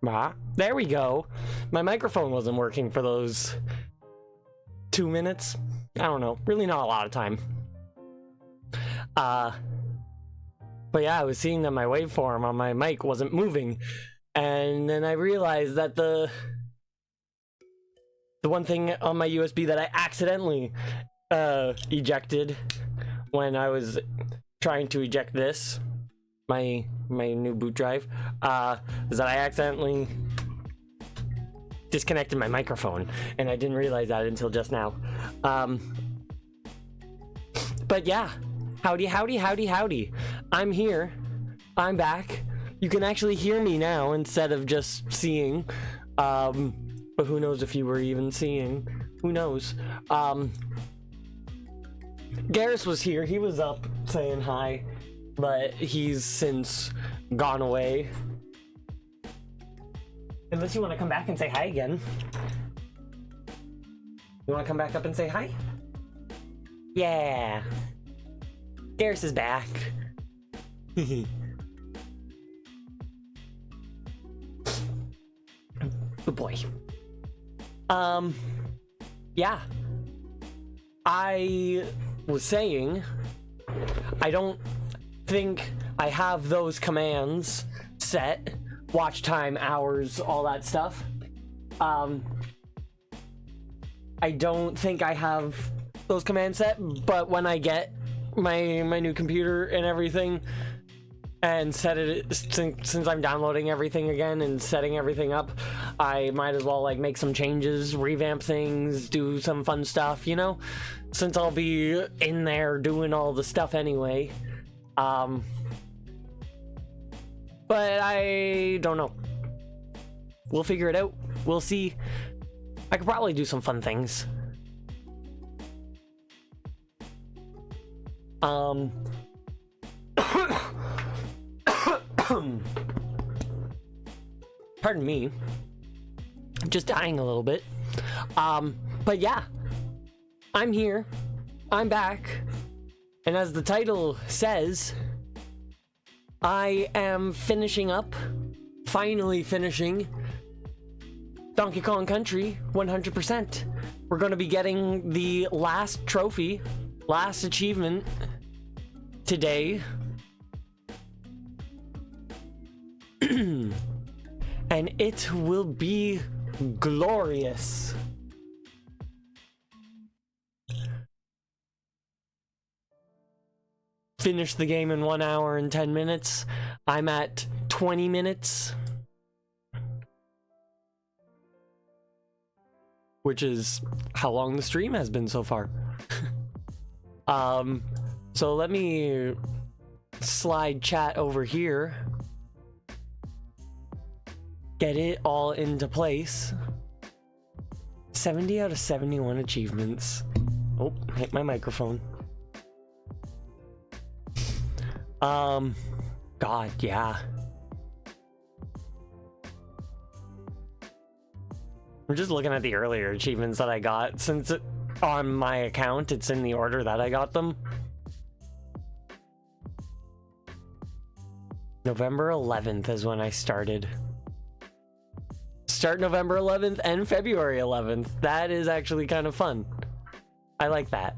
Ah, there we go. My microphone wasn't working for those 2 minutes. I don't know. Really not a lot of time. But yeah, I was seeing that my waveform on my mic wasn't moving. And then I realized that the one thing on my USB that I accidentally ejected when I was trying to eject this, my new boot drive, is that I accidentally disconnected my microphone, and I didn't realize that until just now. But yeah, howdy, howdy, howdy, howdy. I'm here. I'm back. You can actually hear me now instead of just seeing. But who knows if you were even seeing? Who knows? Garrus was here. He was up saying hi, but he's since gone away. Unless you want to come back and say hi again. You want to come back up and say hi? Yeah. Garrus is back. Good boy. Yeah. I was saying, I don't think I have those commands set. Watch time, hours, all that stuff. I don't think I have those commands set, but when I get my new computer and everything and set it, since I'm downloading everything again and setting everything up, I might as well like make some changes, revamp things, do some fun stuff, you know, since I'll be in there doing all the stuff anyway. But I don't know. We'll figure it out. We'll see. I could probably do some fun things. Pardon me. I'm just dying a little bit. But yeah. I'm here. I'm back. And as the title says, I am finishing up, finally finishing Donkey Kong Country 100%. We're going to be getting the last trophy, last achievement today. And it will be glorious. Finish the game in 1 hour and 10 minutes. I'm at 20 minutes. Which is how long the stream has been so far. So let me slide chat over here. Get it all into place. 70 out of 71 achievements. Oh, hit my microphone. God, yeah. I'm just looking at the earlier achievements that I got. Since on my account, it's in the order that I got them. November 11th is when I started. Start November 11th and February 11th. That is actually kind of fun. I like that.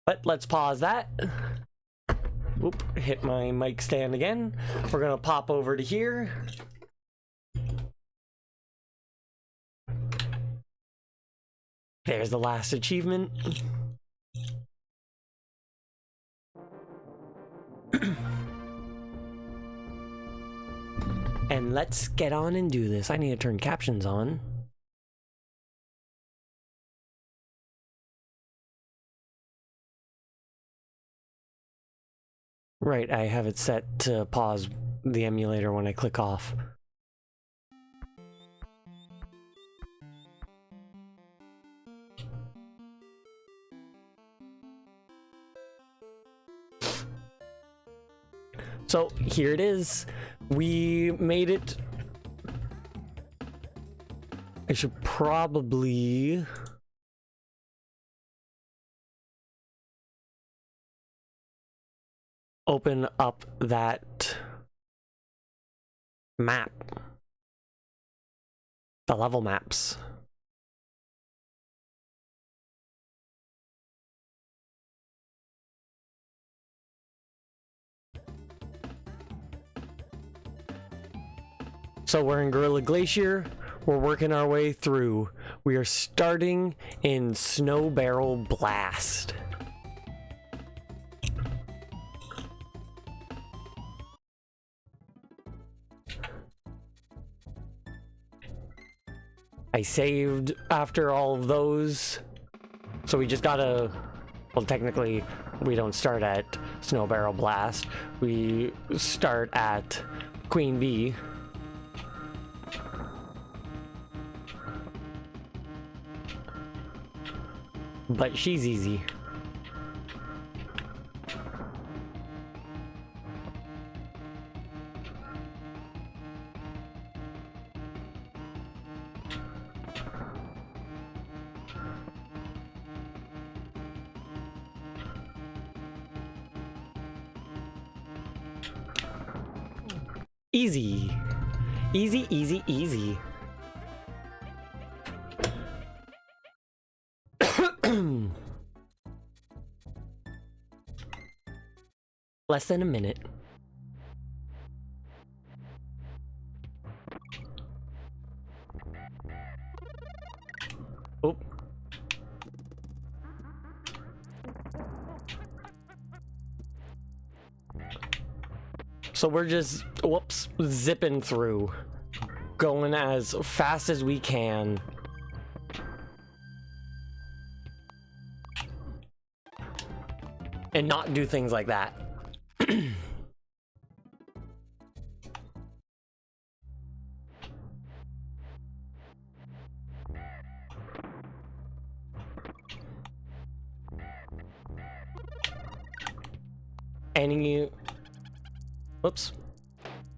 But let's pause that. Oop, hit my mic stand again. We're gonna pop over to here. There's the last achievement. And let's get on and do this. I need to turn captions on. Right, I have it set to pause the emulator when I click off. So here it is. We made it. I should probably open up that map. The level maps. So we're in Gorilla Glacier. We're working our way through. We are starting in Snow Barrel Blast. I saved after all of those. So we just gotta... Well, technically, we don't start at Snow Barrel Blast. We start at Queen Bee. But she's easy. Easy. Easy, easy, easy. Less than a minute. Oh. So we're just, whoops, zipping through. Going as fast as we can. And not do things like that. Any... Whoops.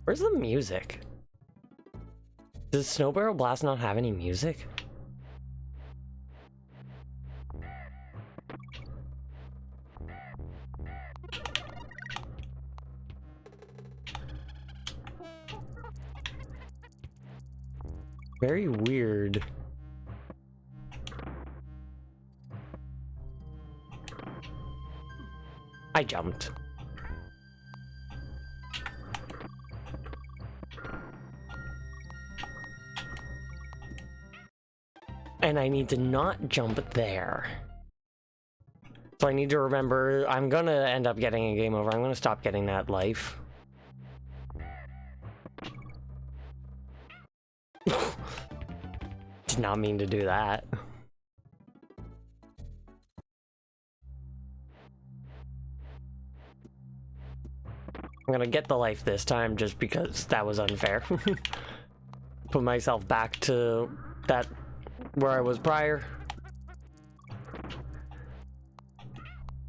Where's the music? Does Snow Barrel Blast not have any music? Very weird. I jumped. And I need to not jump there. So I need to remember, I'm gonna end up getting a game over. I'm gonna stop getting that life. Did not mean to do that. I'm gonna get the life this time just because that was unfair. Put myself back to that where I was prior.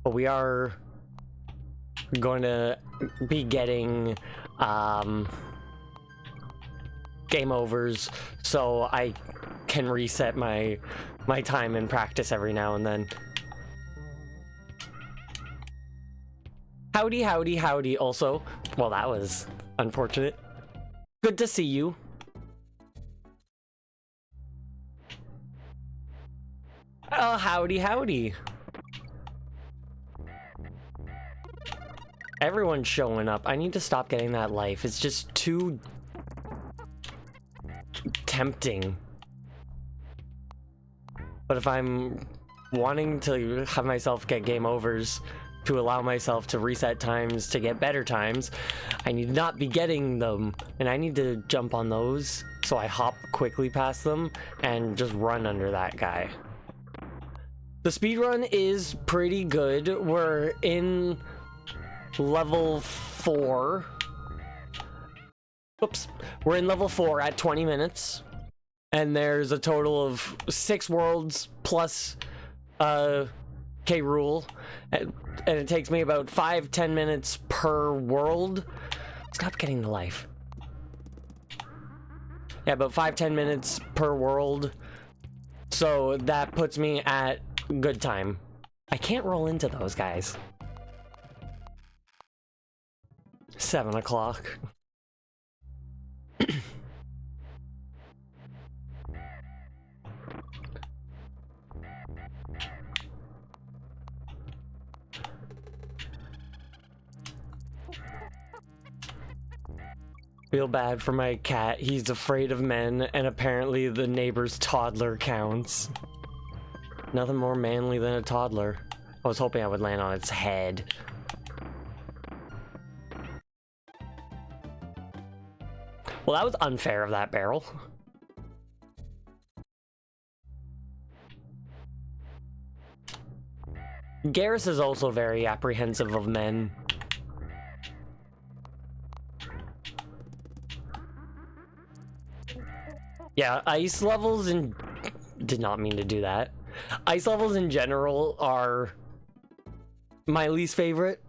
But we are going to be getting game overs, so I can reset my time in practice every now and then. Howdy, howdy, howdy. Also, well, that was unfortunate. Good to see you. Oh, howdy, howdy. Everyone's showing up. I need to stop getting that life. It's just too tempting. But if I'm wanting to have myself get game overs to allow myself to reset times to get better times, I need to not be getting them. And I need to jump on those so I hop quickly past them and just run under that guy. The speedrun is pretty good. We're in level 4. Oops. We're in level 4 at 20 minutes. And there's a total of 6 worlds plus K. Rool. And it takes me about 5-10 minutes per world. Stop getting the life. Yeah, about 5-10 minutes per world. So that puts me at good time. I can't roll into those guys. 7 o'clock. Feel bad for my cat. He's afraid of men, and apparently the neighbor's toddler counts. Nothing more manly than a toddler. I was hoping I would land on its head. Well, that was unfair of that barrel. Garrus is also very apprehensive of men. Yeah, ice levels in... Did not mean to do that. Ice levels in general are my least favorite.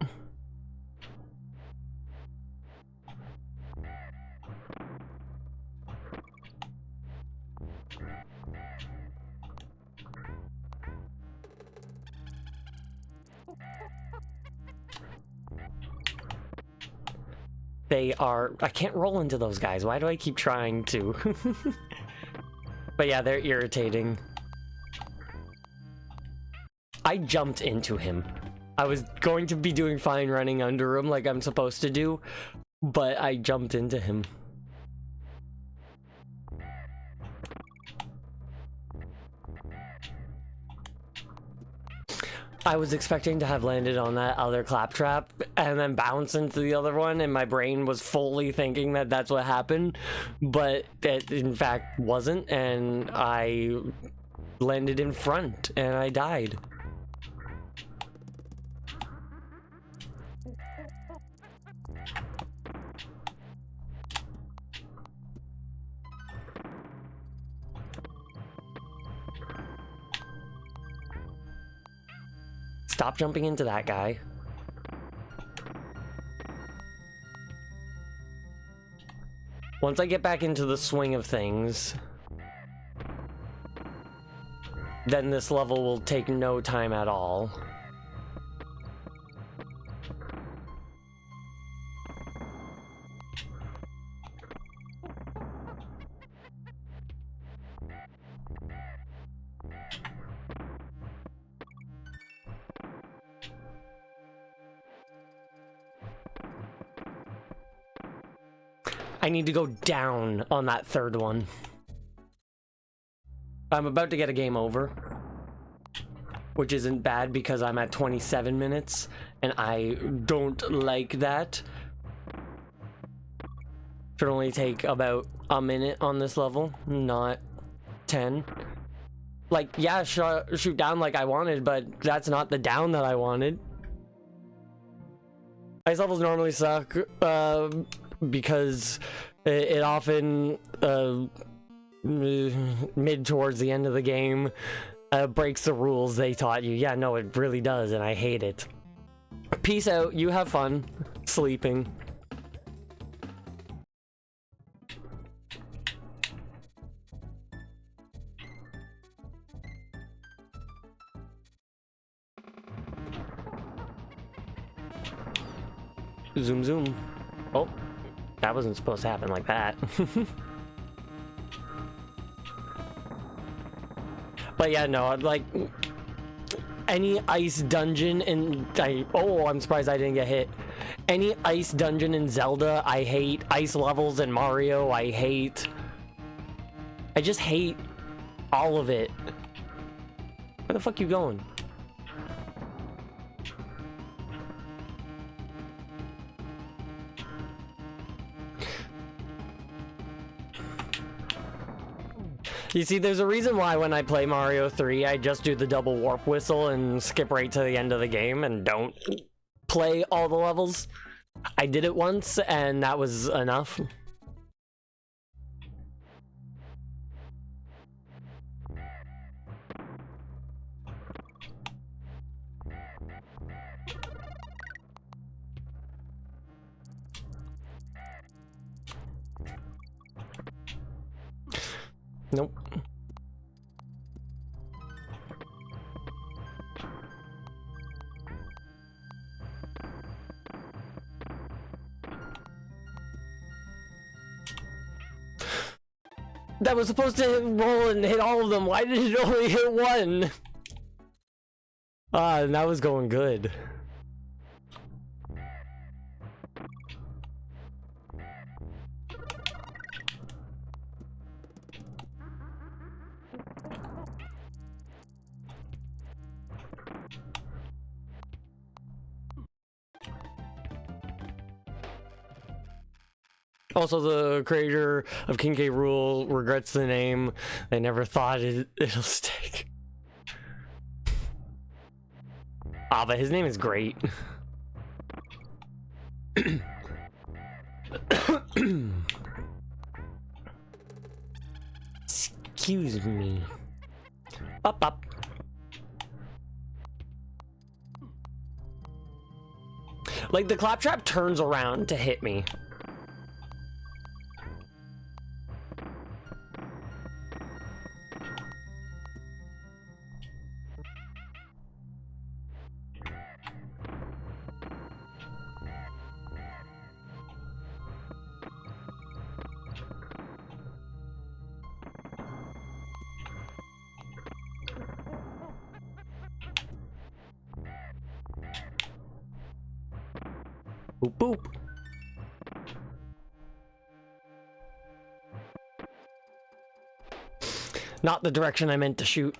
They are... I can't roll into those guys. Why do I keep trying to? But yeah, they're irritating. I jumped into him. I was going to be doing fine running under him like I'm supposed to do, but I jumped into him. I was expecting to have landed on that other claptrap and then bounce into the other one, and my brain was fully thinking that that's what happened, but it in fact wasn't, and I landed in front and I died. Stop jumping into that guy. Once I get back into the swing of things, then this level will take no time at all. I need to go down on that third one. I'm about to get a game over, which isn't bad because I'm at 27 minutes and I don't like that. Should only take about a minute on this level, not 10. Like, yeah, shoot down like I wanted, but that's not the down that I wanted. Ice levels normally suck, because it often mid towards the end of the game breaks the rules they taught you. Yeah, no, it really does, and I hate it. Peace out. You have fun sleeping. Zoom zoom. Oh, that wasn't supposed to happen like that. But yeah, no, like any ice dungeon in I'm surprised I didn't get hit. Any ice dungeon in Zelda, I hate. Ice levels in Mario, I hate. I just hate all of it. Where the fuck you going? You see, there's a reason why when I play Mario 3, I just do the double warp whistle and skip right to the end of the game and don't play all the levels. I did it once, and that was enough. Nope. That was supposed to roll and hit all of them. Why did it only hit one? Ah, and that was going good. Also, the creator of King K. Rool regrets the name. They never thought it'll stick. Ah, but his name is great. Excuse me. Up. Like, the claptrap turns around to hit me. Boop boop. Not the direction I meant to shoot.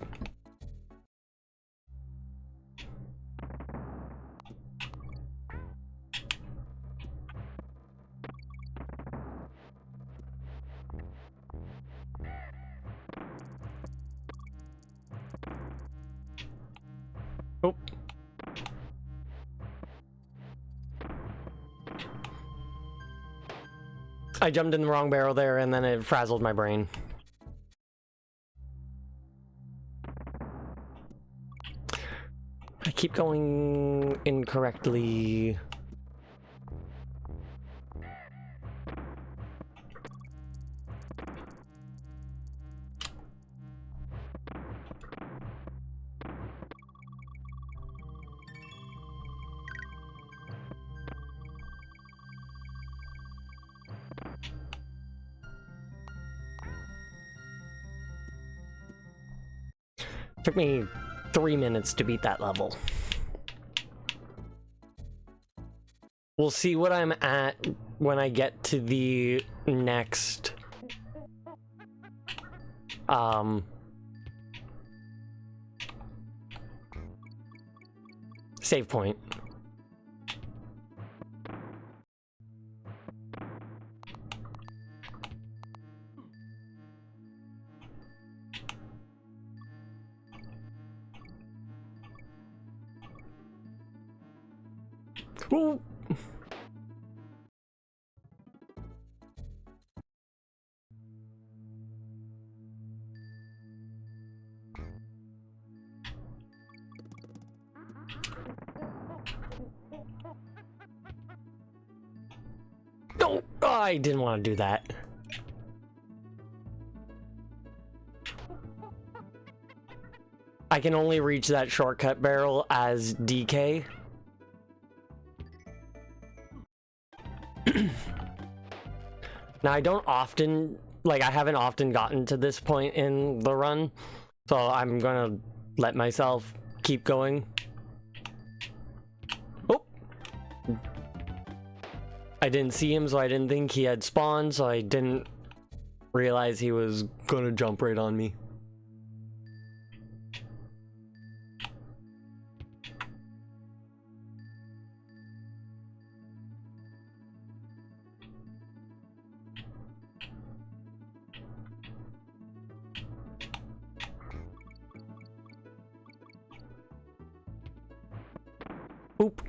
Oh. I jumped in the wrong barrel there and then it frazzled my brain. I keep going incorrectly. Took me 3 minutes to beat that level. We'll see what I'm at when I get to the next save point. Ooh. No, I didn't want to do that. I can only reach that shortcut barrel as DK. Now, I don't often, like, I haven't often gotten to this point in the run, so I'm gonna let myself keep going. Oh! I didn't see him, so I didn't think he had spawned, so I didn't realize he was gonna jump right on me. Oop.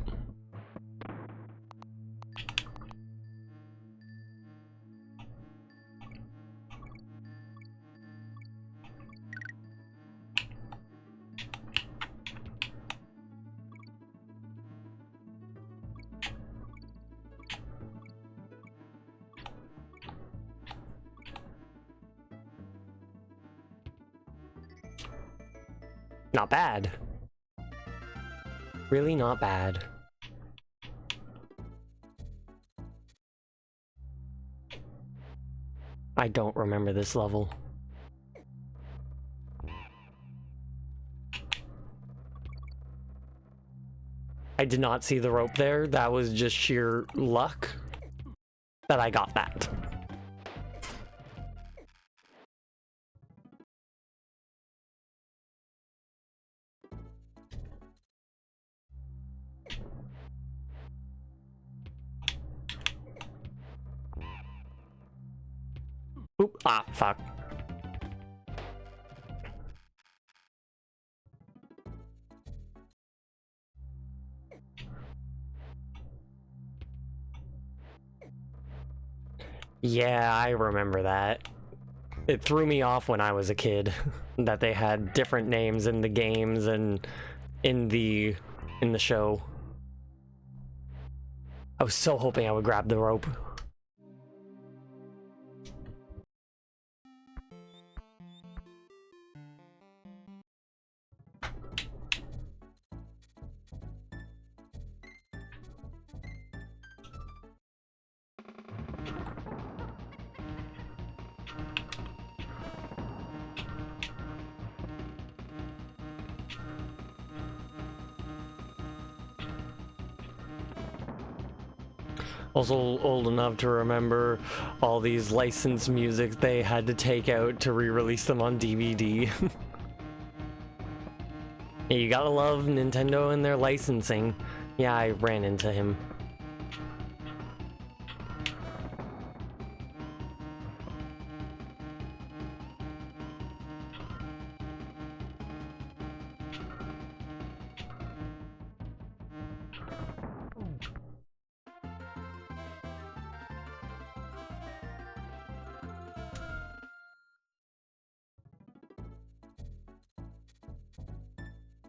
Not bad. Really not bad. I don't remember this level. I did not see the rope there. That was just sheer luck that I got that. Oop, ah, fuck. Yeah, I remember that. It threw me off when I was a kid that they had different names in the games and in the show. I was so hoping I would grab the rope. Also old enough to remember all these licensed music they had to take out to re-release them on DVD. Yeah, you gotta love Nintendo and their licensing. Yeah, I ran into him.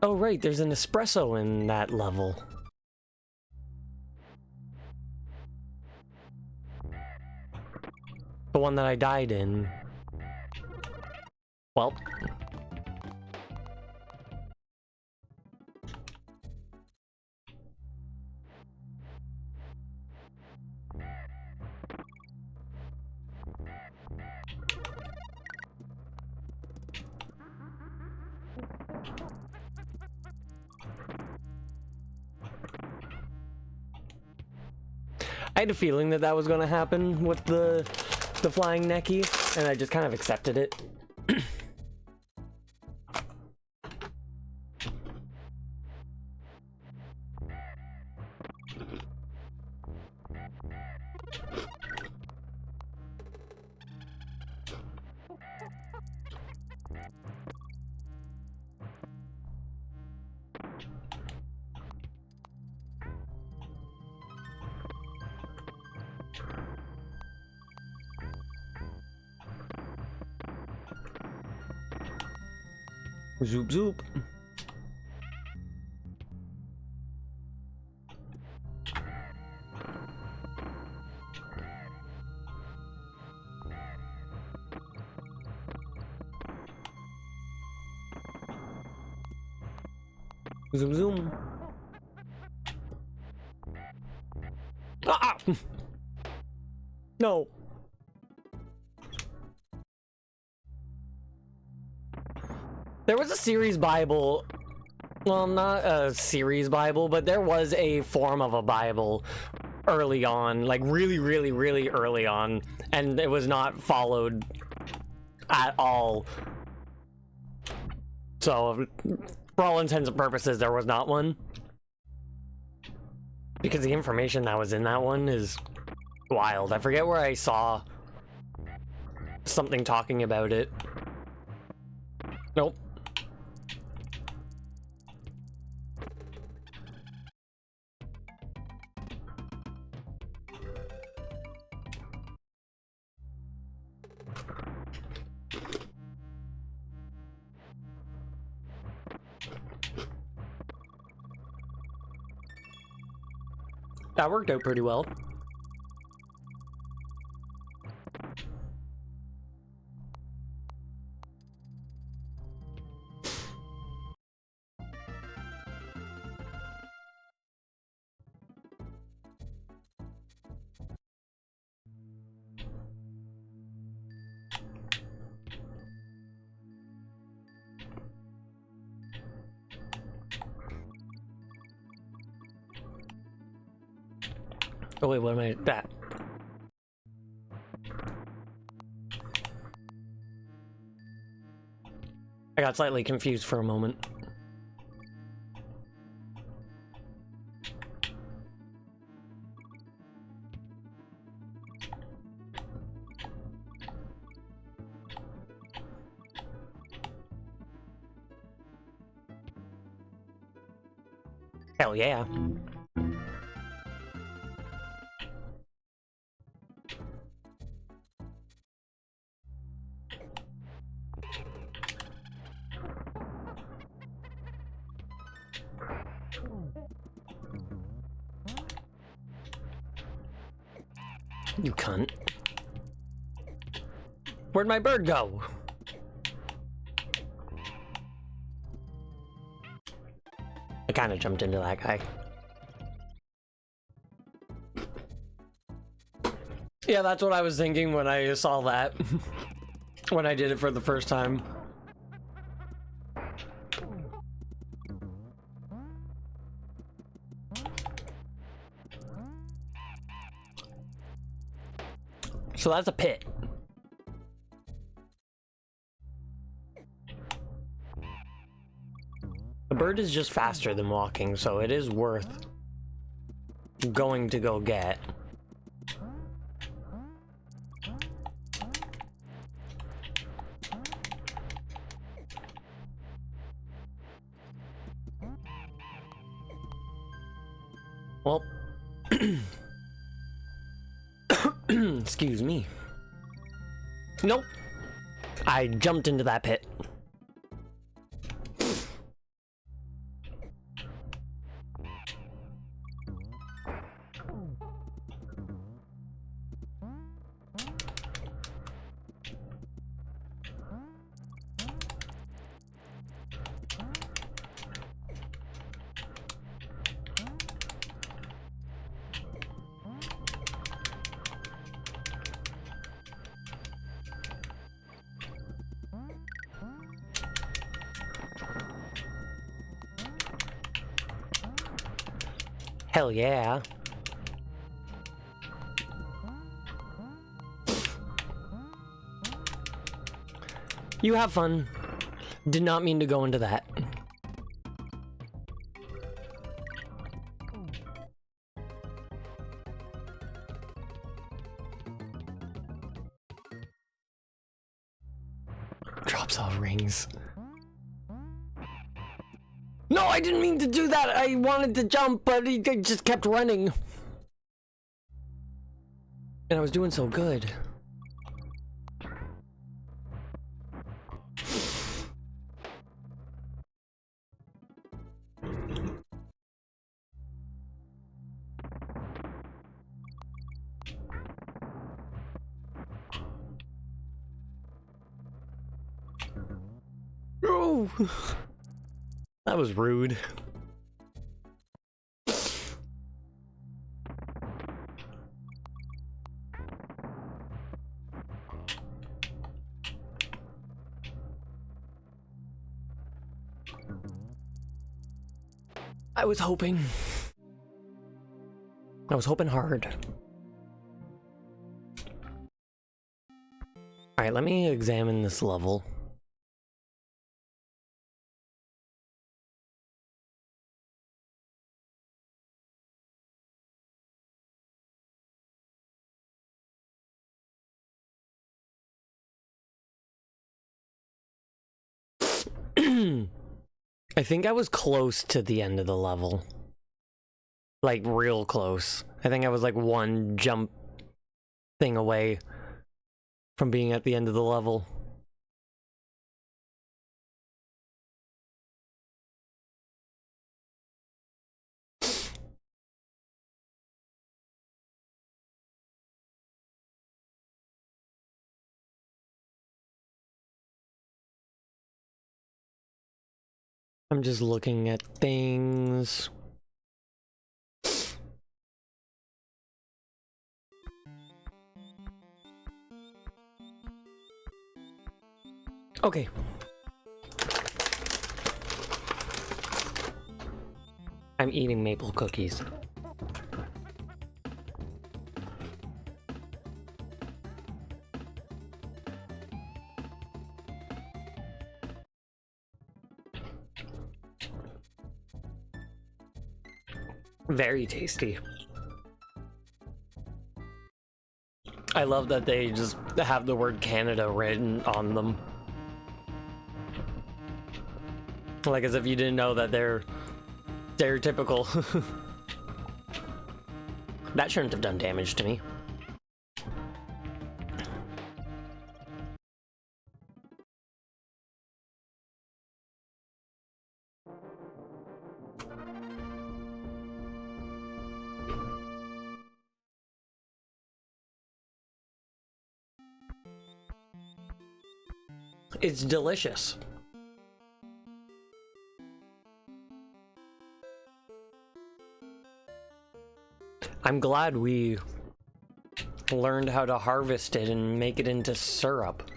Oh right, there's an espresso in that level. The one that I died in. Well. I had a feeling that that was going to happen with the flying Necky, and I just kind of accepted it. Zoop zoop. Zoom zoom. Ah! No. There was a series Bible. Well, not a series Bible, but there was a form of a Bible early on, like really, really, really early on, and it was not followed at all. So, for all intents and purposes, there was not one. Because the information that was in that one is wild. I forget where I saw something talking about it. Nope. That worked out pretty well. Oh wait, what am I that? I got slightly confused for a moment. Hell yeah. You cunt. Where'd my bird go? I kind of jumped into that guy. Yeah, that's what I was thinking when I saw that. When I did it for the first time. So that's a pit. The bird is just faster than walking, so it is worth going to go get. Well, excuse me. Nope. I jumped into that pit. Hell yeah. You have fun. Did not mean to go into that. Drops off rings. No, I didn't mean to do that. I wanted to jump, but he just kept running. And I was doing so good. Oh. That was rude. I was hoping hard. All right, let me examine this level. I think I was close to the end of the level. Like, real close. I think I was like one jump thing away from being at the end of the level. I'm just looking at things. Okay. I'm eating maple cookies. Very tasty. I love that they just have the word Canada written on them. Like as if you didn't know that they're Stereotypical. That shouldn't have done damage to me. It's delicious. I'm glad we learned how to harvest it and make it into syrup.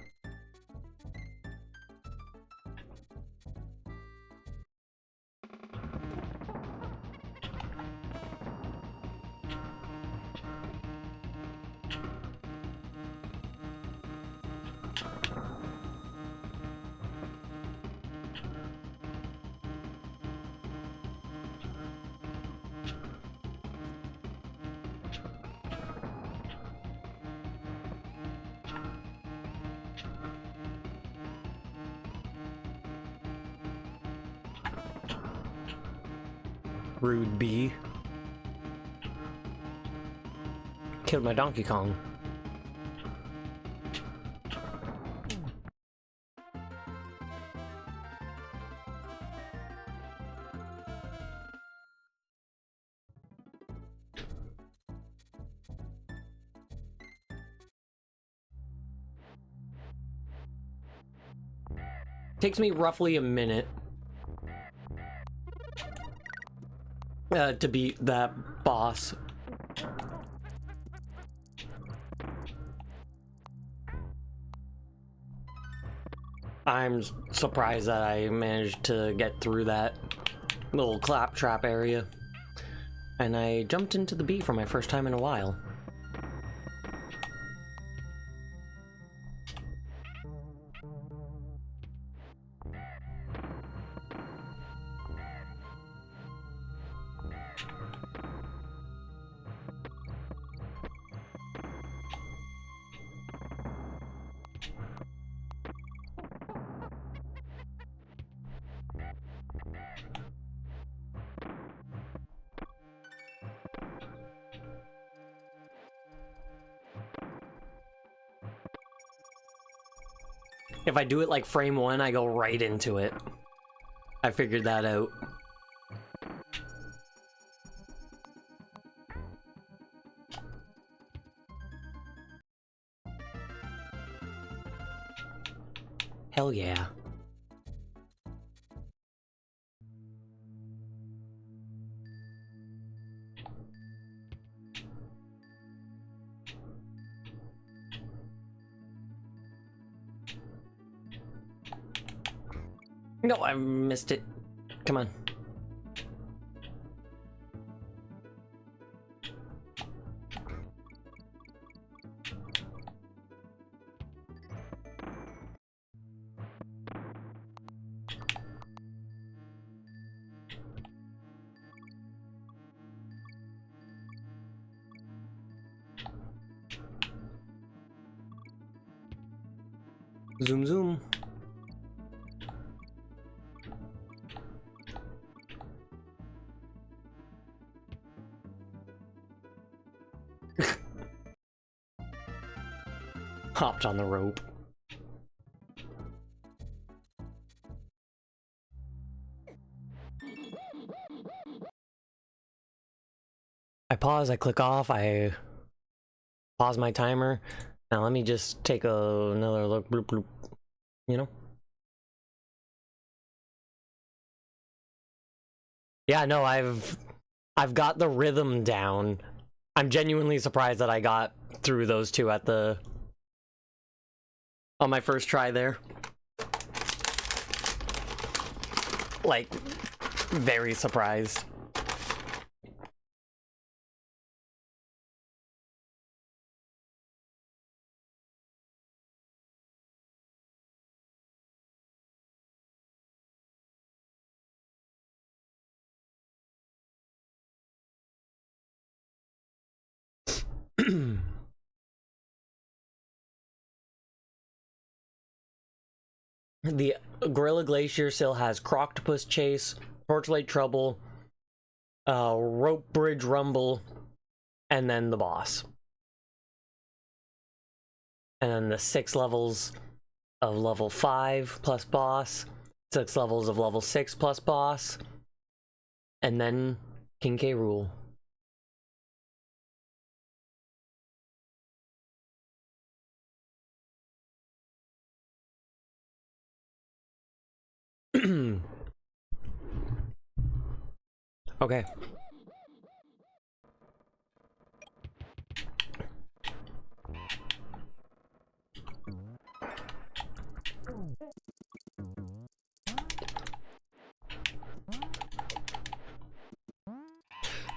Rude bee. Killed my Donkey Kong. Takes me roughly a minute to beat that boss. I'm surprised that I managed to get through that little claptrap area. And I jumped into the bee for my first time in a while. If I do it like frame one, I go right into it. I figured that out. Hell yeah. No, I missed it. Come on. Zoom, zoom. Hopped on the rope. I pause, I click off, I pause my timer. Now let me just take another look, bloop, bloop, you know? Yeah, no, I've got the rhythm down. I'm genuinely surprised that I got through those two at the on my first try there. Like, very surprised. The Gorilla Glacier still has Croctopus Chase, Torchlight Trouble, rope bridge rumble, and then the boss. And then the 6 levels of level 5 plus boss, 6 levels of level 6 plus boss, and then King K. Rool. Okay.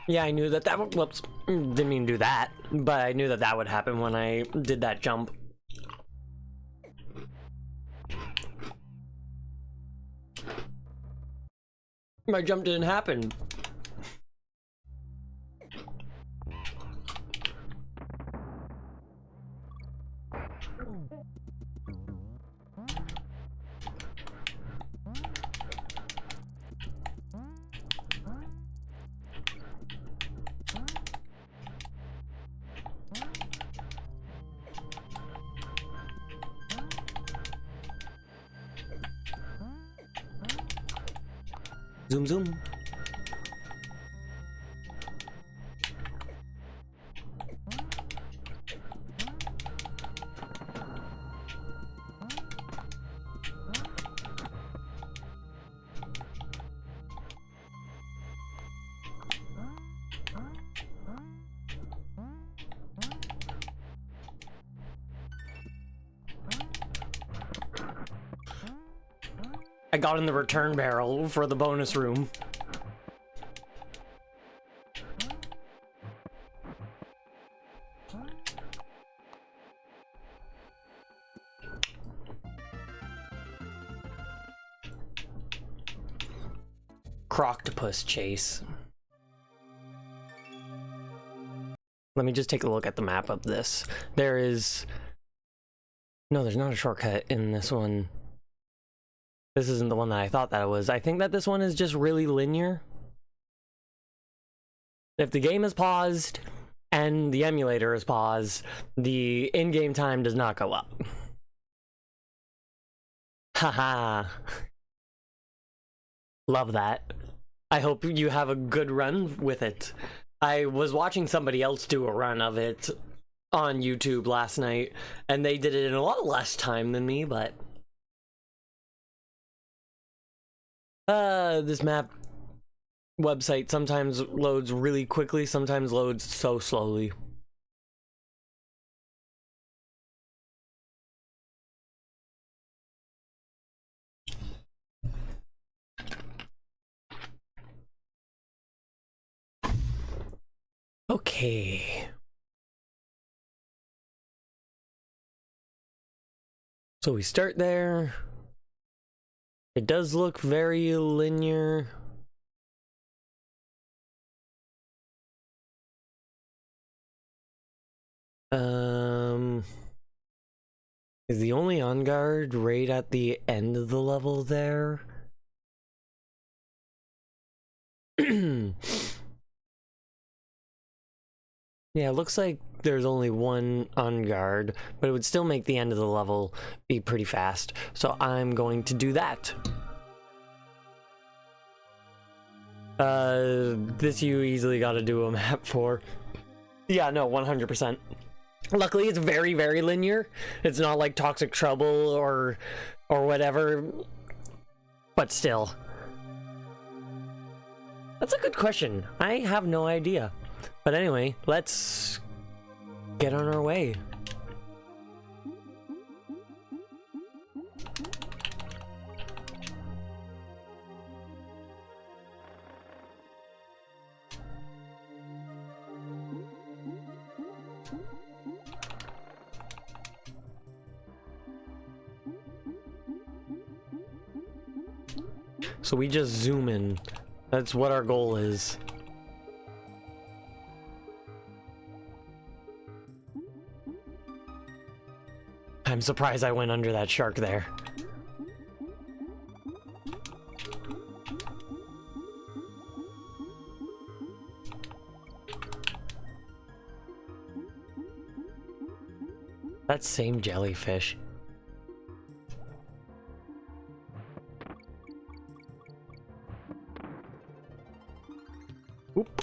Yeah, I knew that would, whoops, didn't mean to do that, but I knew that that would happen when I did that jump. My jump didn't happen. Zoom, zoom. I got in the return barrel for the bonus room. Croctopus chase. Let me just take a look at the map of this. There is... No, there's not a shortcut in this one. This isn't the one that I thought that it was. I think that this one is just really linear. If the game is paused and the emulator is paused, the in-game time does not go up. Haha. Love that. I hope you have a good run with it. I was watching somebody else do a run of it on YouTube last night, and they did it in a lot less time than me, but... this map website sometimes loads really quickly, sometimes loads so slowly. Okay. So we start there. It does look very linear. Is the only on guard right at the end of the level there? Yeah, it looks like there's only one on guard, but it would still make the end of the level be pretty fast. So I'm going to do that. This you easily got to do a map for. Yeah, no, 100%. Luckily, it's very, very linear. It's not like Toxic Trouble or whatever, but still. That's a good question. I have no idea. But anyway, let's get on our way. So we just zoom in. That's what our goal is. I'm surprised I went under that shark there. That same jellyfish. Oop.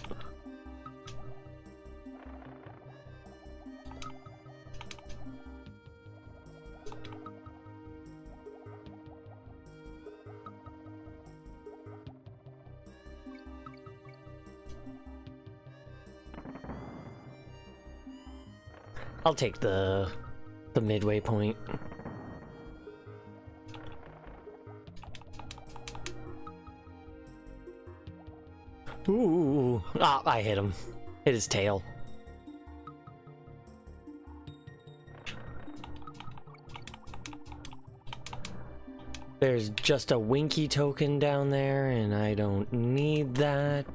I'll take the midway point. Ooh. Ah, I hit him. Hit his tail. There's just a Winky token down there, and I don't need that.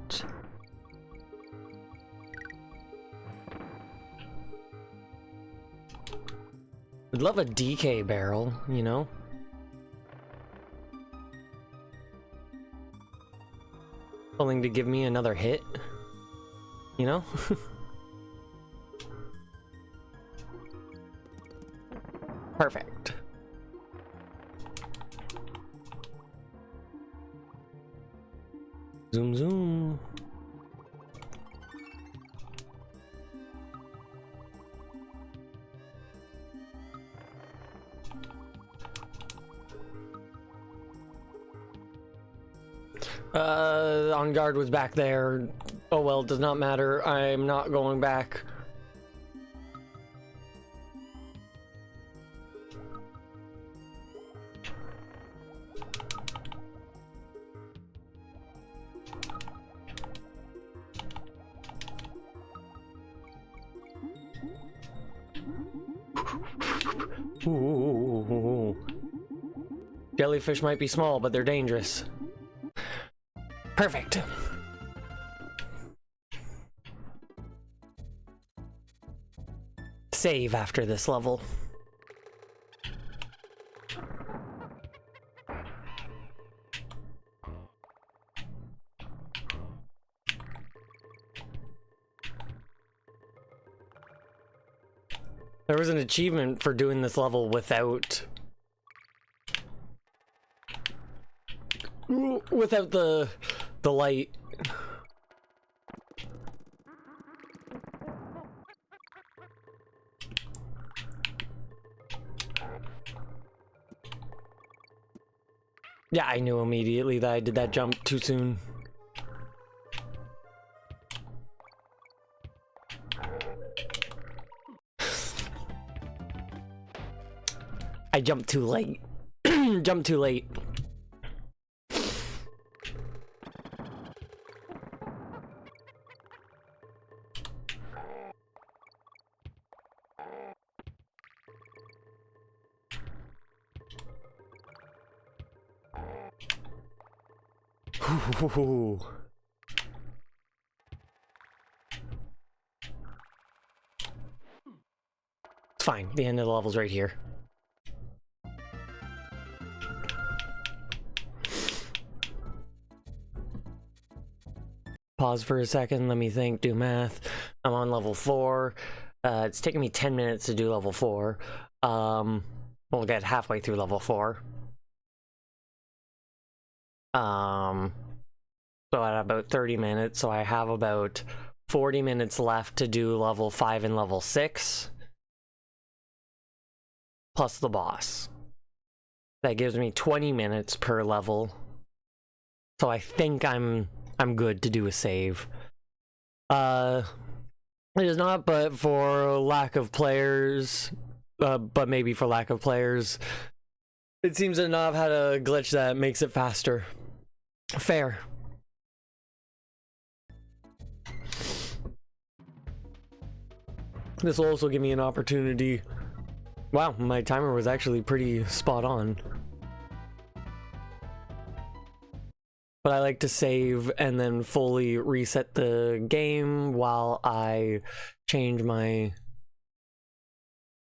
Would love a DK barrel, you know? Willing to give me another hit, you know? Perfect. Zoom, zoom. On guard was back there. Oh well, it does not matter. I'm not going back. Ooh. Jellyfish might be small, but they're dangerous. Perfect. Save after this level. There was an achievement for doing this level without the light. Yeah, I knew immediately that I did that jump too soon. I jumped too late. Jumped too late. Ooh. It's fine. The end of the level's right here. Pause for a second. Let me think. Do math. I'm on level 4. It's taking me 10 minutes to do level 4. We'll get halfway through level 4. So at about 30 minutes, so I have about 40 minutes left to do level 5 and level 6. Plus the boss. That gives me 20 minutes per level. So I think I'm good to do a save. It is not, but for lack of players, but maybe for lack of players, it seems to not have had a glitch that makes it faster. Fair. This will also give me an opportunity. Wow, my timer was actually pretty spot on. But I like to save and then fully reset the game while I change my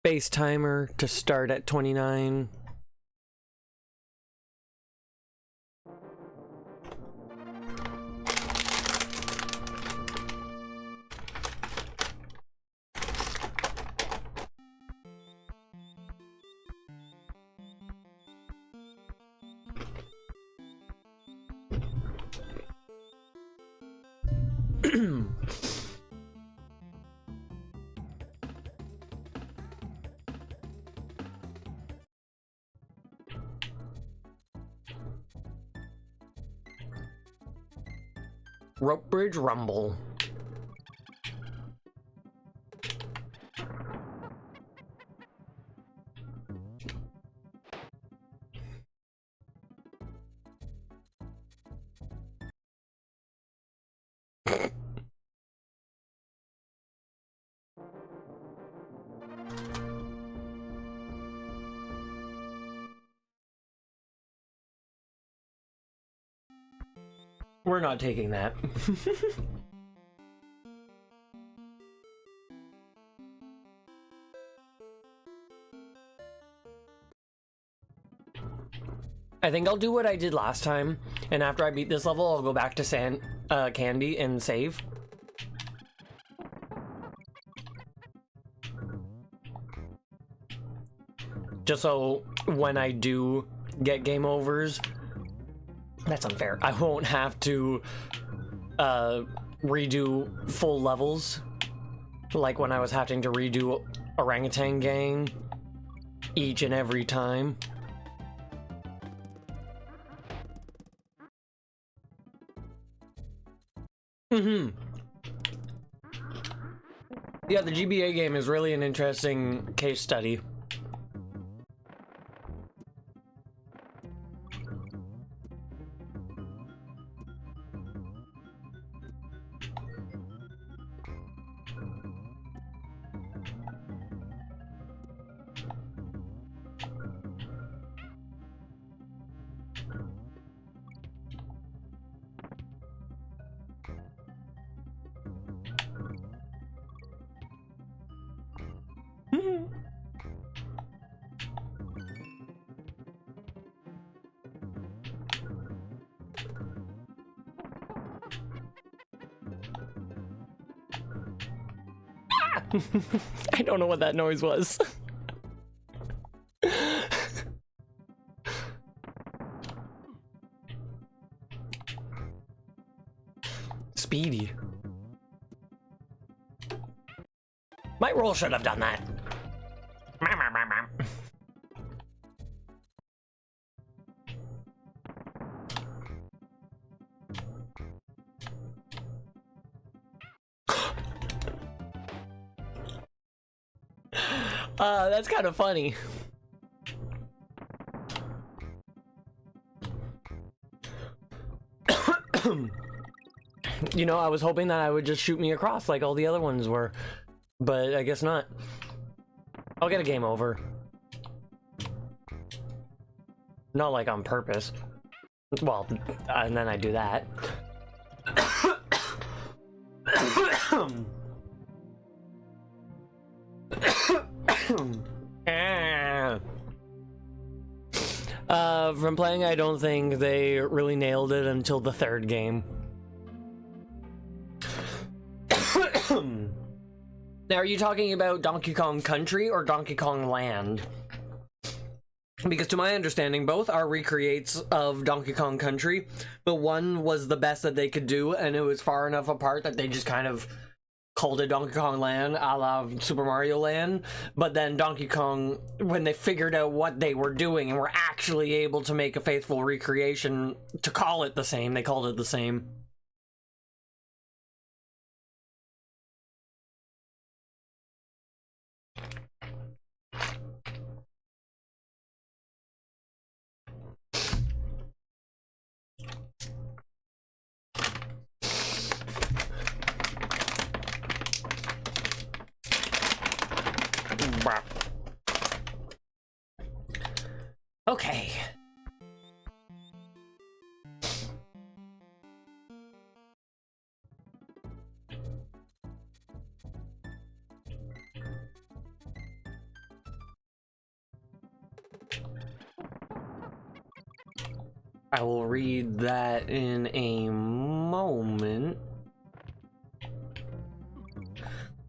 base timer to start at 29. Rope Bridge Rumble. We're not taking that. I think I'll do what I did last time, and after I beat this level, I'll go back to Candy and save. Just so when I do get game overs, that's unfair, I won't have to redo full levels, like when I was having to redo Orangutan Gang each and every time. Yeah, the GBA game is really an interesting case study. I don't know what that noise was. Speedy. My roll should have done that. That's kind of funny. You know, I was hoping that I would just shoot me across like all the other ones were, but I guess not. I'll get a game over. Not like on purpose. Well, and then I do that. From playing, I don't think they really nailed it until the third game. Now, are you talking about Donkey Kong Country or Donkey Kong Land? Because to my understanding, both are recreates of Donkey Kong Country, but one was the best that they could do, and it was far enough apart that they just kind of called it Donkey Kong Land, a la Super Mario Land. But then Donkey Kong, when they figured out what they were doing and were actually able to make a faithful recreation to call it the same, they called it the same. Okay. I will read that in a moment.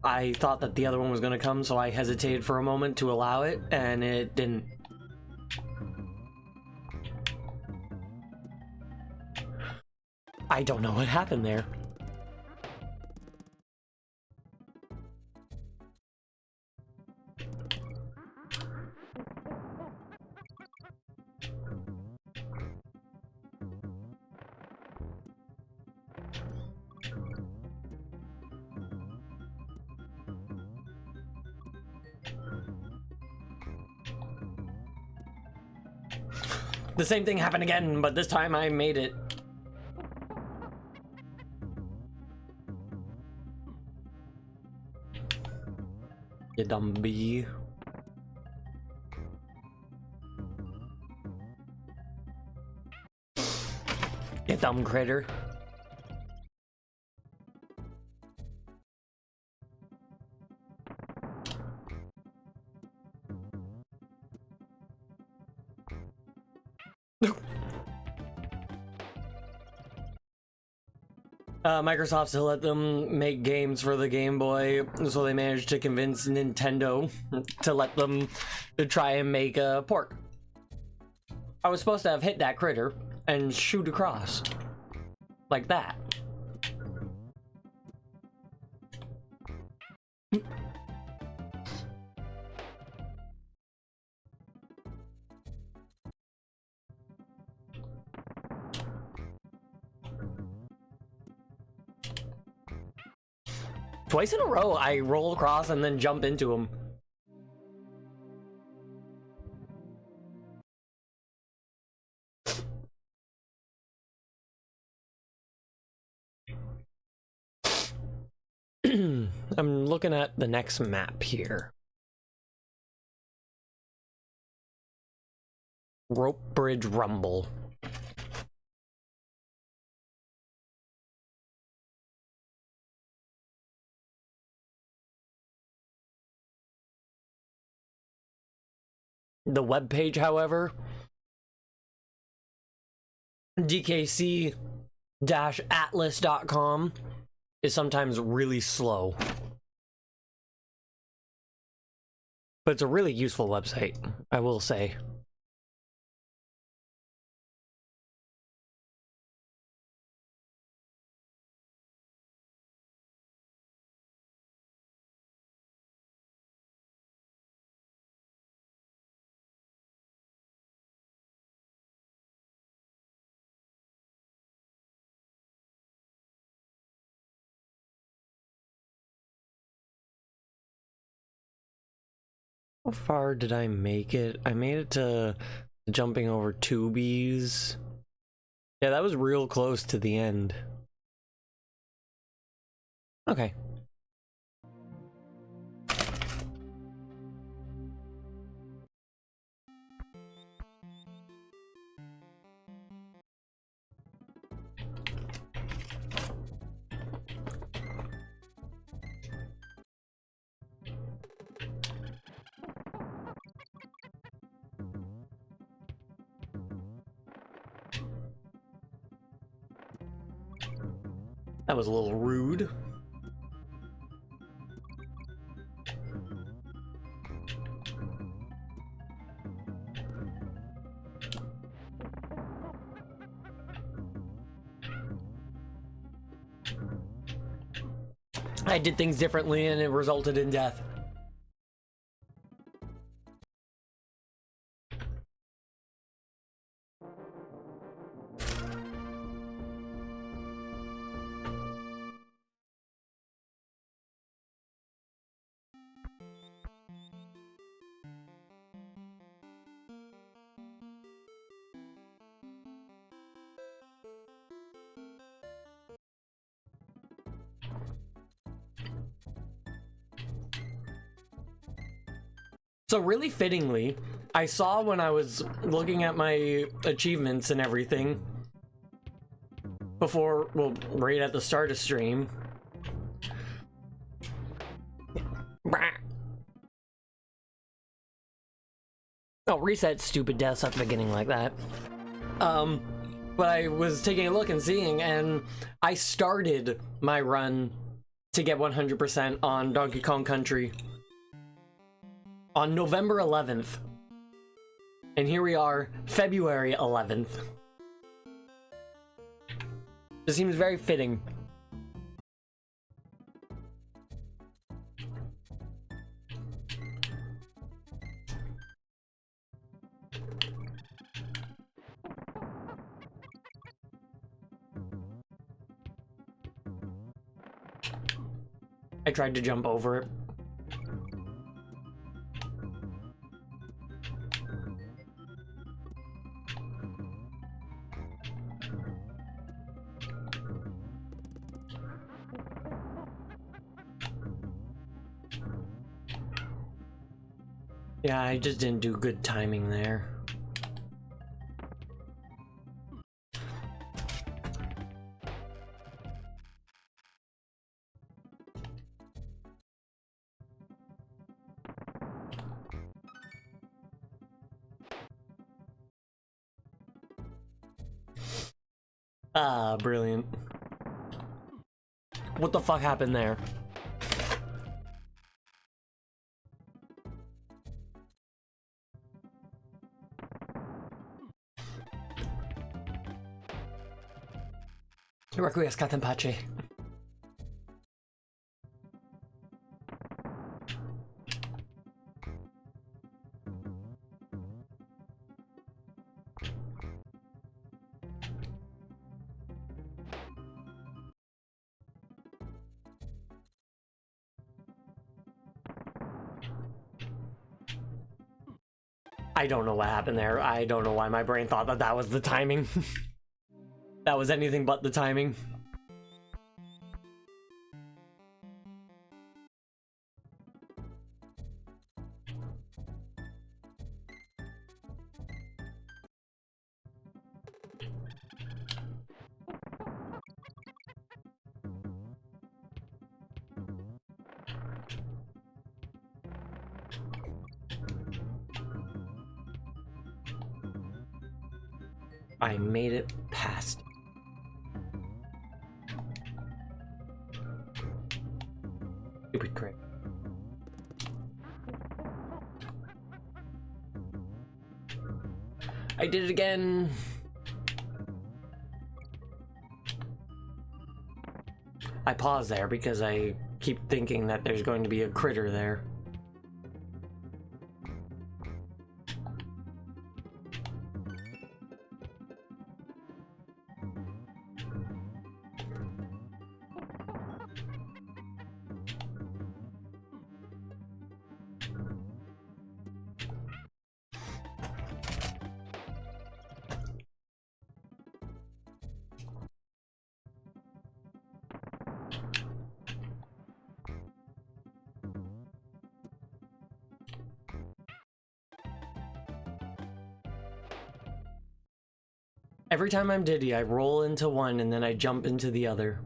I thought that the other one was going to come, so I hesitated for a moment to allow it, and it didn't. I don't know what happened there. The same thing happened again, but this time I made it. You dumb bee. You dumb critter. Microsoft still let them make games for the Game Boy, so they managed to convince Nintendo to let them try and make a port. I was supposed to have hit that critter and shoot across. Like that. Twice in a row, I roll across and then jump into him. I'm looking at the next map here. Rope Bridge Rumble. The webpage, however, dkc-atlas.com, is sometimes really slow. But it's a really useful website, I will say. How far did I make it? I made it to jumping over 2 bees. Yeah, that was real close to the end. Okay. That was a little rude. I did things differently and it resulted in death. So really fittingly, I saw when I was looking at my achievements and everything before, well, right at the start of stream. Oh, reset stupid deaths at the beginning like that. But I was taking a look and seeing, and I started my run to get 100% on Donkey Kong Country on November 11th. And here we are, February 11th. This seems very fitting. I tried to jump over it. Yeah, I just didn't do good timing there. Ah, brilliant. What the fuck happened there? Requiescat in pace. I don't know what happened there. I don't know why my brain thought that that was the timing. That was anything but the timing. I made it past. Stupid crit. I did it again. I paused there because I keep thinking that there's going to be a critter there. Every time I'm Diddy, I roll into one and then I jump into the other.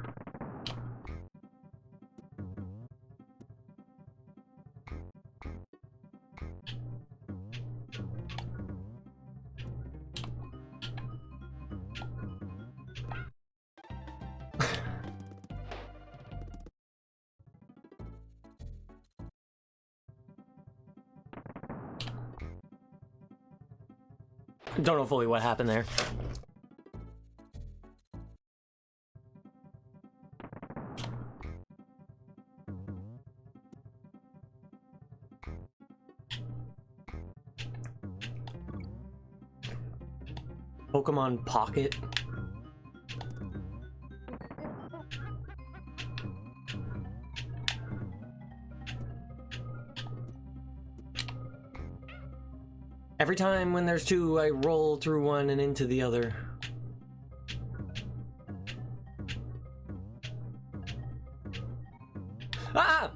Don't know fully what happened there. Pokemon Pocket. Every time when there's two, I roll through one and into the other. Ah!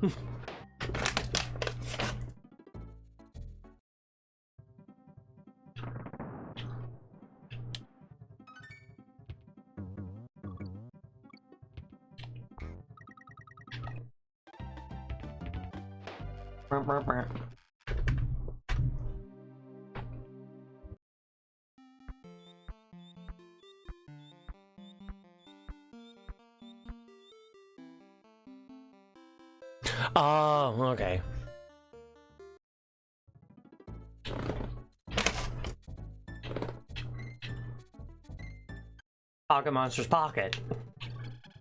Oh, okay. Pocket Monster's Pocket.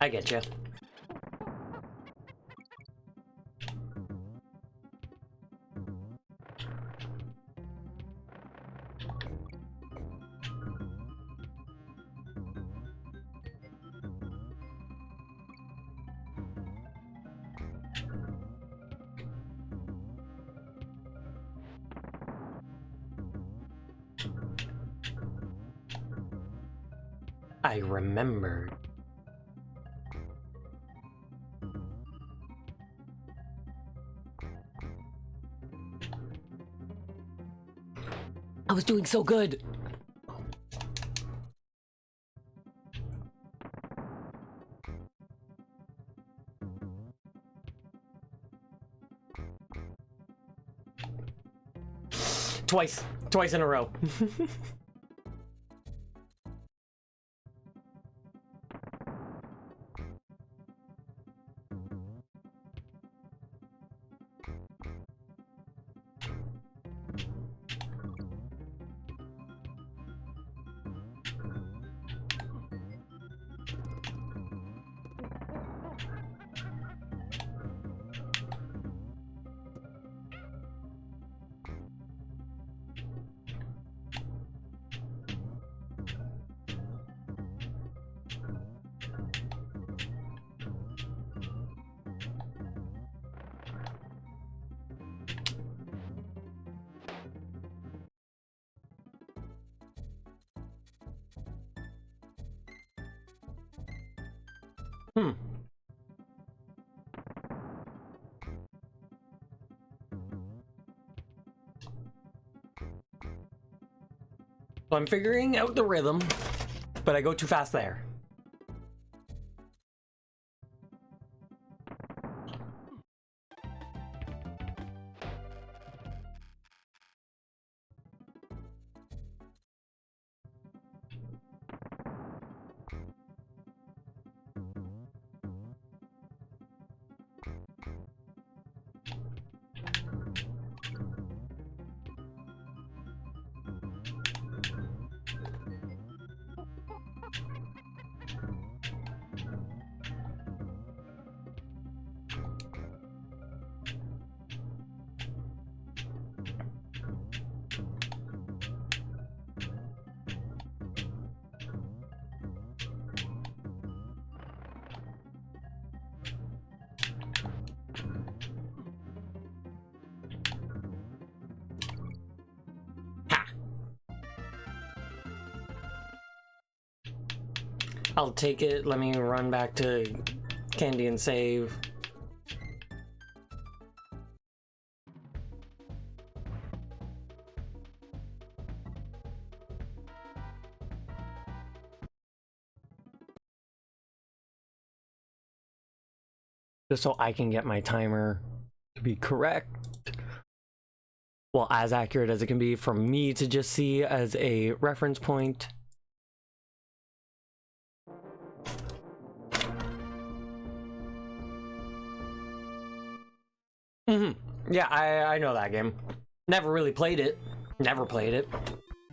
I get you. I remembered. I was doing so good. Twice in a row. So I'm figuring out the rhythm, but I go too fast there. I'll take it. Let me run back to Candy and save. Just so I can get my timer to be correct. Well, as accurate as it can be from me to just see as a reference point. Yeah, I know that game. Never really played it. Never played it.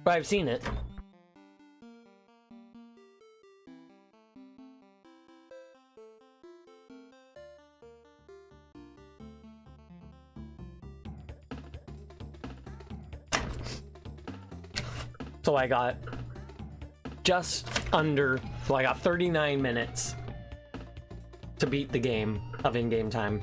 But I've seen it. So I got just under, so I got 39 minutes to beat the game of in-game time.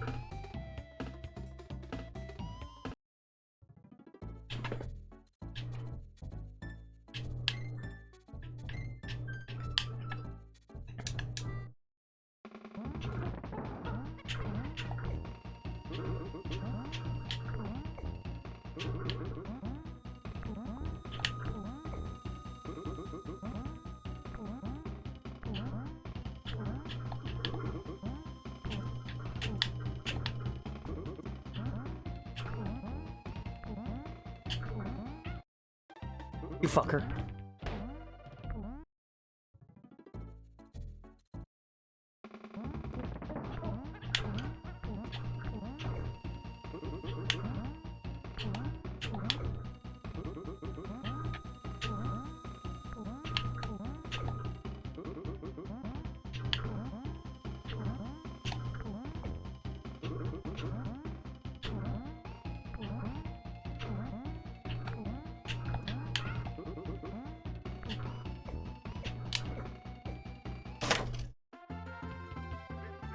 You fucker.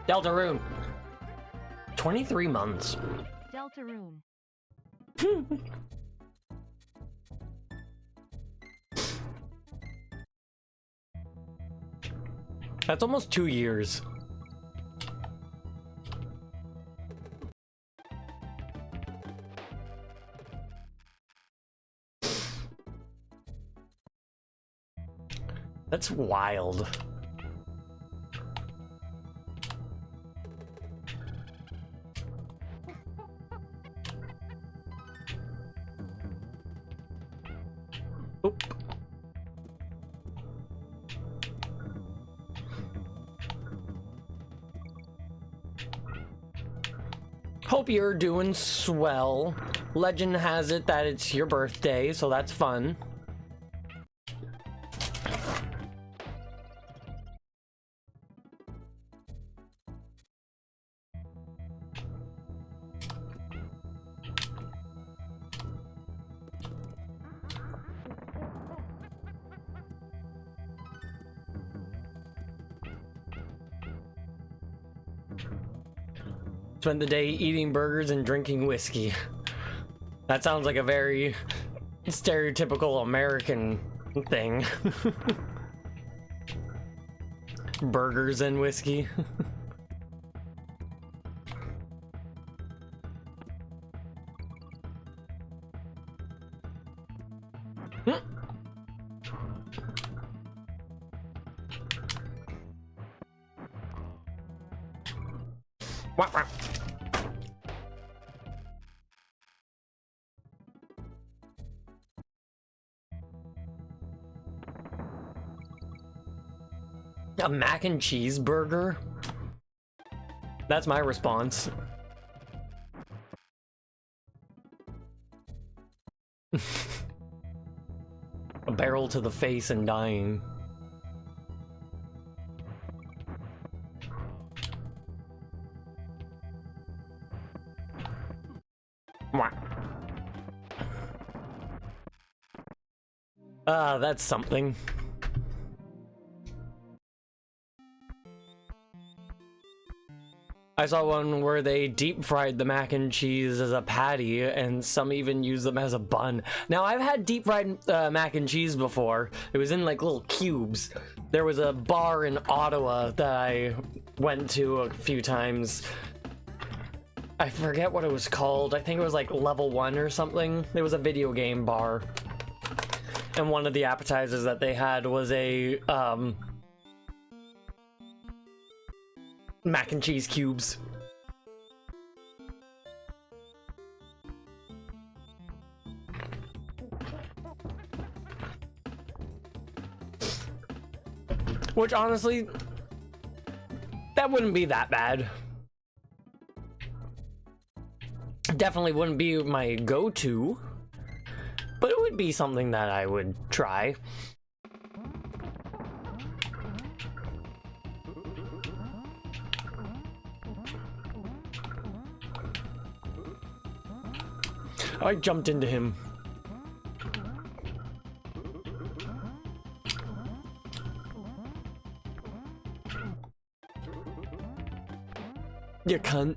Deltarune. 23 months. Deltarune. That's almost 2 years. That's wild. Oop. Hope you're doing swell. Legend has it that it's your birthday, so that's fun. Spend the day eating burgers and drinking whiskey. That sounds like a very stereotypical American thing. Burgers and whiskey. A mac and cheese burger? That's my response. A barrel to the face and dying. That's something. I saw one where they deep fried the mac and cheese as a patty, and some even use them as a bun. Now, I've had deep fried mac and cheese before. It was in like little cubes. There was a bar in Ottawa that I went to a few times. I forget what it was called. I think it was like Level 1 or something. It was a video game bar. And one of the appetizers that they had was a mac and cheese cubes. Which honestly, that wouldn't be that bad. Definitely wouldn't be my go-to, but it would be something that I would try. I jumped into him. You cunt.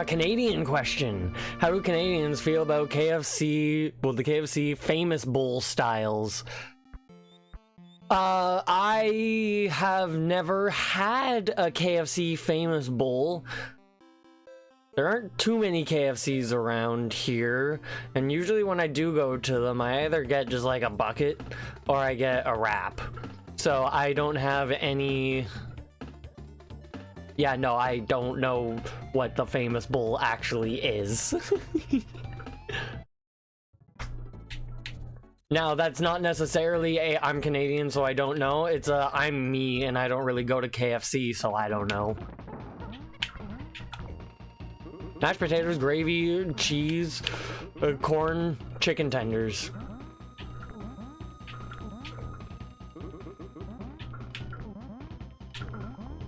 Canadian question. How do Canadians feel about KFC, well, the KFC famous bowl styles? I have never had a KFC famous bowl. There aren't too many KFCs around here, and usually when I do go to them, I either get just like a bucket or I get a wrap. So I don't have any... Yeah, no, I don't know what the famous bowl actually is. Now, that's not necessarily a I'm Canadian, so I don't know. It's a I'm me, and I don't really go to KFC, so I don't know. Mashed potatoes, gravy, cheese, corn, chicken tenders.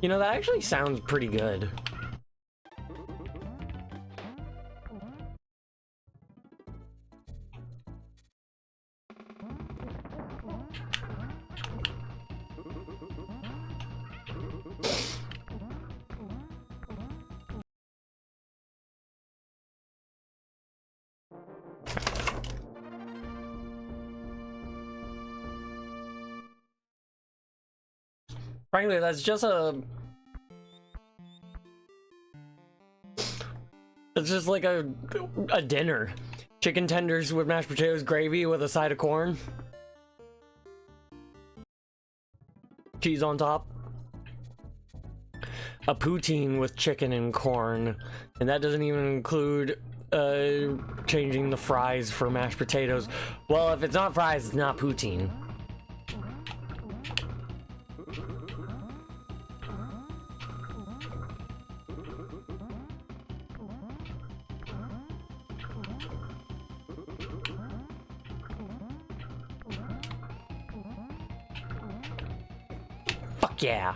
You know, that actually sounds pretty good. Frankly, that's just it's just like a dinner. Chicken tenders with mashed potatoes, gravy with a side of corn. Cheese on top. A poutine with chicken and corn. And that doesn't even include changing the fries for mashed potatoes. Well, if it's not fries, it's not poutine. Fuck yeah.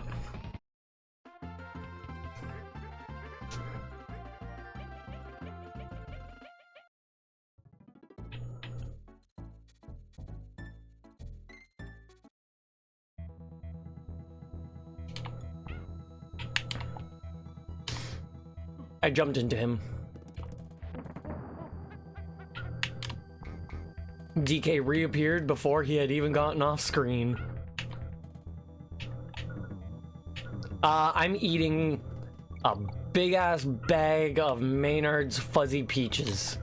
I jumped into him. DK reappeared before he had even gotten off screen. I'm eating a big ass bag of Maynard's Fuzzy Peaches.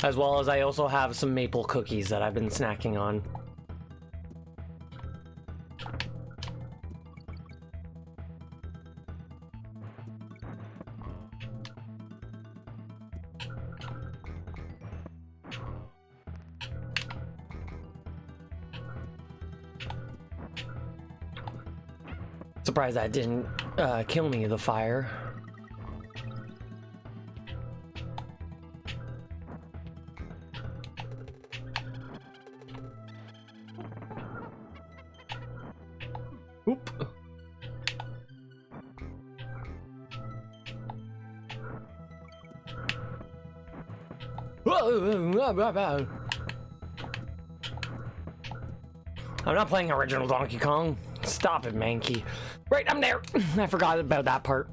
As well as I also have some maple cookies that I've been snacking on. Surprised that didn't kill me, the fire. Oop. I'm not playing original Donkey Kong. Stop it, Mankey. Right, I'm there. I forgot about that part.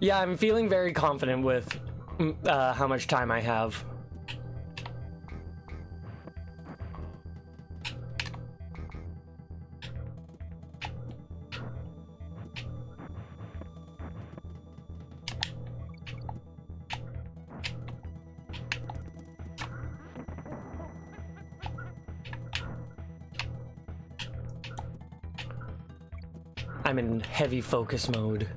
Yeah, I'm feeling very confident with how much time I have. I'm in heavy focus mode.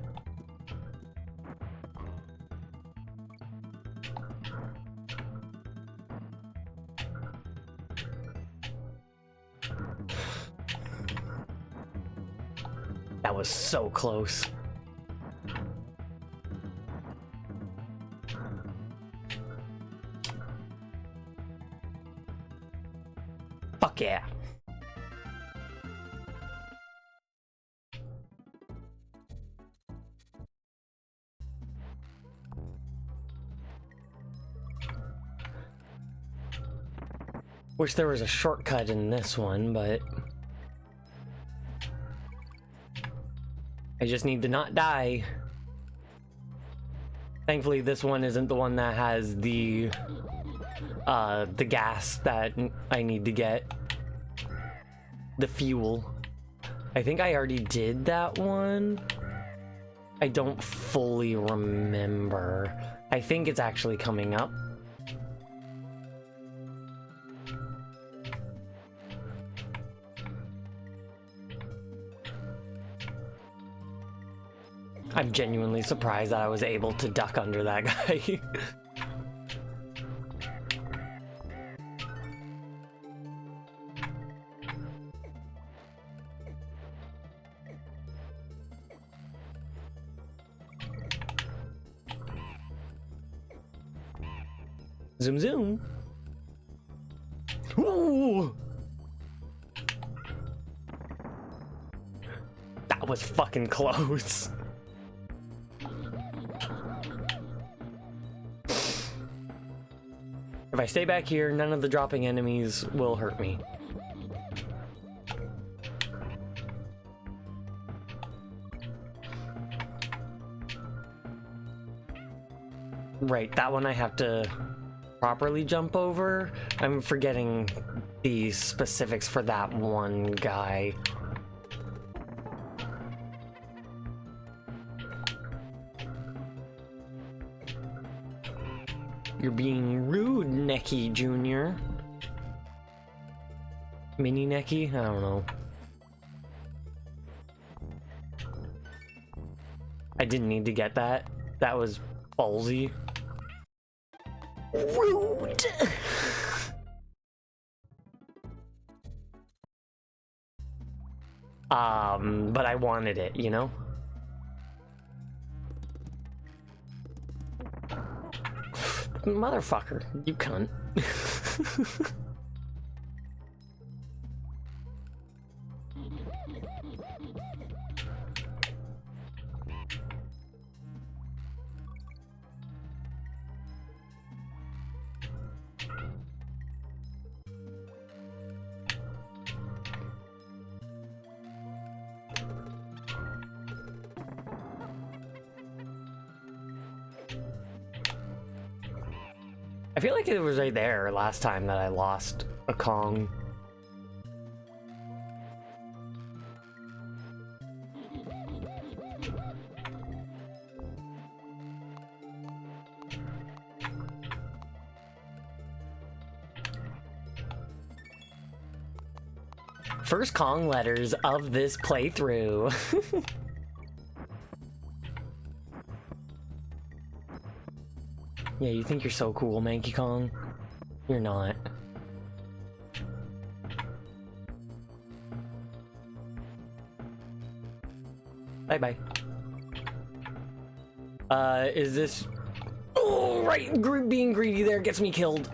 That was so close. Fuck yeah. Wish there was a shortcut in this one, but I just need to not die. Thankfully, this one isn't the one that has the gas that I need to get. The fuel. I think I already did that one. I don't fully remember. I think it's actually coming up. I'm genuinely surprised that I was able to duck under that guy. Zoom zoom. Ooh! That was fucking close. If I stay back here, none of the dropping enemies will hurt me. Right, that one I have to properly jump over. I'm forgetting the specifics for that one guy. You're being rude, Necky Jr. Mini Necky? I don't know. I didn't need to get that. That was ballsy. Rude! But I wanted it, you know? Motherfucker, you cunt. I feel like it was right there last time that I lost a Kong. First Kong letters of this playthrough. Yeah, you think you're so cool, Manky Kong? You're not. Bye-bye. Is this... Oh, right! Being greedy there gets me killed.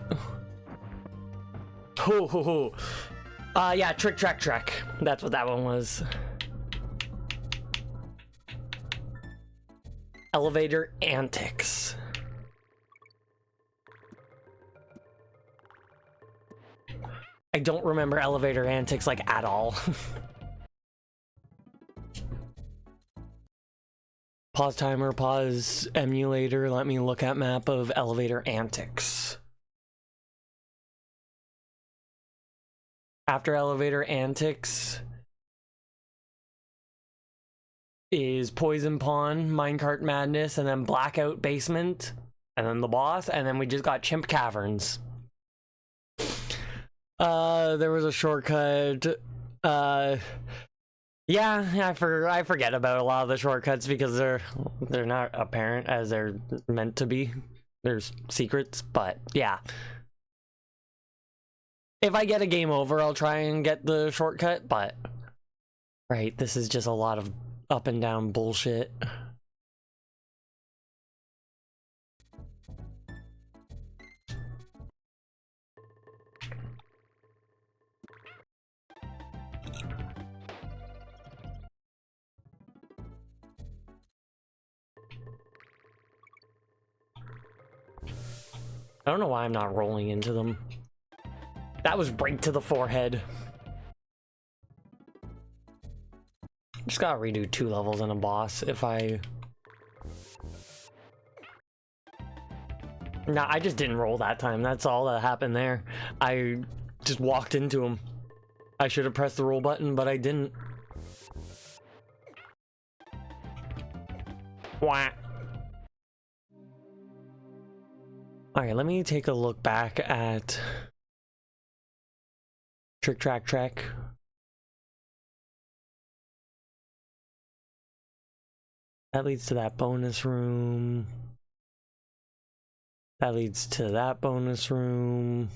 Ho, ho, ho. Yeah, Trick, Track, Track. That's what that one was. Elevator Antics. I don't remember Elevator Antics, like, at all. Pause timer, pause emulator, let me look at map of Elevator Antics. After Elevator Antics is Poison Pawn, Minecart Madness, and then Blackout Basement, and then the boss, and then we just got Chimp Caverns. There was a shortcut. Yeah, I forget about a lot of the shortcuts because they're not apparent as they're meant to be. There's secrets, but yeah. If I get a game over, I'll try and get the shortcut, but right, this is just a lot of up and down bullshit. I don't know why I'm not rolling into them. That was right to the forehead. Just gotta redo 2 levels and a boss if I... Nah, I just didn't roll that time. That's all that happened there. I just walked into him. I should have pressed the roll button, but I didn't. Wah. Alright, let me take a look back at Trick Track Track. That leads to that bonus room. That leads to that bonus room.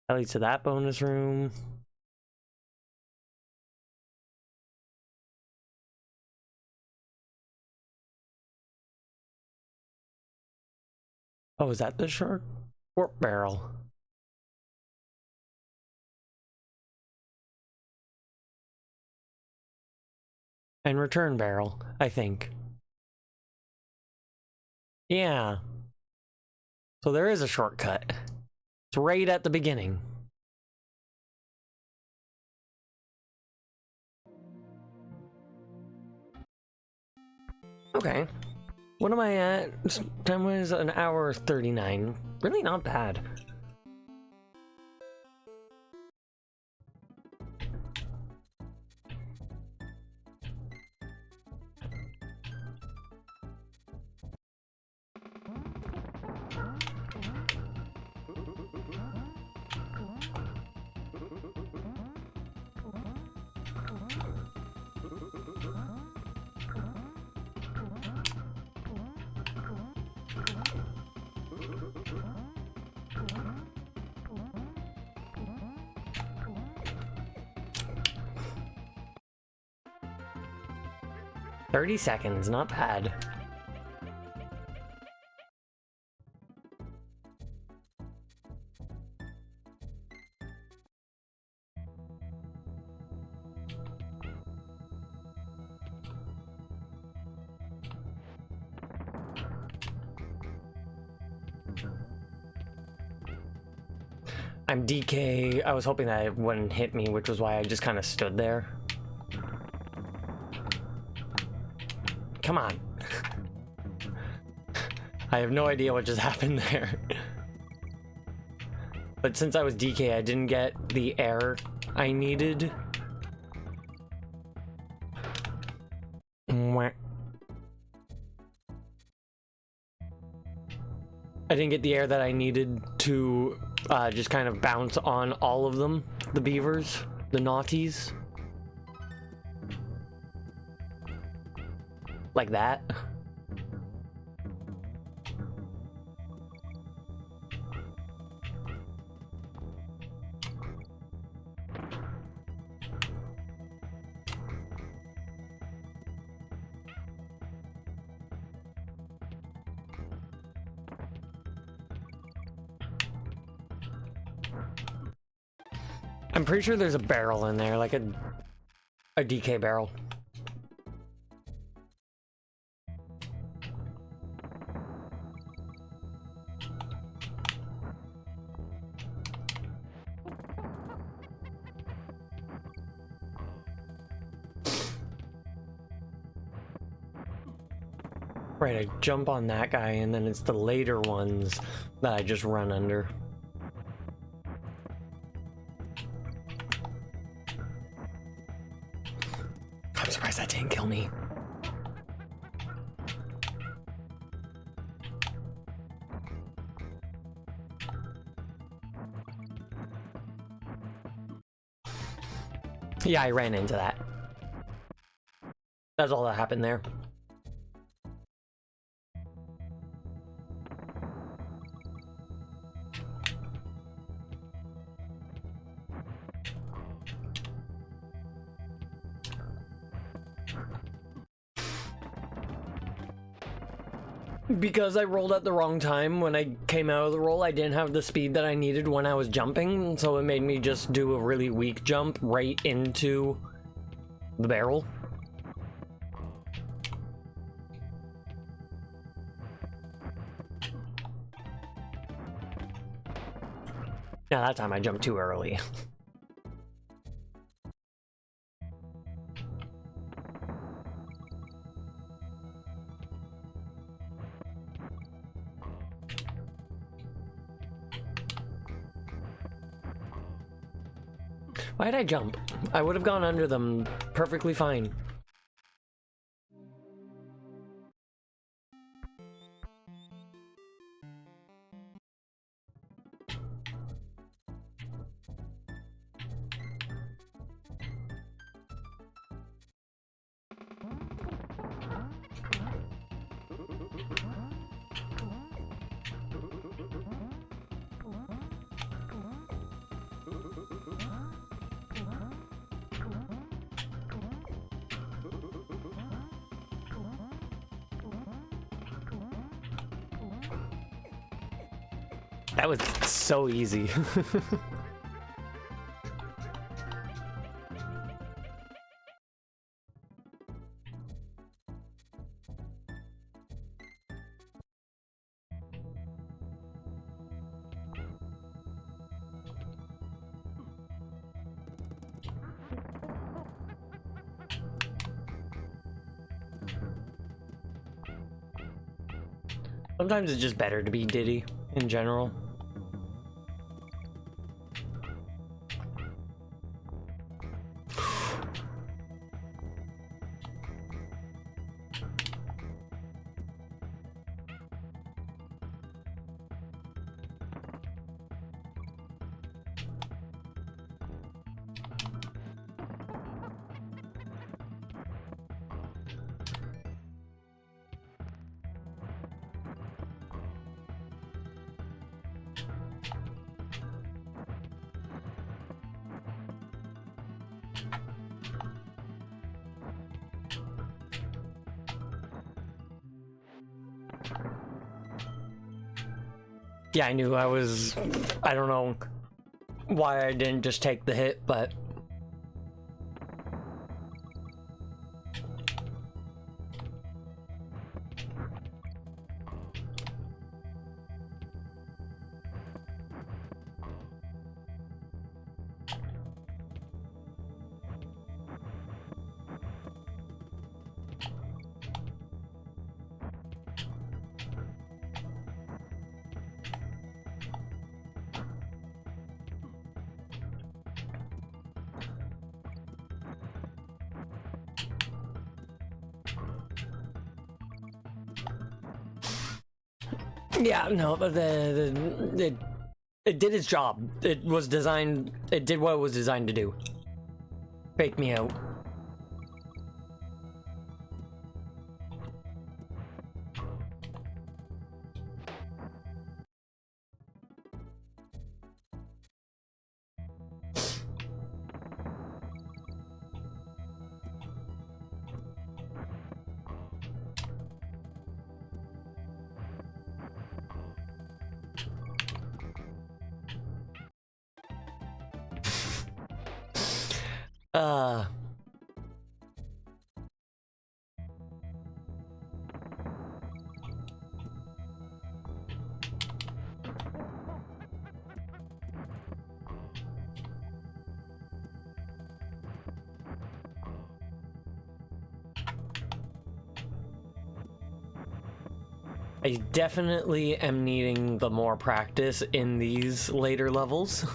That leads to that bonus room. Oh, is that the shark? Warp barrel. And return barrel, I think. Yeah. So there is a shortcut. It's right at the beginning. Okay. What am I at? Time was an hour 39. Really not bad. 30 seconds, not bad. I'm DK. I was hoping that it wouldn't hit me, which was why I just kind of stood there. Come on. I have no idea what just happened there. But since I was DK, I didn't get the air I needed. I didn't get the air that I needed to just kind of bounce on all of them. The beavers, the naughties. Like that. I'm pretty sure there's a barrel in there, like a DK barrel. Right, I jump on that guy, and then it's the later ones that I just run under. I'm surprised that didn't kill me. Yeah, I ran into that. That's all that happened there. Because I rolled at the wrong time when I came out of the roll, I didn't have the speed that I needed when I was jumping, so it made me just do a really weak jump right into the barrel. Yeah, that time I jumped too early. Why'd I jump? I would have gone under them perfectly fine. That was so easy. Sometimes it's just better to be Diddy in general. Yeah, I knew I was... I don't know why I didn't just take the hit, but... Yeah, no, but it did its job. It was designed... It did what it was designed to do. Fake me out. Uh... I definitely am needing the more practice in these later levels.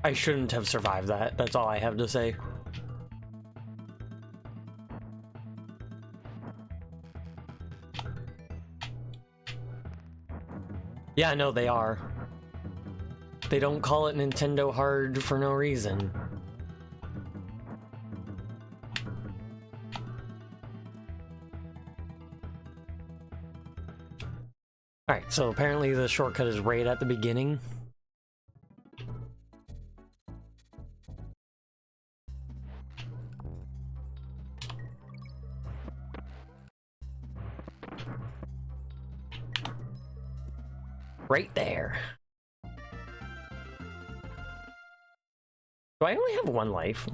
I shouldn't have survived that. That's all I have to say. Yeah, no, they are. They don't call it Nintendo Hard for no reason. Alright, so apparently the shortcut is right at the beginning. Right there. Do I only have one life?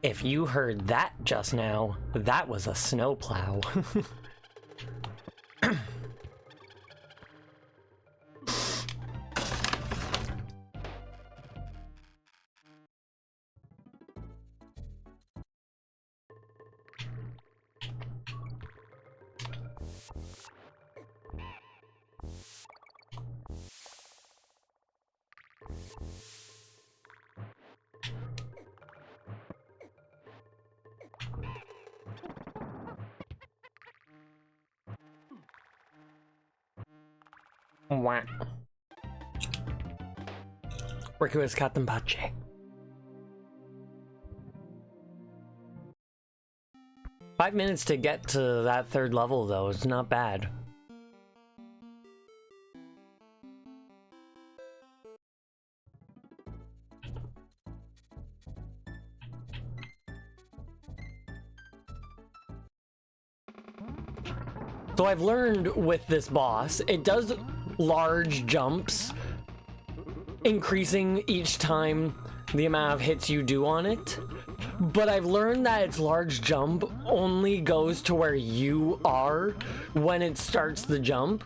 If you heard that just now, that was a snowplow. Wah. Riku has got them bache. 5 minutes to get to that third level, though. It's not bad. So I've learned with this boss, it does large jumps, increasing each time the amount of hits you do on it. But I've learned that its large jump only goes to where you are when it starts the jump.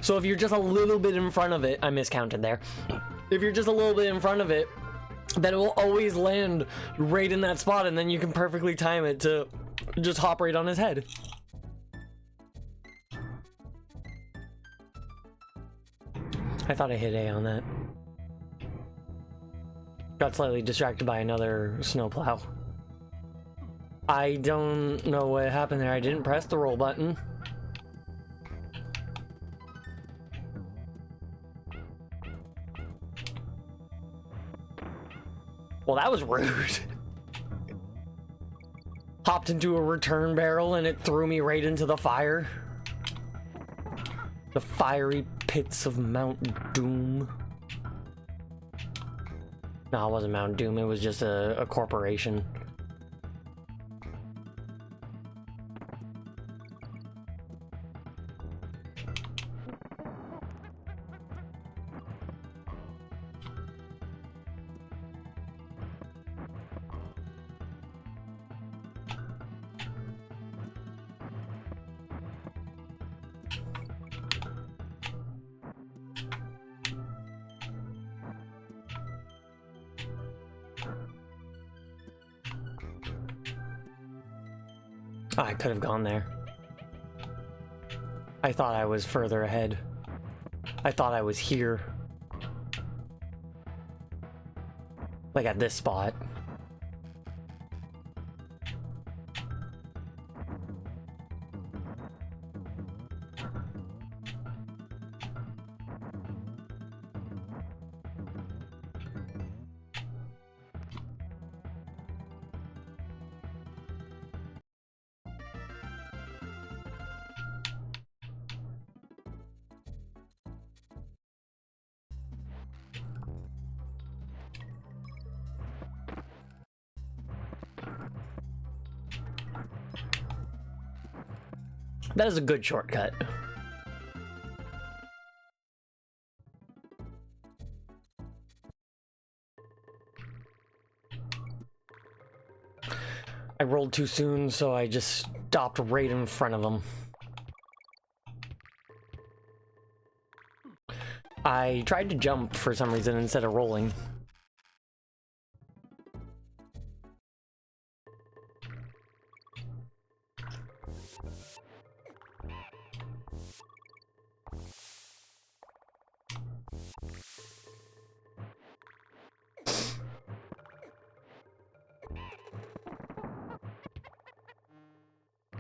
So if you're just a little bit in front of it, I miscounted there. If you're just a little bit in front of it, then it will always land right in that spot, and then you can perfectly time it to just hop right on his head. I thought I hit A on that. Got slightly distracted by another snowplow. I don't know what happened there. I didn't press the roll button. Well, that was rude. Hopped into a return barrel and it threw me right into the fire. The fiery pits of Mount Doom. No, it wasn't Mount Doom, it was just a corporation. Oh, I could have gone there. I thought I was further ahead. I thought I was here. Like at this spot. That is a good shortcut. I rolled too soon, so I just stopped right in front of him. I tried to jump for some reason instead of rolling.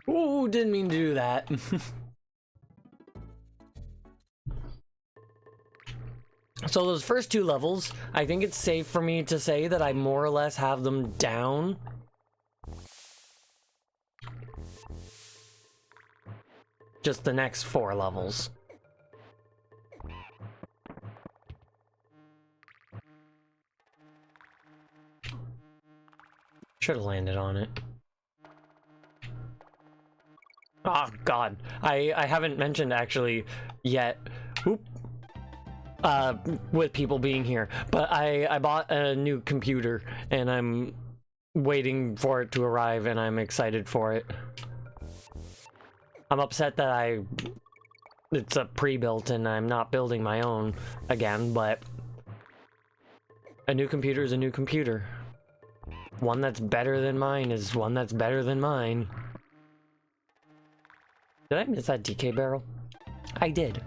Ooh, didn't mean to do that. So those first two levels, I think it's safe for me to say that I more or less have them down. Just the next 4 levels. Should have landed on it. Oh god, I haven't mentioned actually yet. Oop. With people being here, but I bought a new computer and I'm waiting for it to arrive and I'm excited for it. I'm upset that it's a pre-built and I'm not building my own again, but a new computer is a new computer. One that's better than mine is one that's better than mine. Did I miss that DK barrel? I did.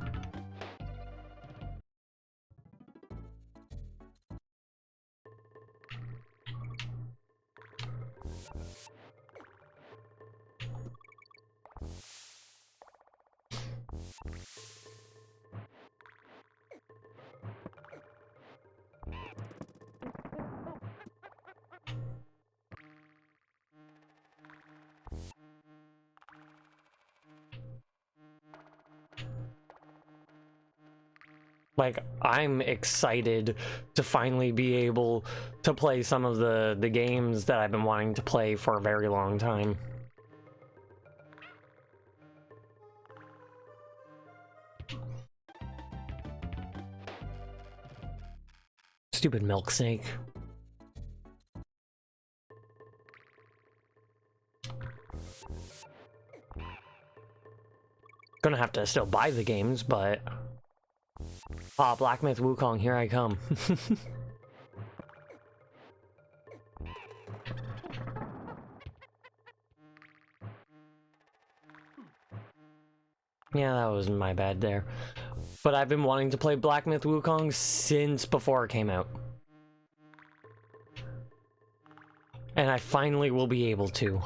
Like, I'm excited to finally be able to play some of the games that I've been wanting to play for a very long time. Stupid milk snake. Gonna have to still buy the games, but... Ah, Black Myth Wukong, here I come. Yeah, that was my bad there. But I've been wanting to play Black Myth Wukong since before it came out. And I finally will be able to.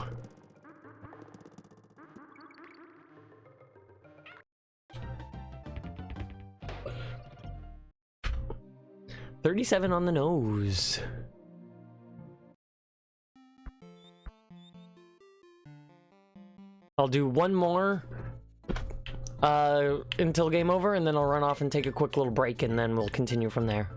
$37 on the nose. I'll do one more until game over, and then I'll run off and take a quick little break, and then we'll continue from there.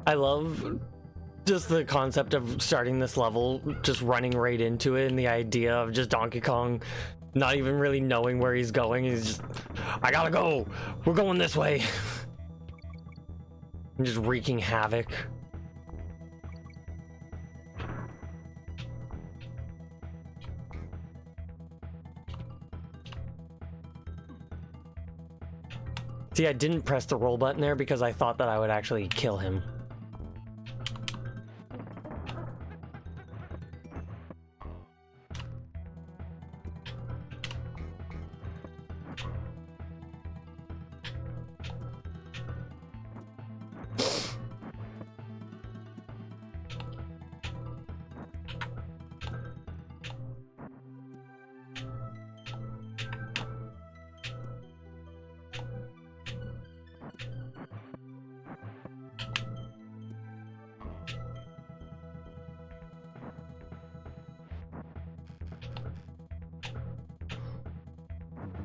I love just the concept of starting this level, just running right into it, and the idea of just Donkey Kong not even really knowing where he's going. He's just, I gotta go! We're going this way! And just wreaking havoc. See, I didn't press the roll button there because I thought that I would actually kill him.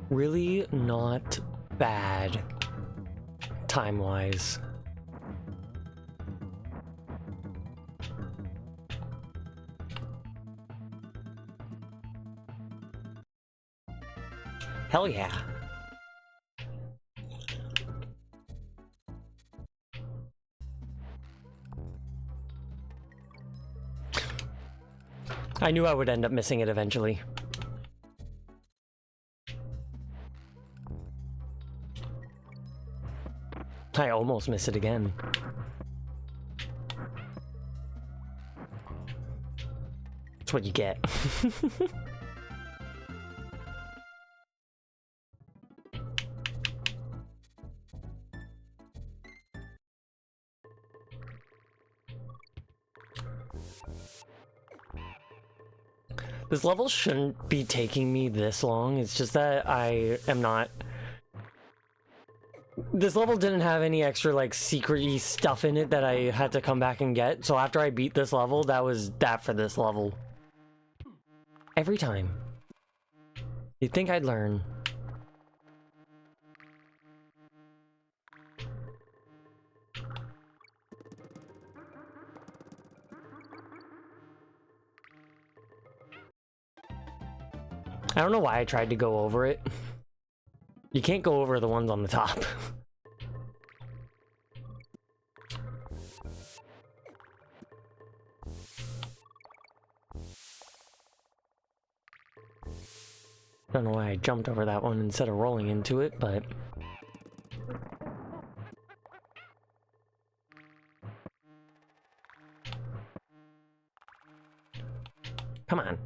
Really not bad, time-wise. Hell yeah. I knew I would end up missing it eventually. I almost miss it again. That's what you get. This level shouldn't be taking me this long. It's just that I am not... This level didn't have any extra, like, secret-y stuff in it that I had to come back and get. So after I beat this level, that was that for this level. Every time. You'd think I'd learn. I don't know why I tried to go over it. You can't go over the ones on the top. Don't know why I jumped over that one instead of rolling into it, but... Come on.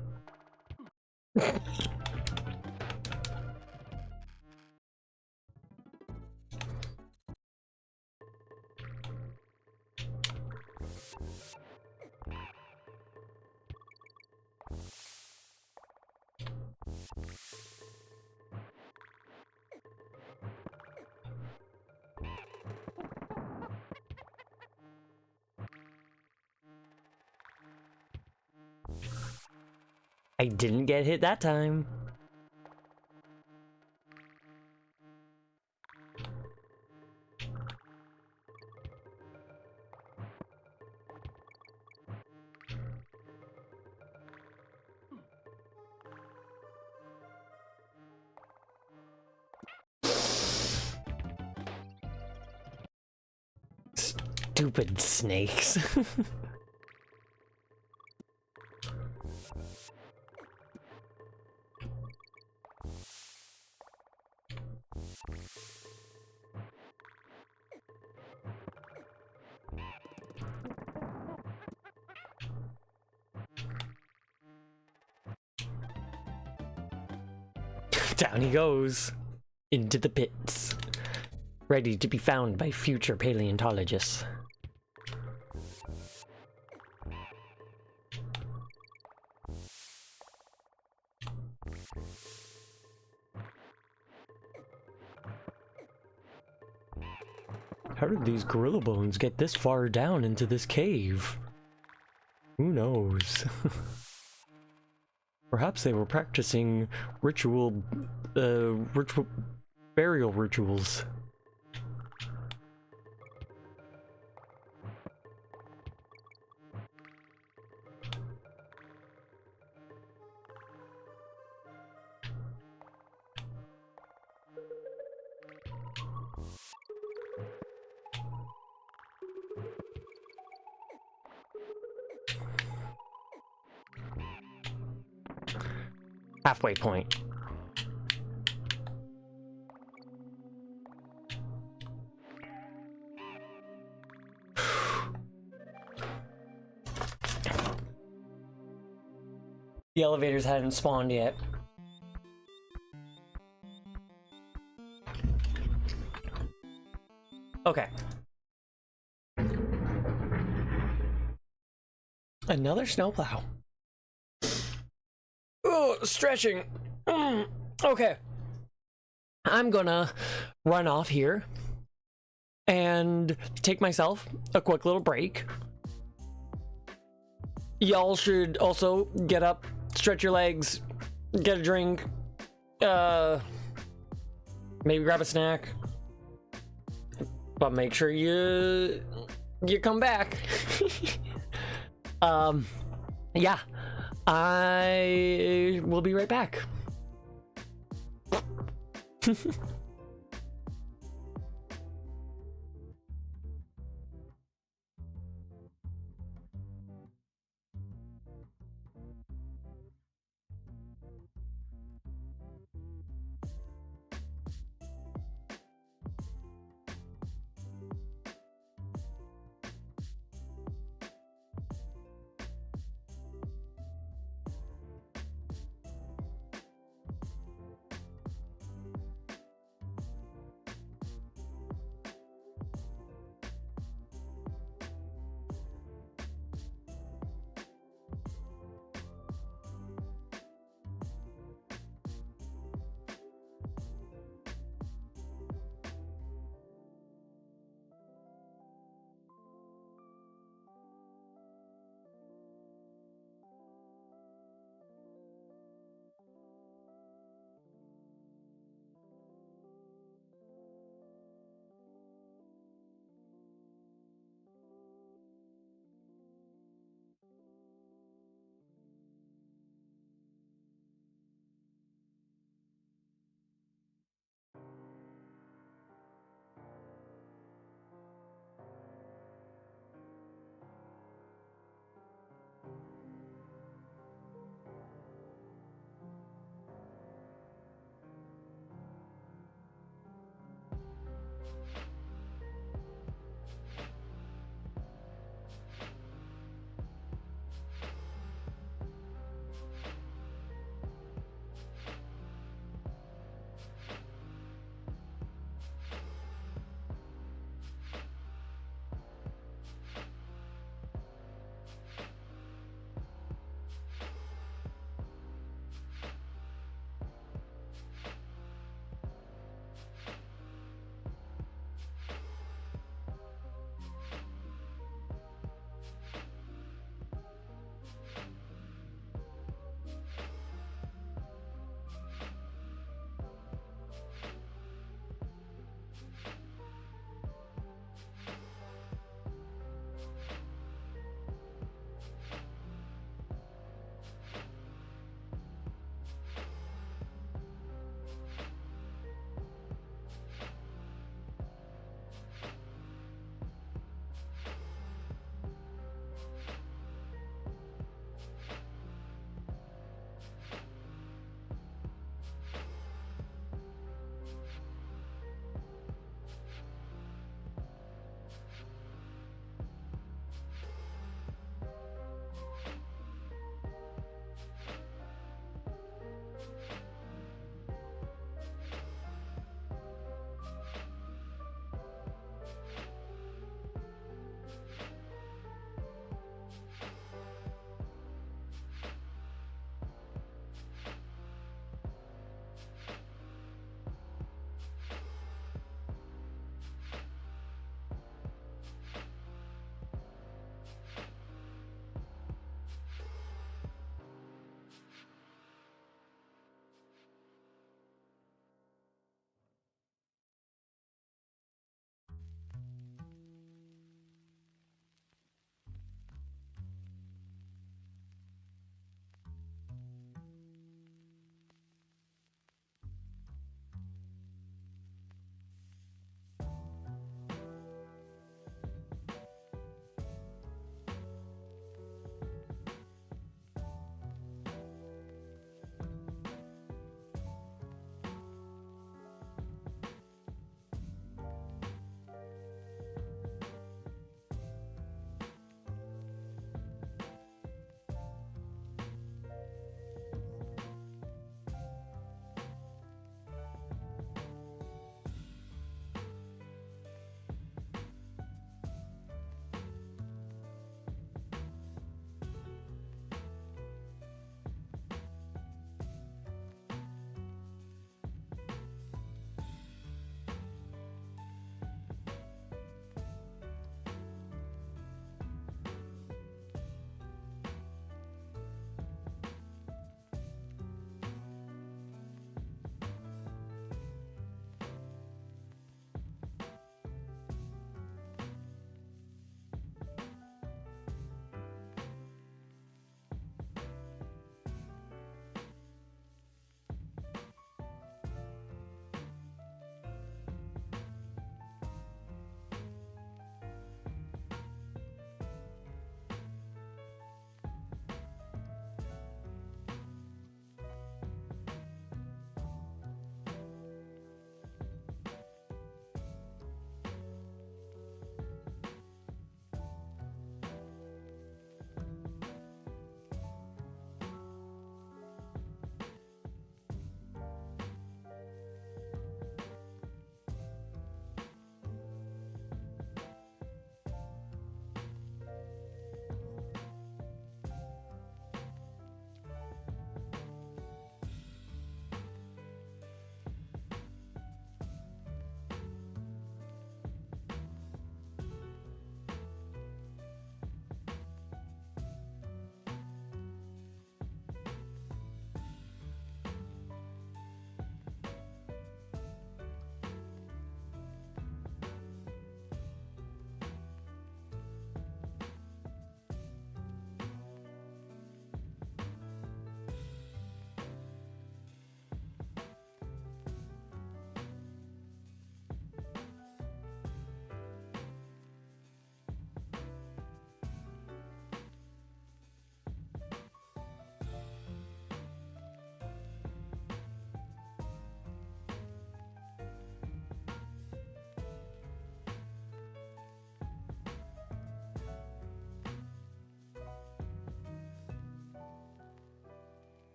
I didn't get hit that time. Stupid snakes. Down he goes into the pits, ready to be found by future paleontologists. How did these gorilla bones get this far down into this cave? Who knows? Perhaps they were practicing ritual burial rituals. Halfway point. The elevators hadn't spawned yet. Okay. Another snowplow. Oh, stretching. Okay. I'm gonna run off here and take myself a quick little break. Y'all should also get up, stretch your legs, get a drink, maybe grab a snack, but make sure you come back. Yeah, I will be right back.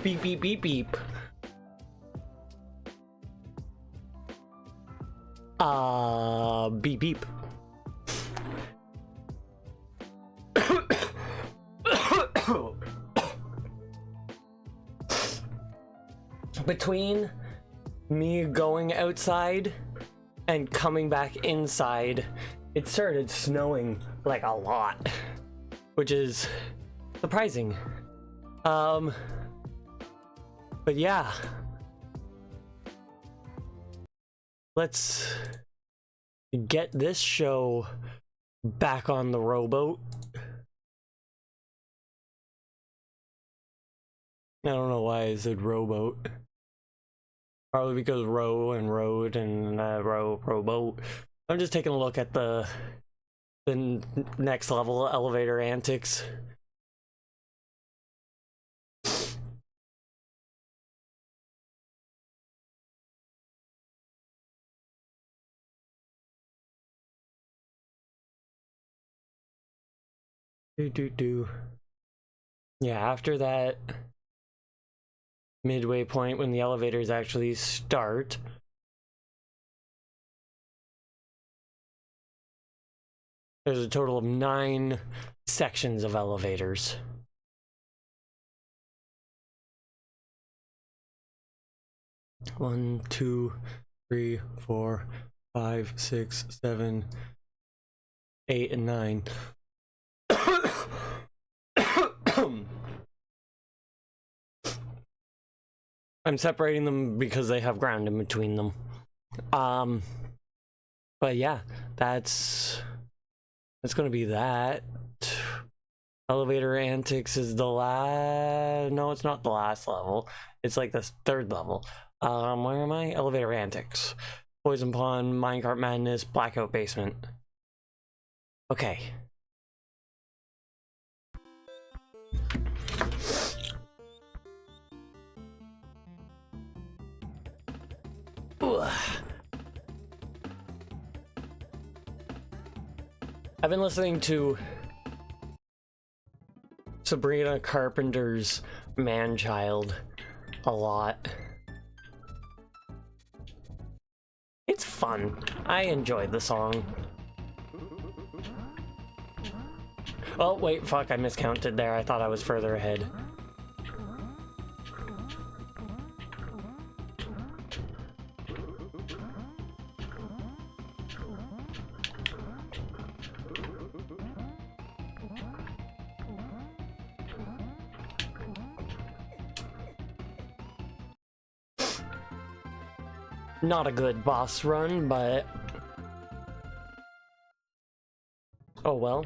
Beep, beep, beep, beep. Beep, beep. Between me going outside and coming back inside, it started snowing like a lot, which is surprising. But yeah, let's get this show back on the rowboat. I don't know why I said rowboat. Probably because row and road and rowboat. I'm just taking a look at the next level elevator antics. Yeah, after that midway point when the elevators actually start, there's a total of 9 sections of elevators. One, 2, 3, 4, 5, 6, 7, 8, and 9. I'm separating them because they have ground in between them. But yeah, that's gonna be that. Elevator antics is the last. No, it's not the last level. It's like the 3rd level. Where am I? Elevator antics. Poison Pond, Minecart Madness, Blackout Basement. Okay. I've been listening to Sabrina Carpenter's Man-Child a lot. It's fun. I enjoyed the song. Oh, wait, fuck, I miscounted there. I thought I was further ahead. Not a good boss run, but oh well.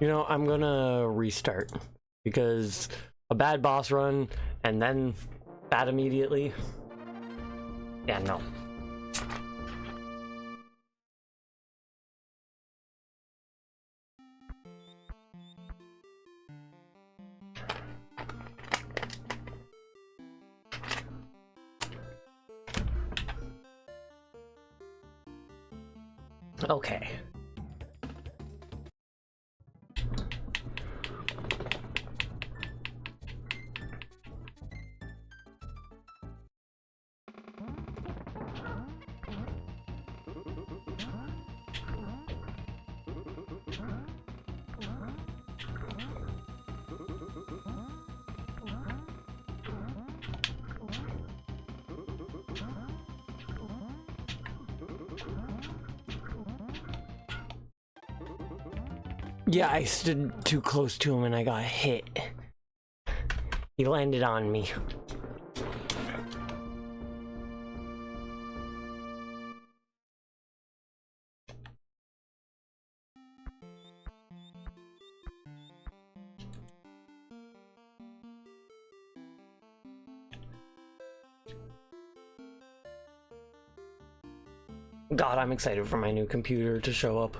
You know, I'm gonna restart because a bad boss run and then that immediately. Yeah, no. Okay. Yeah, I stood too close to him and I got hit. He landed on me. God, I'm excited for my new computer to show up.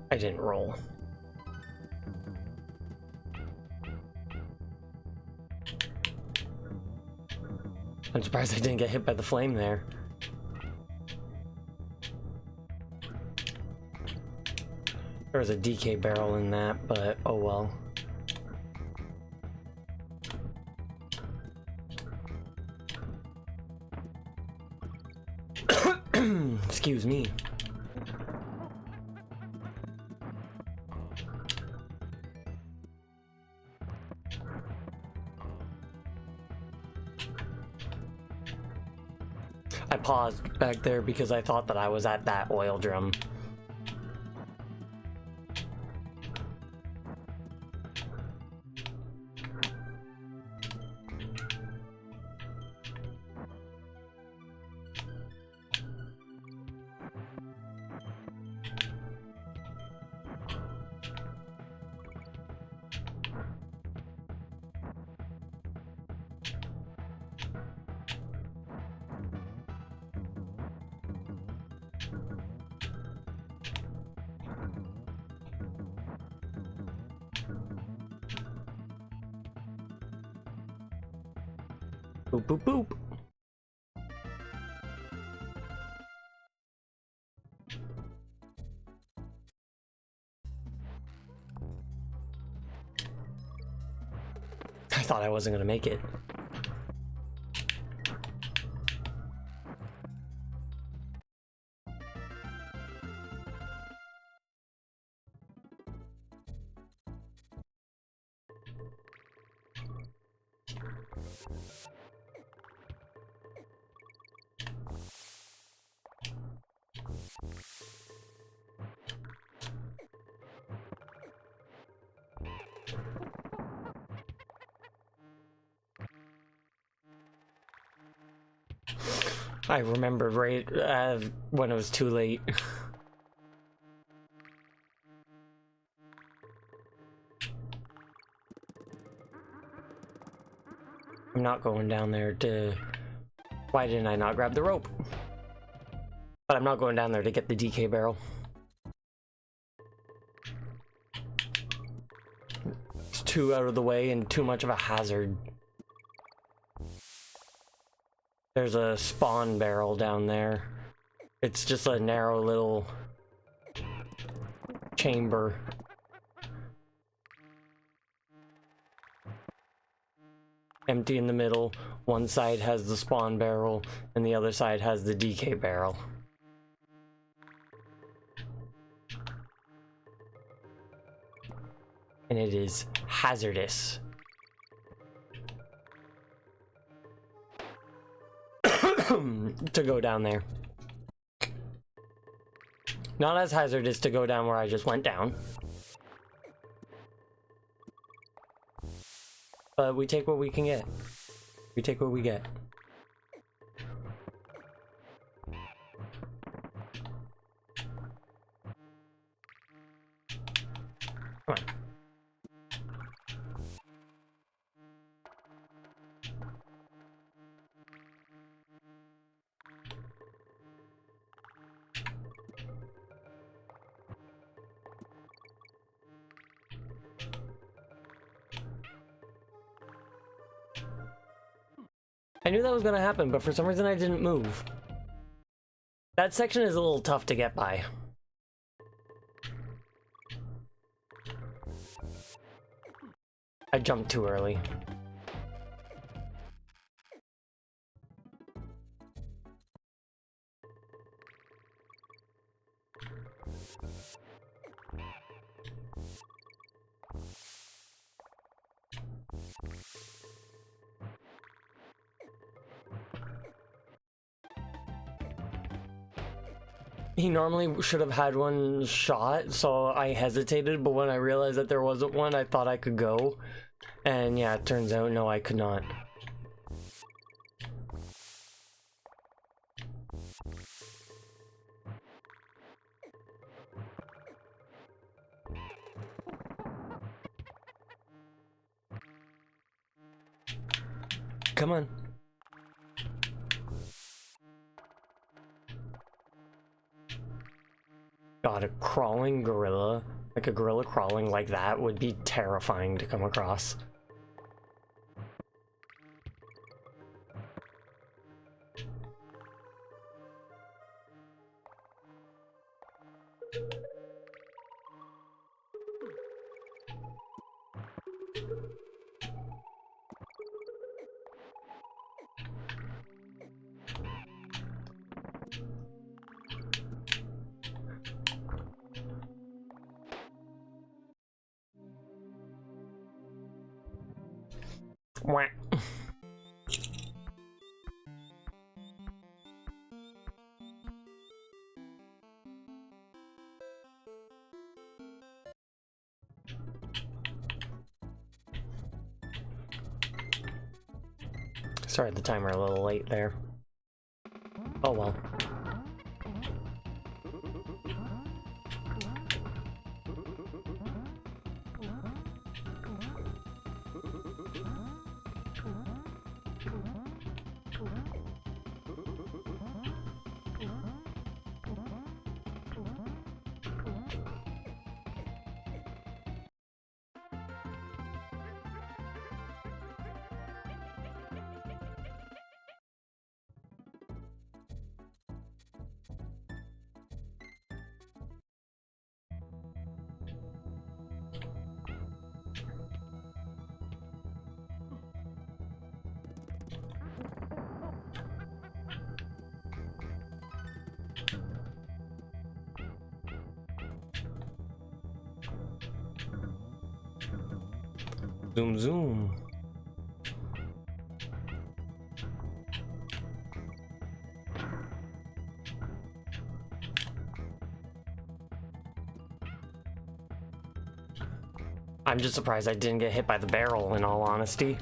I didn't roll. I'm surprised I didn't get hit by the flame there. There was a DK barrel in that, but oh well. Excuse me. I paused back there because I thought that I was at that oil drum. Boop, boop, boop. I thought I wasn't gonna make it. I remember right when it was too late. I'm not going down there to... Why didn't I not grab the rope? But I'm not going down there to get the DK barrel. It's too out of the way and too much of a hazard. There's a spawn barrel down there. It's just a narrow little chamber. Empty in the middle. One side has the spawn barrel and the other side has the DK barrel. And it is hazardous. To go down there. Not as hazardous to go down where I just went down. But we take what we can get. We take what we get. Come on. I knew that was gonna happen, but for some reason I didn't move. That section is a little tough to get by. I jumped too early. He normally should have had one shot, so I hesitated, but when I realized that there wasn't one, I thought I could go. And yeah, it turns out, no, I could not. Come on. God, a crawling gorilla, like a gorilla crawling like that, would be terrifying to come across. Wah. Started the timer a little late there. Oh well. Zoom, zoom. I'm just surprised I didn't get hit by the barrel, in all honesty.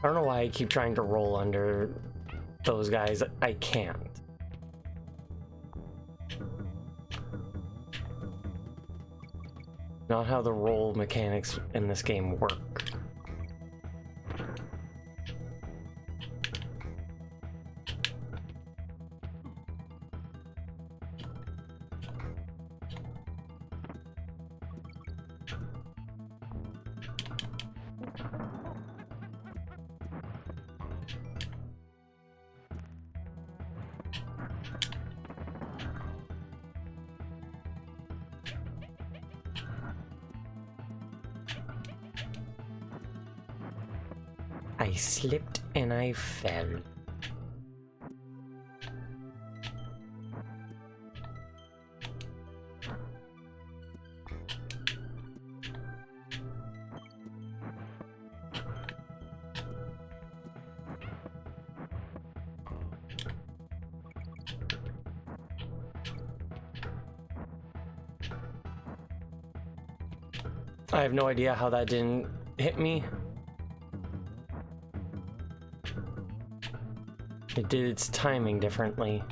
I don't know why I keep trying to roll under those guys. I can't. Not how the roll mechanics in this game work. I slipped and I fell. I have no idea how that didn't hit me. It did its timing differently.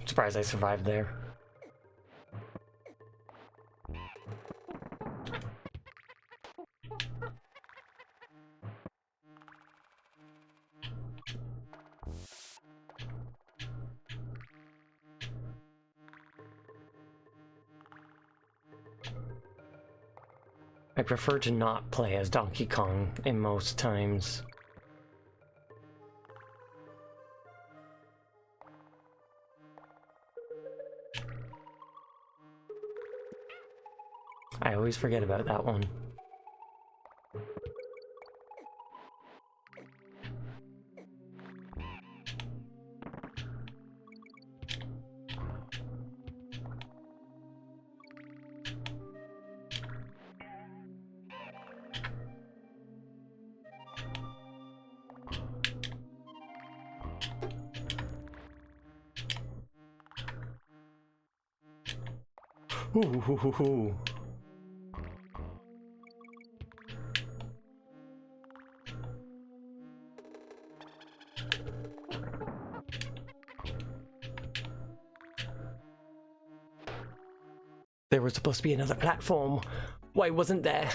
Surprised I survived there. I prefer to not play as Donkey Kong in most times. I always forget about that one. Ooh. There was supposed to be another platform. Why wasn't there?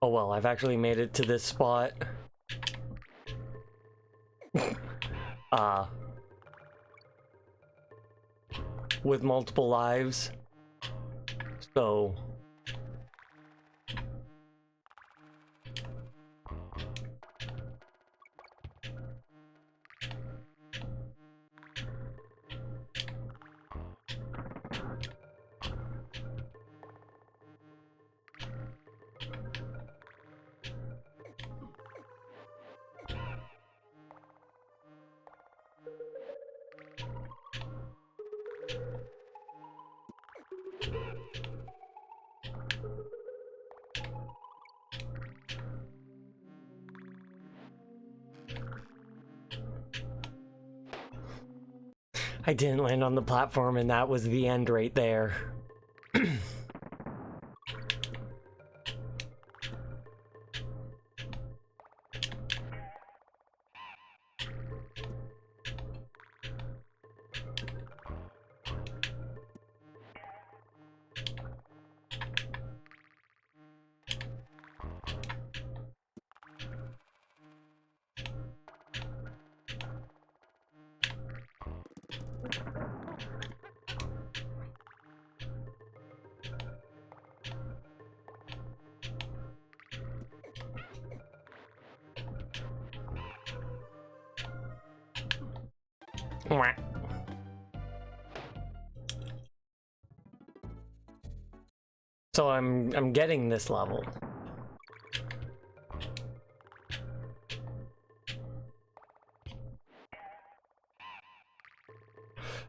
Oh well, I've actually made it to this spot. With multiple lives. So I didn't land on the platform, and that was the end right there. So I'm getting this level.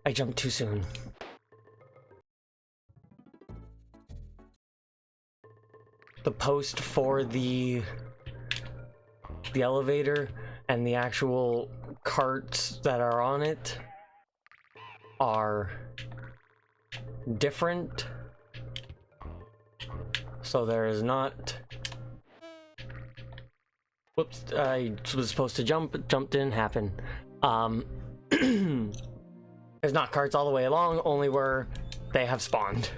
I jumped too soon. The post for the elevator and the actual carts that are on it are different. So there is not... Whoops, I was supposed to jump, but jump didn't happen. There's not carts all the way along, only where they have spawned.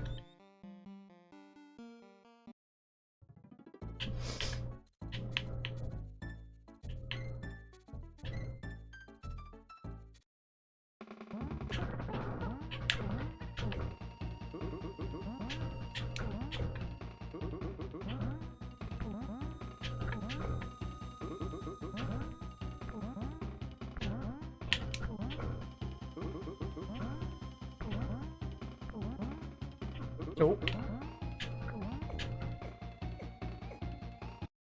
Nope.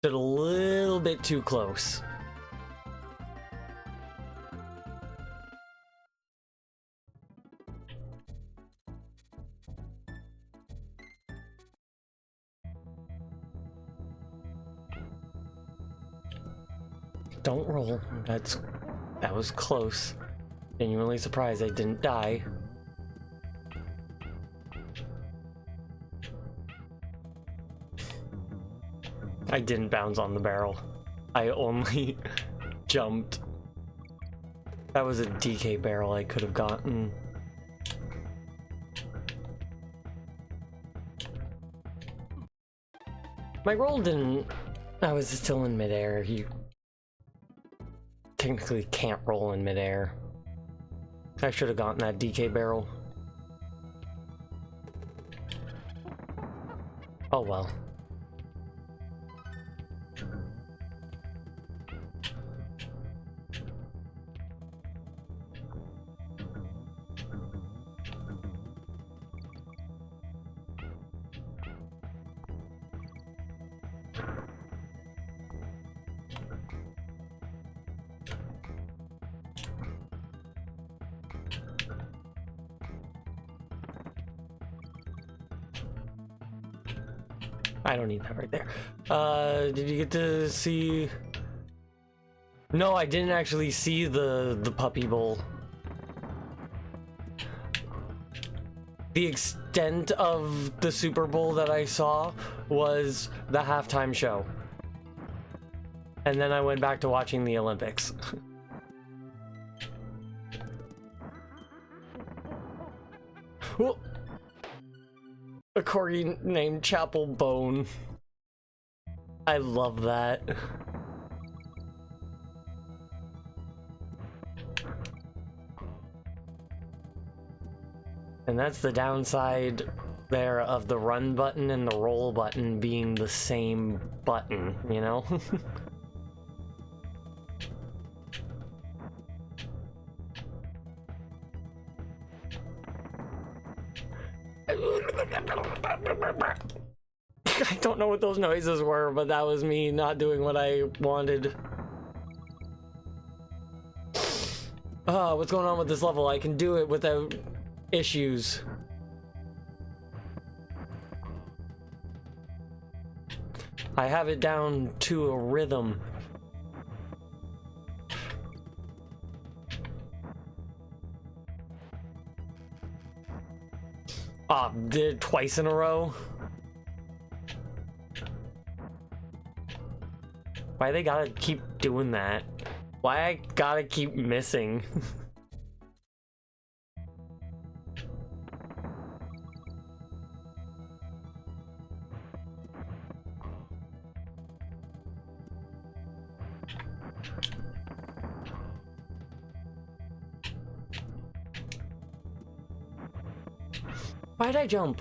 Did a little bit too close. Don't roll. That was close. Genuinely surprised I didn't die. I didn't bounce on the barrel. I only jumped. That was a DK barrel I could have gotten. My roll didn't... I was still in midair. You technically can't roll in midair. I should have gotten that DK barrel. Oh well. I don't need that right there. Did you get to see? No, I didn't actually see the Puppy Bowl. The extent of the Super Bowl that I saw was the halftime show. And then I went back to watching the Olympics. Whoa. A corgi named Chapel Bone. I love that. And that's the downside there of the run button and the roll button being the same button, you know? I don't know what those noises were, but that was me not doing what I wanted. What's going on with this level? I can do it without issues. I have it down to a rhythm. Did it twice in a row? Why they gotta keep doing that? Why I gotta keep missing? Why'd I jump?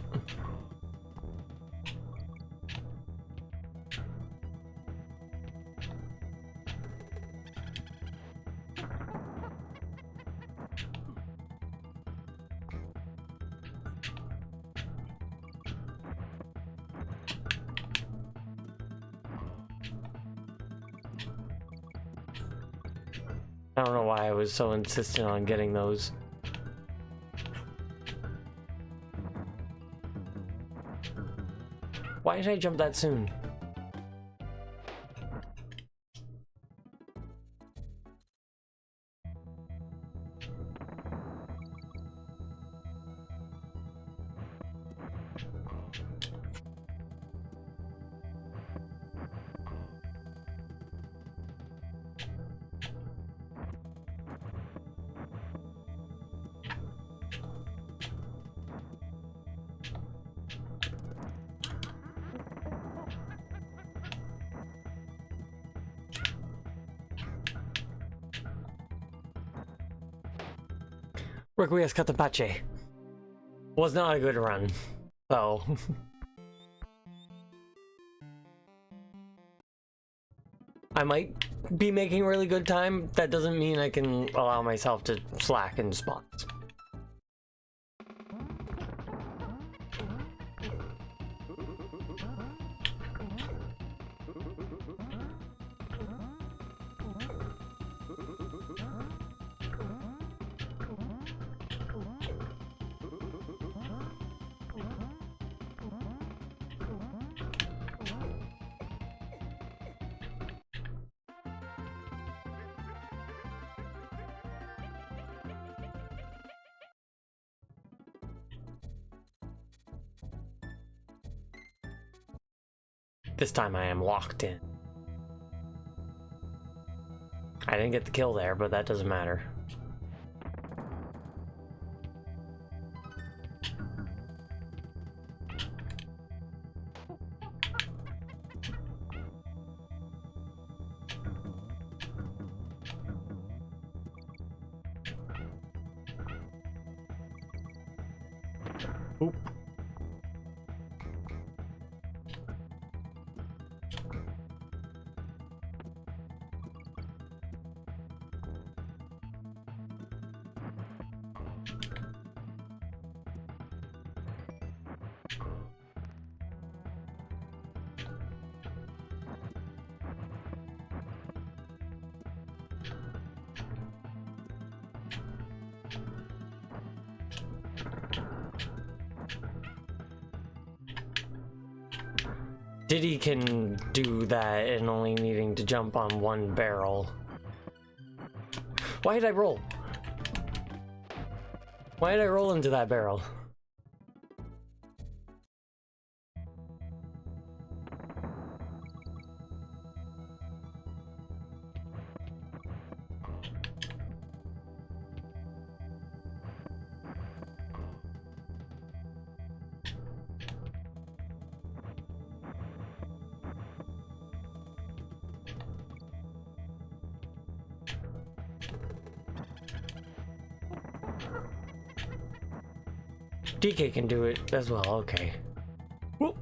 I don't know why I was so insistent on getting those. Why did I jump that soon? Requiescat Apache was not a good run, so I might be making really good time. That doesn't mean I can allow myself to slack in spots. This time I am locked in. I didn't get the kill there, but that doesn't matter. Oop. Diddy can do that and only needing to jump on one barrel. Why did I roll? Why did I roll into that barrel? DK can do it as well, okay. Whoop.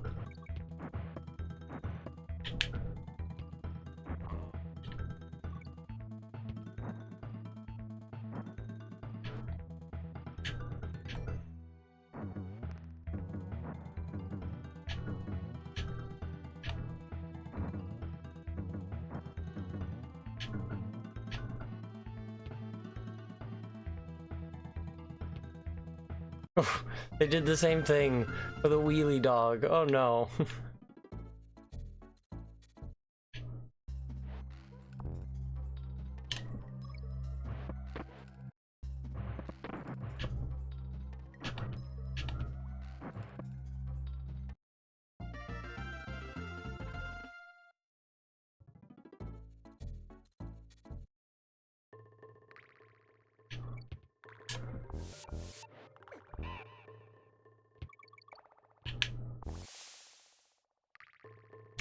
They did the same thing for the wheelie dog. Oh no.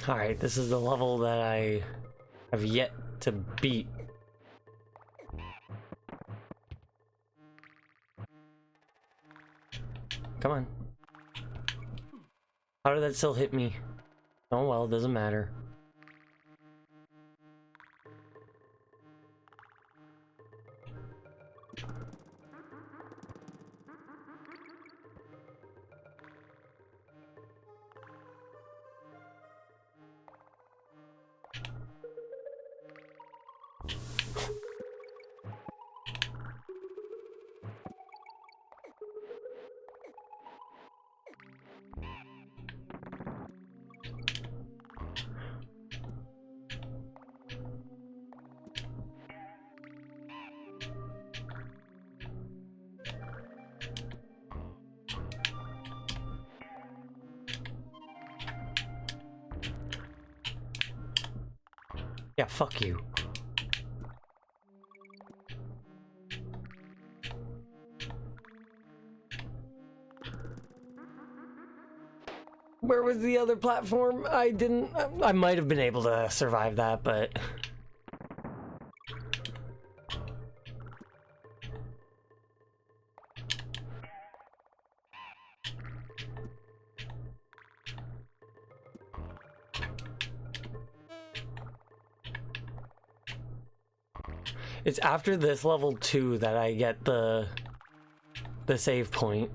Alright, this is the level that I have yet to beat. Come on. How did that still hit me? Oh well, it doesn't matter. Yeah, fuck you. Where was the other platform? I might have been able to survive that, but... It's after this level 2 that I get the save point.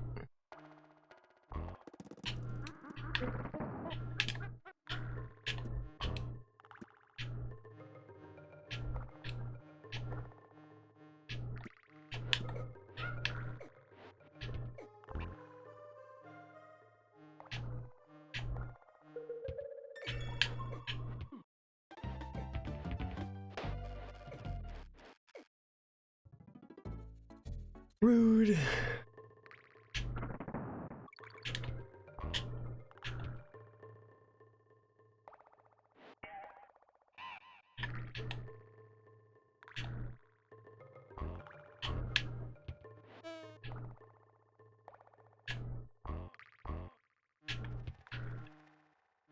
Rude.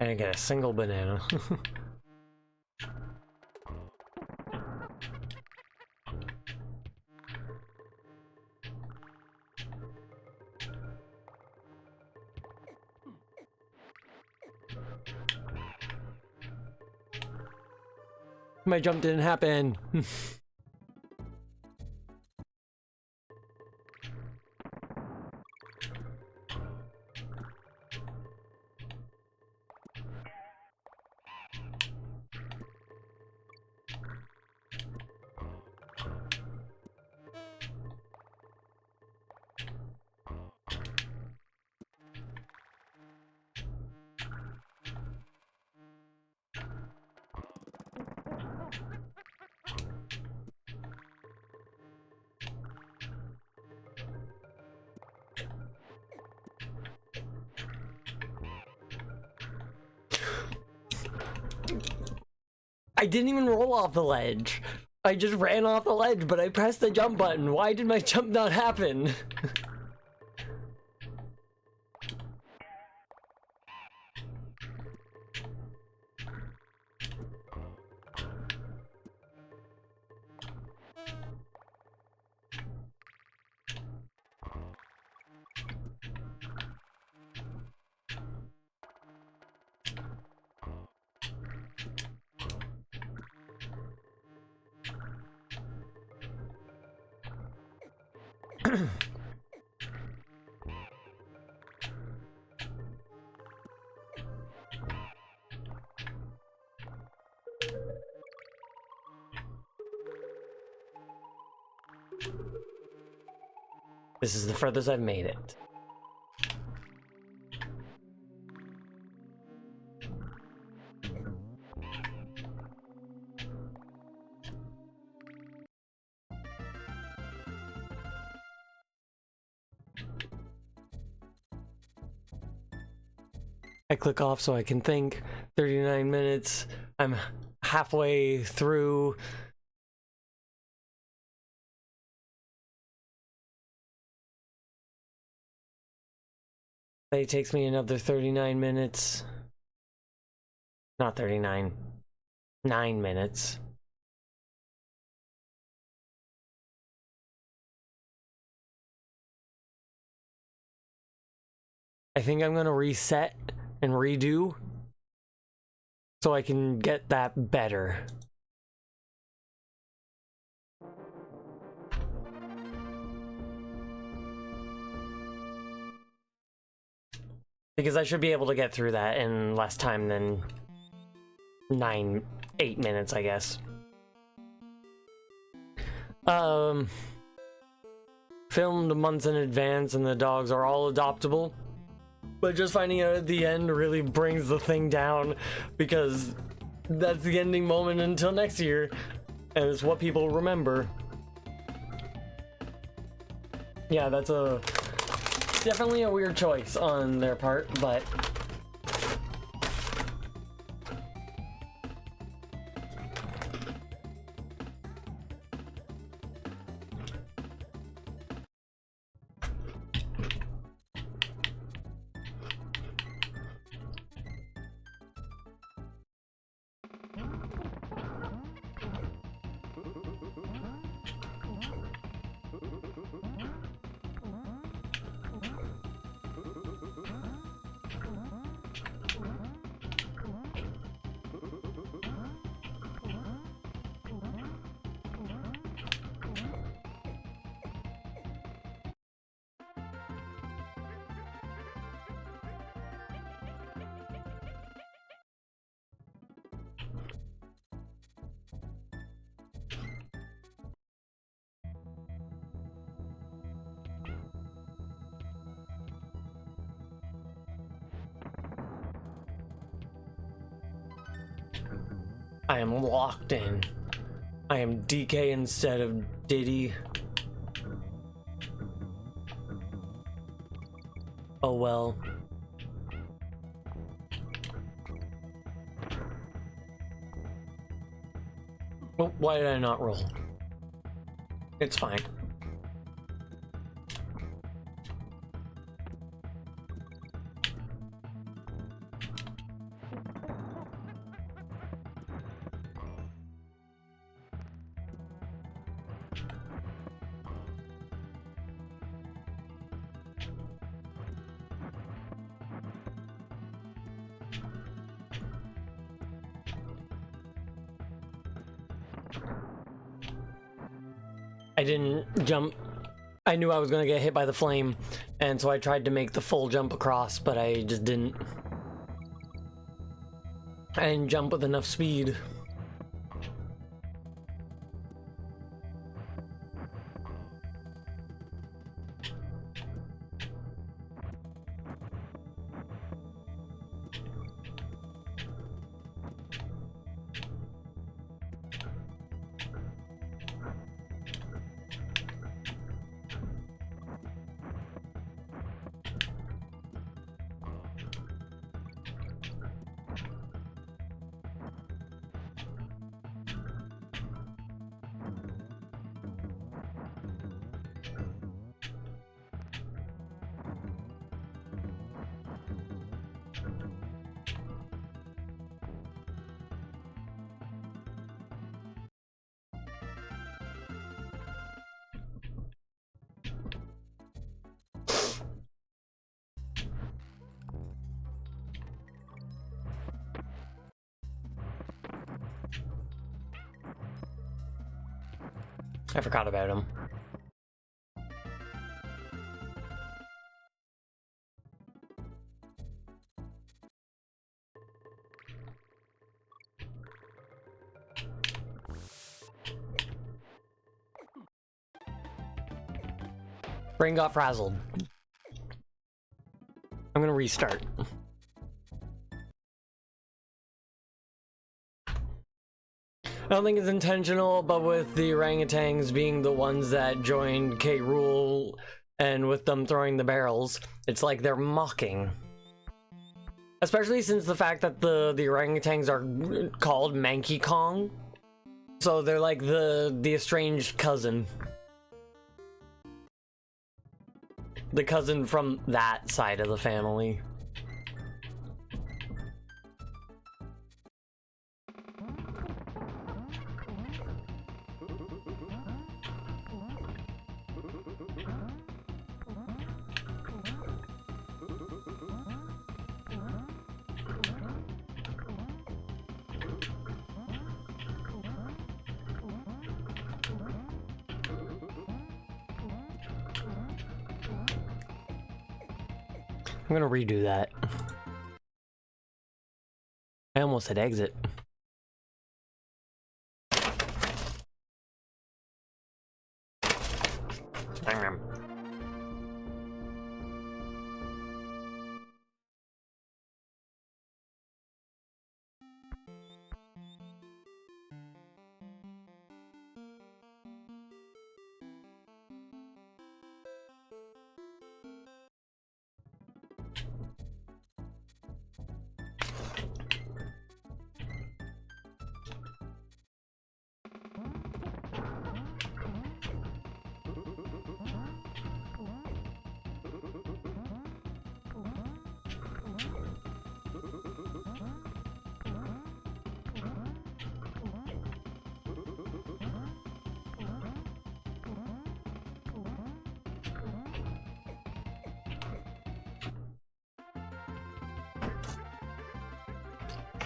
I didn't get a single banana. My jump didn't happen. I didn't even roll off the ledge. I just ran off the ledge, but I pressed the jump button. Why did my jump not happen? This is the furthest I've made it. I click off so I can think. 39 minutes. I'm halfway through. It takes me another 39 minutes. Not 39. 9 minutes. I think I'm gonna reset and redo so I can get that better. Because I should be able to get through that in less time than 8 minutes, I guess. Filmed months in advance and the dogs are all adoptable. But just finding out at the end really brings the thing down, because that's the ending moment until next year, and it's what people remember. Yeah, that's definitely a weird choice on their part, but I am locked in. I am DK instead of Diddy. Oh well. Well, why did I not roll? It's fine. I didn't jump. I knew I was gonna get hit by the flame, and so I tried to make the full jump across, but I just didn't. I didn't jump with enough speed. I forgot about him. Brain got frazzled. I'm gonna restart. I don't think it's intentional, but with the orangutans being the ones that joined K. Rool and with them throwing the barrels, it's like they're mocking. Especially since the fact that the orangutans are called Manky Kong. So they're like the estranged cousin. The cousin from that side of the family. I'm gonna redo that. I almost said exit.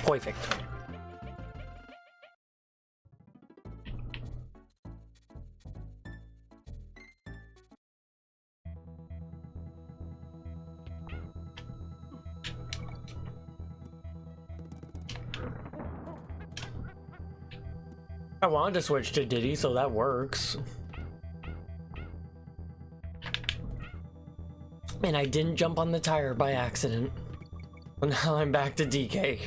Perfect. I wanted to switch to Diddy, so that works. And I didn't jump on the tire by accident. But now I'm back to DK.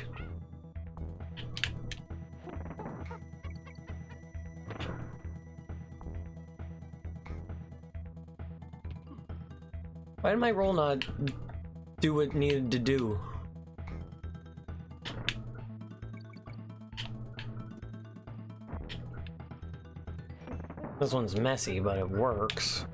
Why did my roll not do what it needed to do? This one's messy, but it works.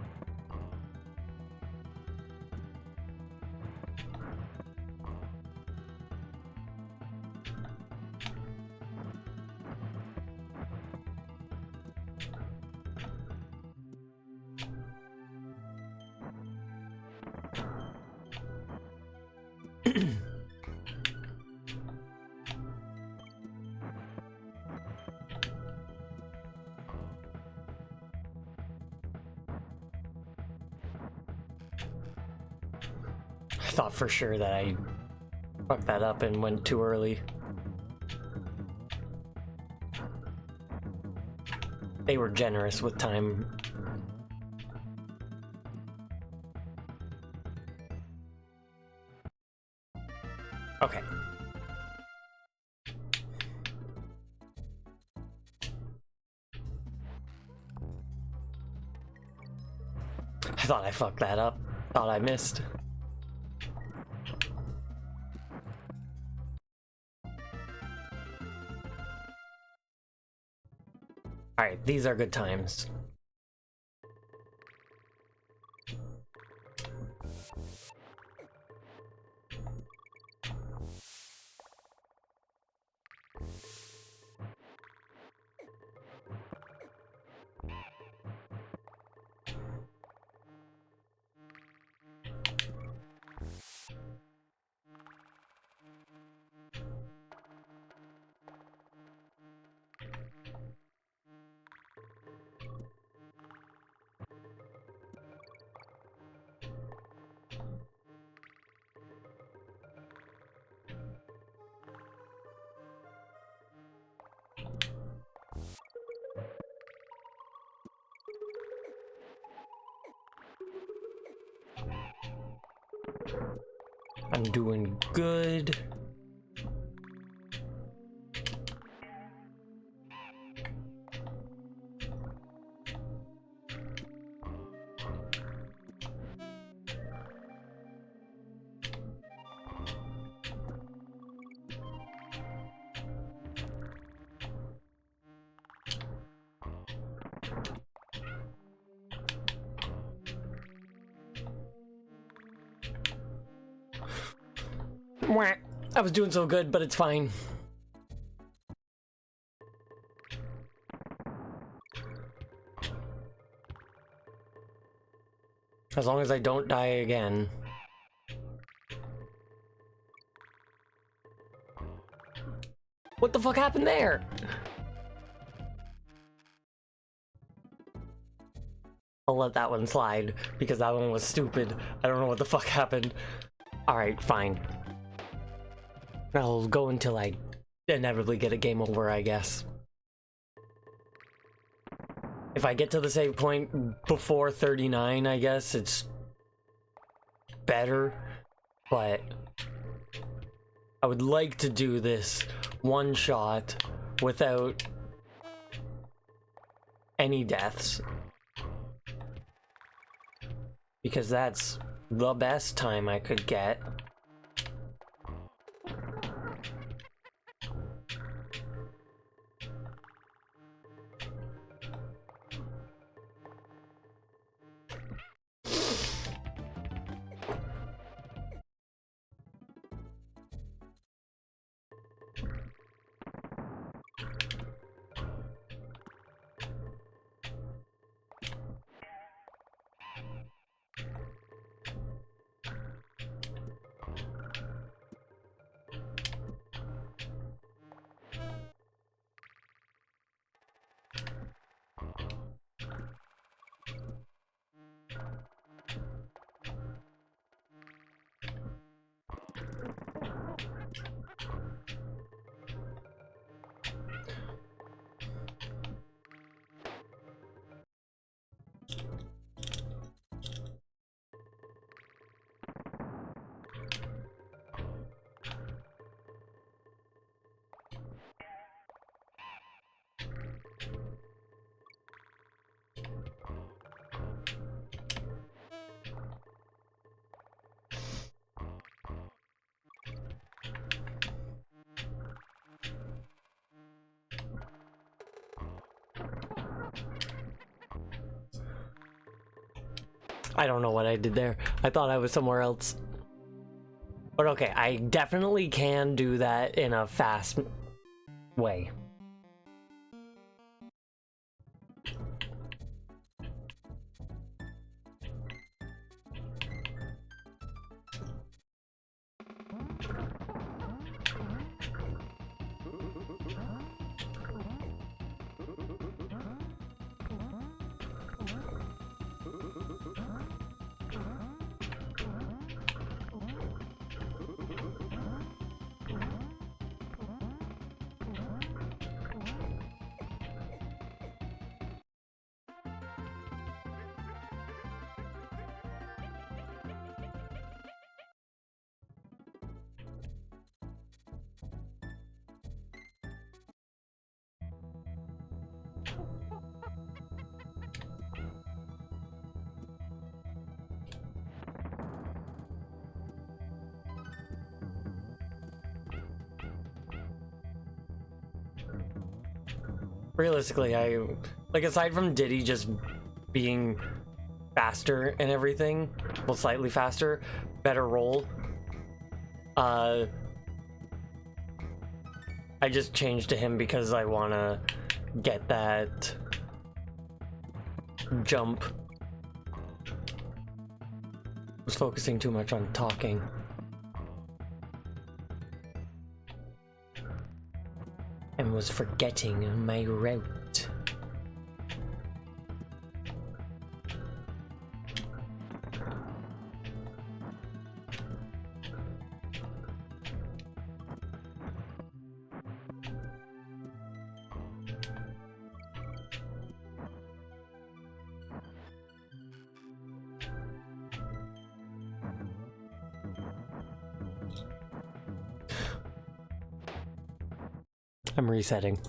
I thought for sure that I fucked that up and went too early. They were generous with time. Okay. I thought I fucked that up. Thought I missed. Alright, these are good times. I'm doing good. I was doing so good, but it's fine. As long as I don't die again. What the fuck happened there? I'll let that one slide, because that one was stupid. I don't know what the fuck happened. Alright, fine. I'll go until I inevitably get a game over, I guess. If I get to the save point before 39, I guess it's better. But I would like to do this one shot without any deaths. Because that's the best time I could get. I don't know what I did there. I thought I was somewhere else. But okay, I definitely can do that in a fast way. Realistically, like, aside from Diddy just being faster and everything, well, slightly faster, better roll, I just changed to him because I want to get that jump. I was focusing too much on talking. And was forgetting my route. I'm resetting.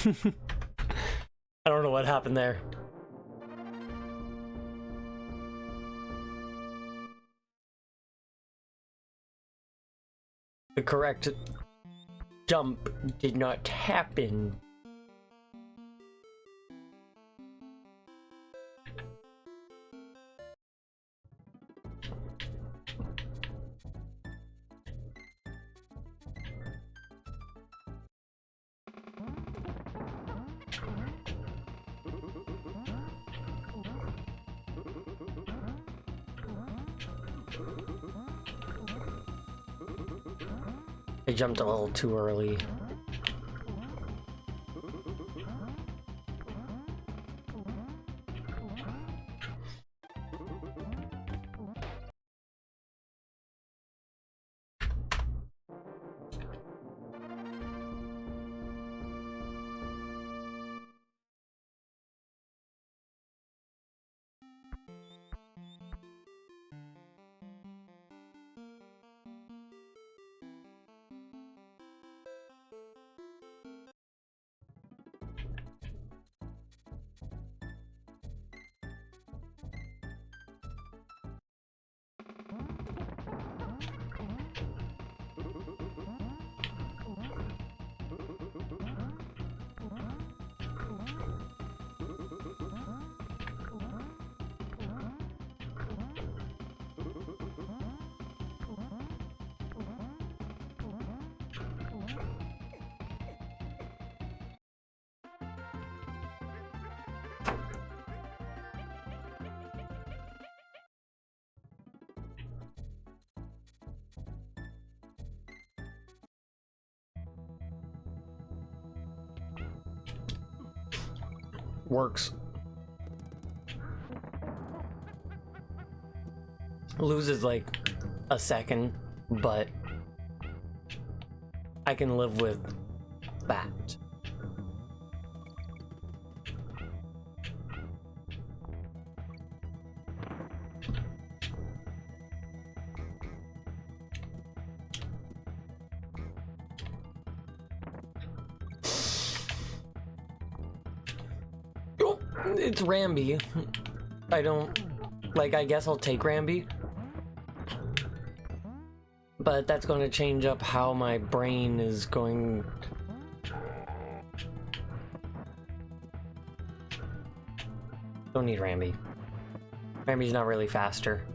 I don't know what happened there. The correct jump did not happen. I jumped a little too early. Works. Loses like a second, but I can live with that. It's Rambi. I don't... Like, I guess I'll take Rambi. But that's going to change up how my brain is going... Don't need Rambi. Rambi's not really faster.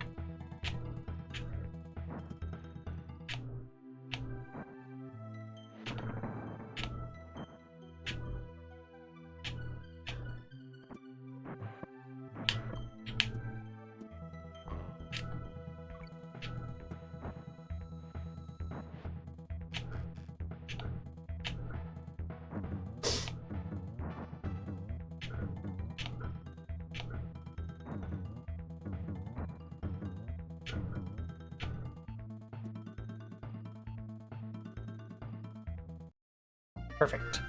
Perfect.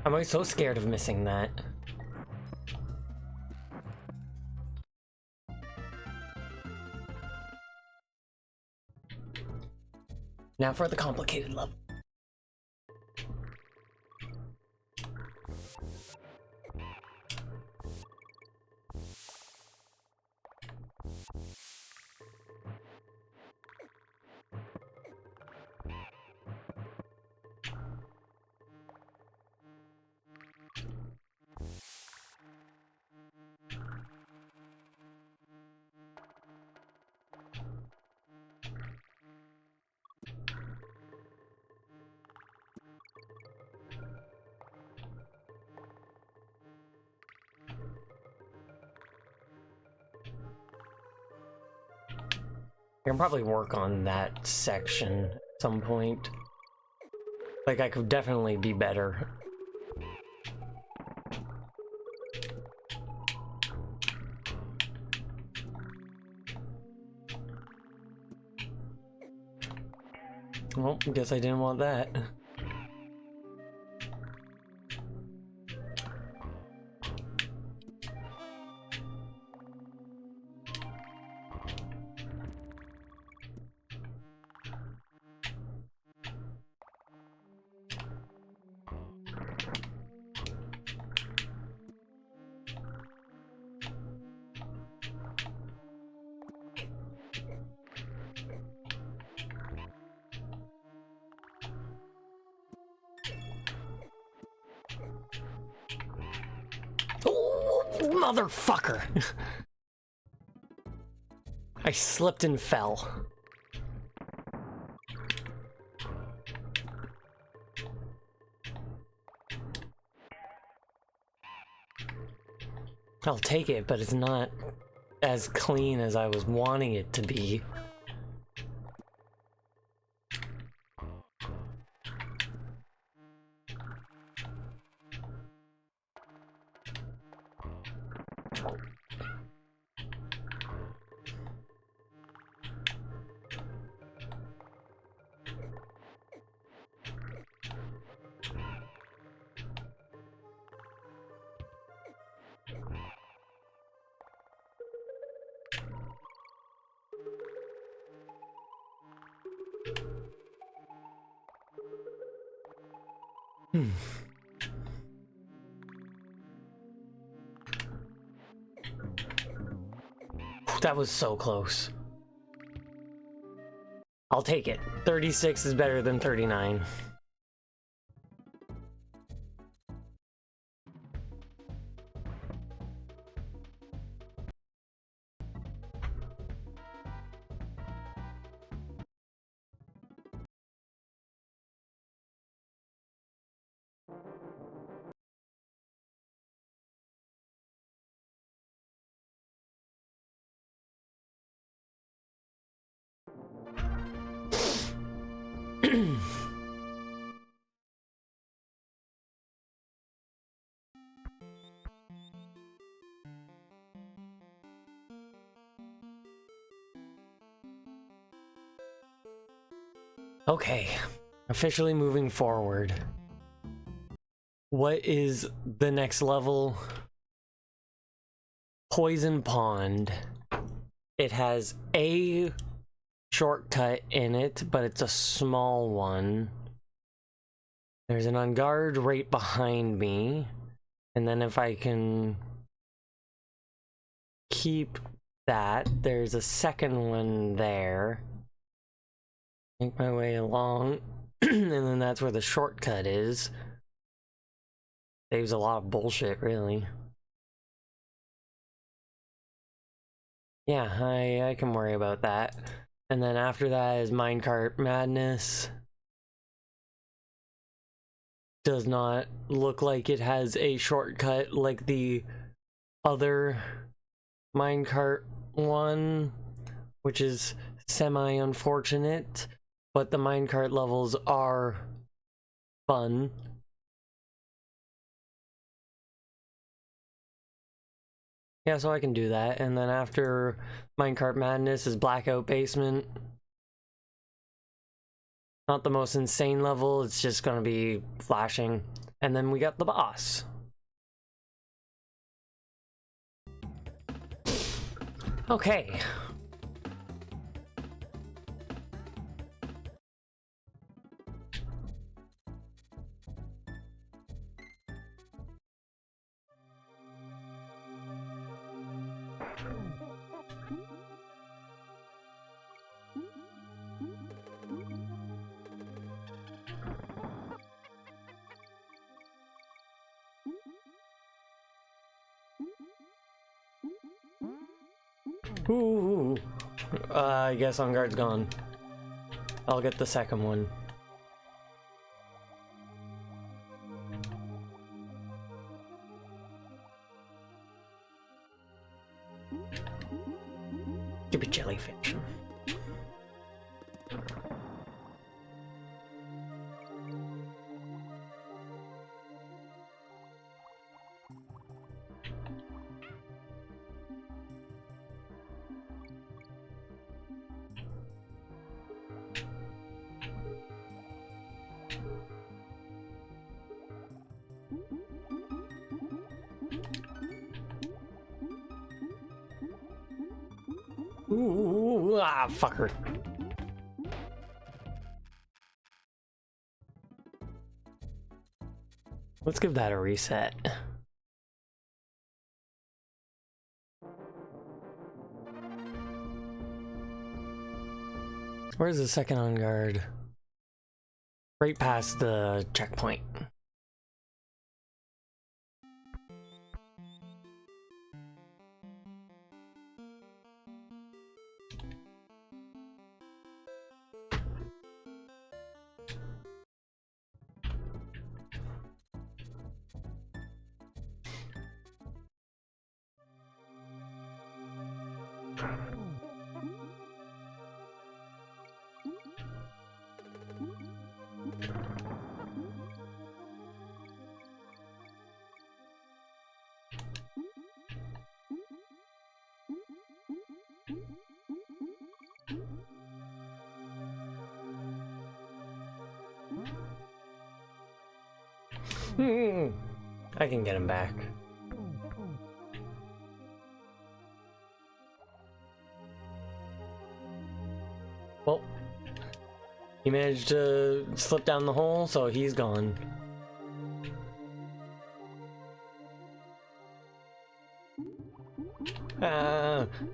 I'm always so scared of missing that. Now for the complicated level. I can probably work on that section at some point. Like, I could definitely be better. Well, guess I didn't want that. Motherfucker! I slipped and fell. I'll take it, but it's not as clean as I was wanting it to be. That was so close. I'll take it. 36 is better than 39. Okay, officially moving forward. What is the next level? Poison Pond. It has a shortcut in it, but it's a small one. There's an on guard right behind me. And then if I can keep that, there's a second one there. Make my way along. And then that's where the shortcut is. Saves a lot of bullshit, really. Yeah, I can worry about that. And then after that is Minecart Madness. Does not look like it has a shortcut like the other minecart one, which is semi-unfortunate, but the minecart levels are fun. Yeah, so I can do that. And then after Minecart Madness is Blackout Basement. Not the most insane level, it's just gonna be flashing. And then we got the boss. Okay. Ooh. I guess On Guard's gone. I'll get the second one. Stupid jellyfish. Ooh, ah, fucker. Let's give that a reset. Where's the second On Guard? Right past the checkpoint. I can get him back. Well, he managed to slip down the hole, so he's gone.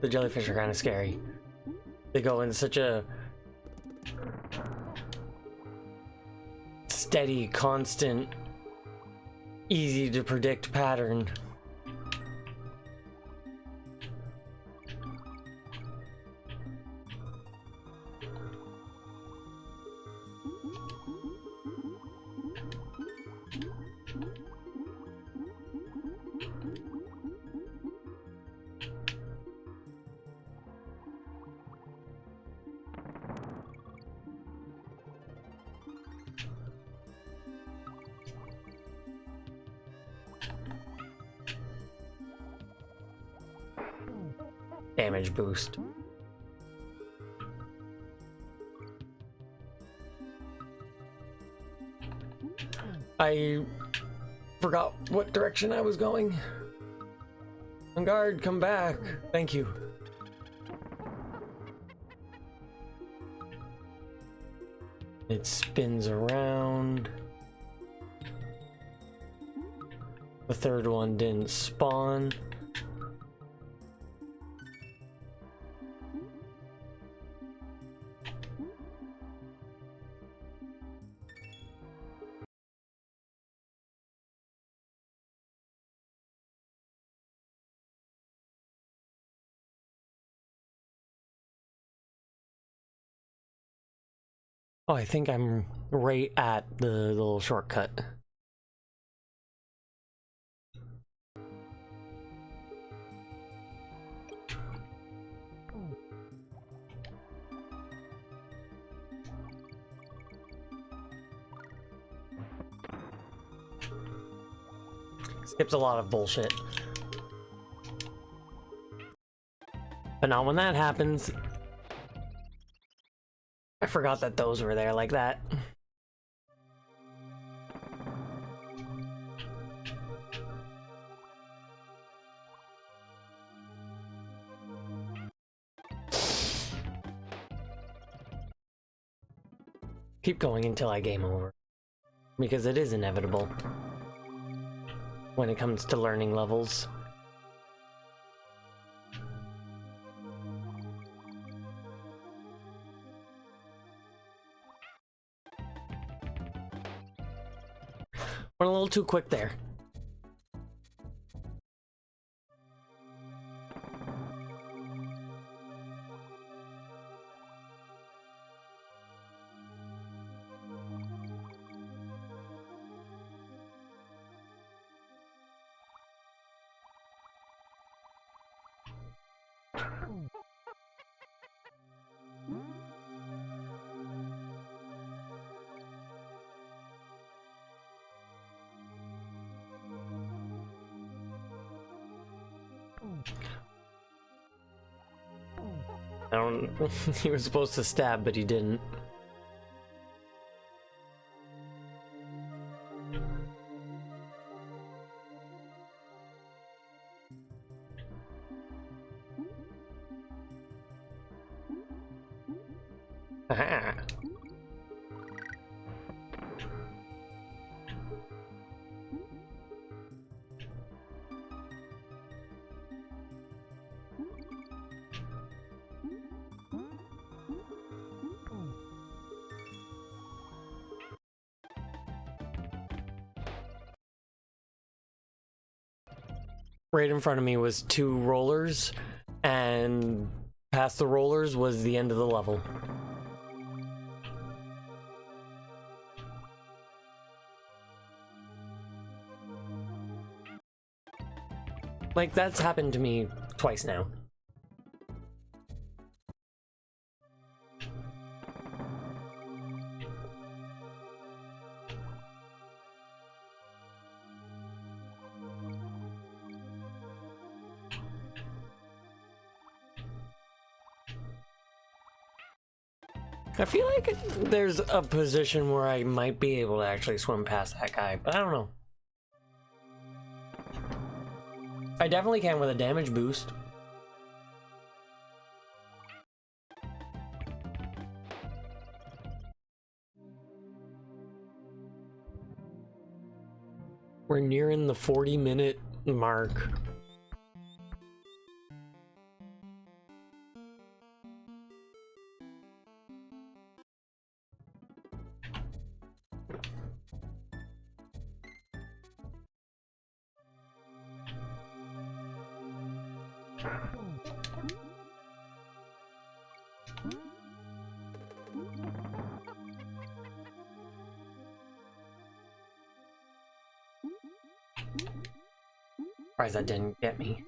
The jellyfish are kind of scary. They go in such a steady, constant, easy to predict pattern. Damage boost. I forgot what direction I was going. On guard, come back. Thank you. It spins around. The third one didn't spawn. Oh, I think I'm right at the little shortcut. Skips a lot of bullshit. But not when that happens. I forgot that those were there like that. Keep going until I game over. Because it is inevitable. When it comes to learning levels. Went a little too quick there. I don't. He was supposed to stab, but he didn't. Aha. Right in front of me was 2 rollers, and past the rollers was the end of the level. Like, that's happened to me twice now. I feel like there's a position where I might be able to actually swim past that guy, but I don't know. I definitely can with a damage boost. We're nearing the 40-minute mark. Surprised that didn't get me.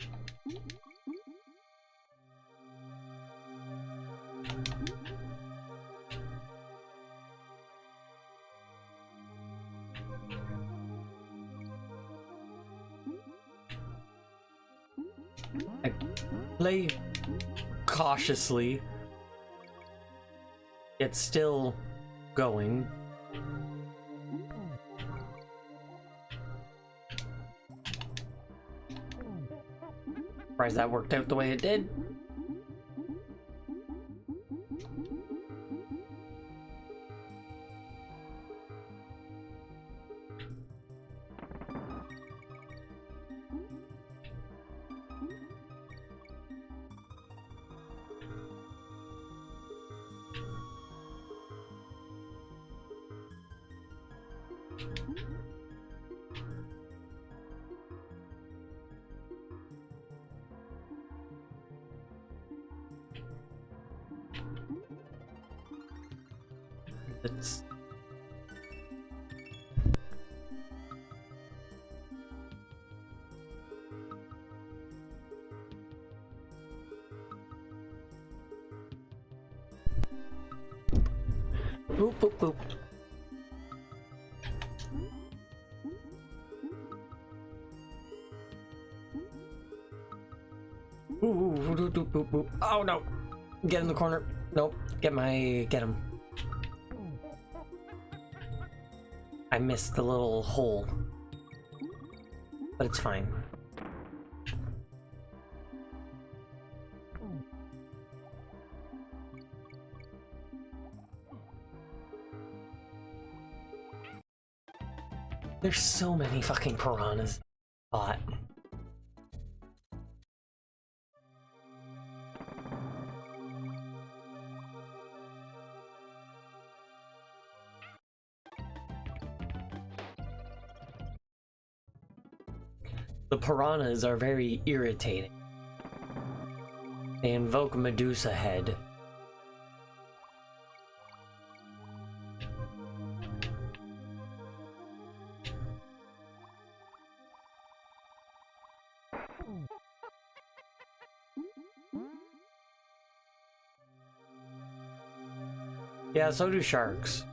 I play cautiously. It's still going. Surprised that worked out the way it did. It's... Boop, boop, boop. Ooh, boop, boop, boop, boop. Oh no! Get in the corner. Nope. Get him. I missed the little hole. But it's fine. There's so many fucking piranhas. Bot. The piranhas are very irritating. They invoke Medusa Head. Yeah, so do sharks.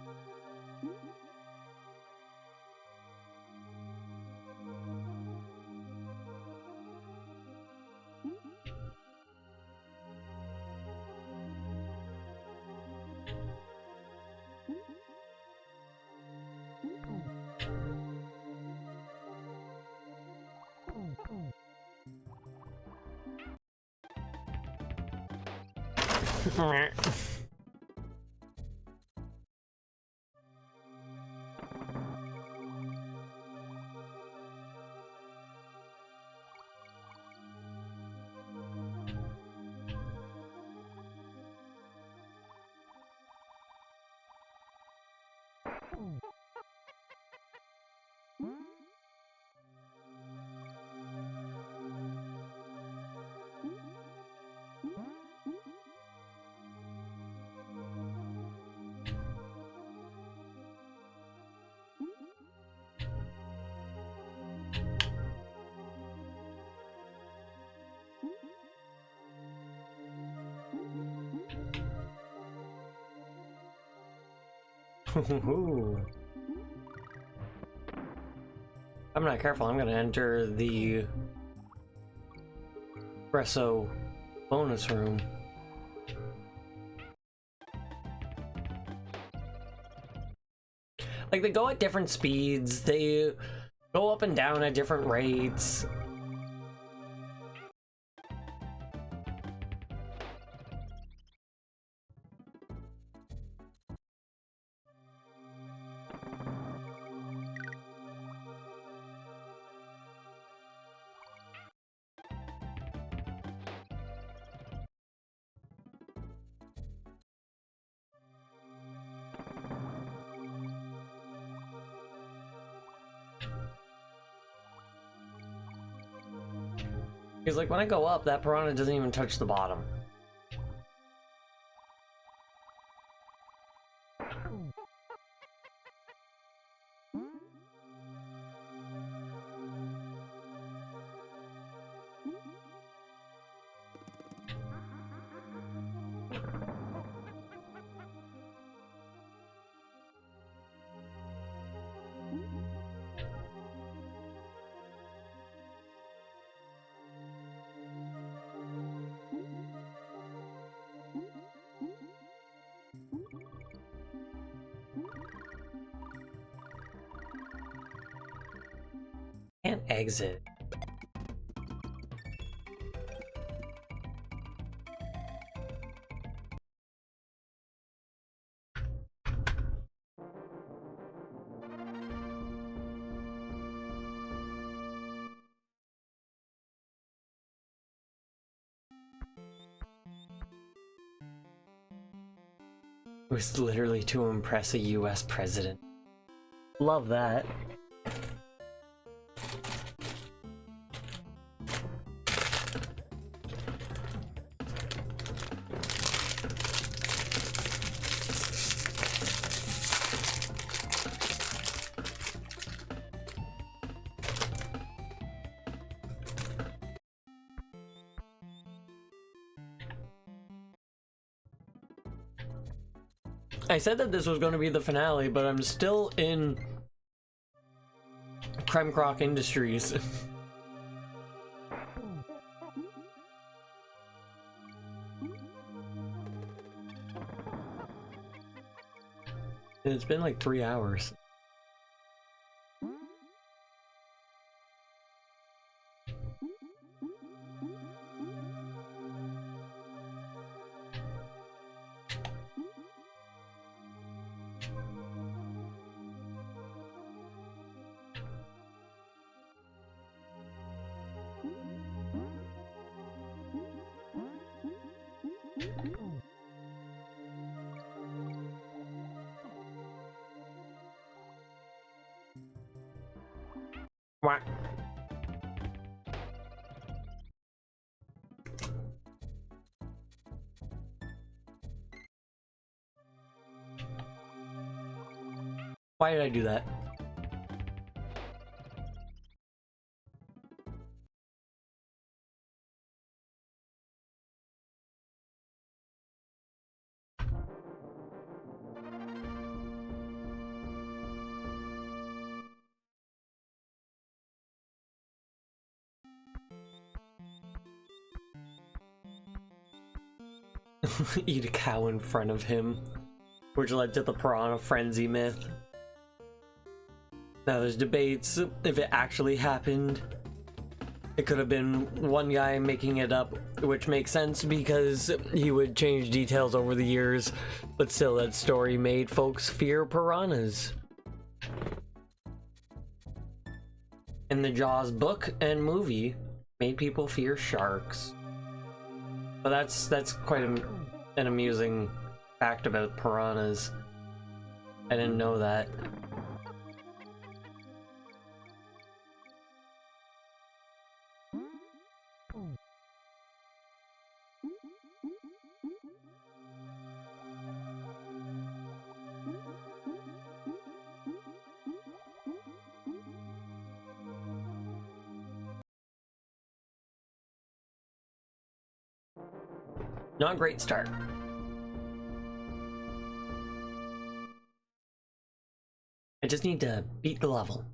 I'm not careful, I'm gonna enter the espresso bonus room. Like, they go at different speeds, they go up and down at different rates. He's like, when I go up, that piranha doesn't even touch the bottom. Can't exit. It was literally to impress a US president. Love that. I said that this was going to be the finale, but I'm still in Creme Croc Industries. It's been like 3 hours. What? Why did I do that? Eat a cow in front of him, which led to the piranha frenzy myth. Now there's debates if it actually happened. It could have been one guy making it up, which makes sense because he would change details over the years, but still that story made folks fear piranhas. In the Jaws book and movie, made people fear sharks. But that's quite an amusing fact about piranhas. I didn't know that. Not a great start. I just need to beat the level.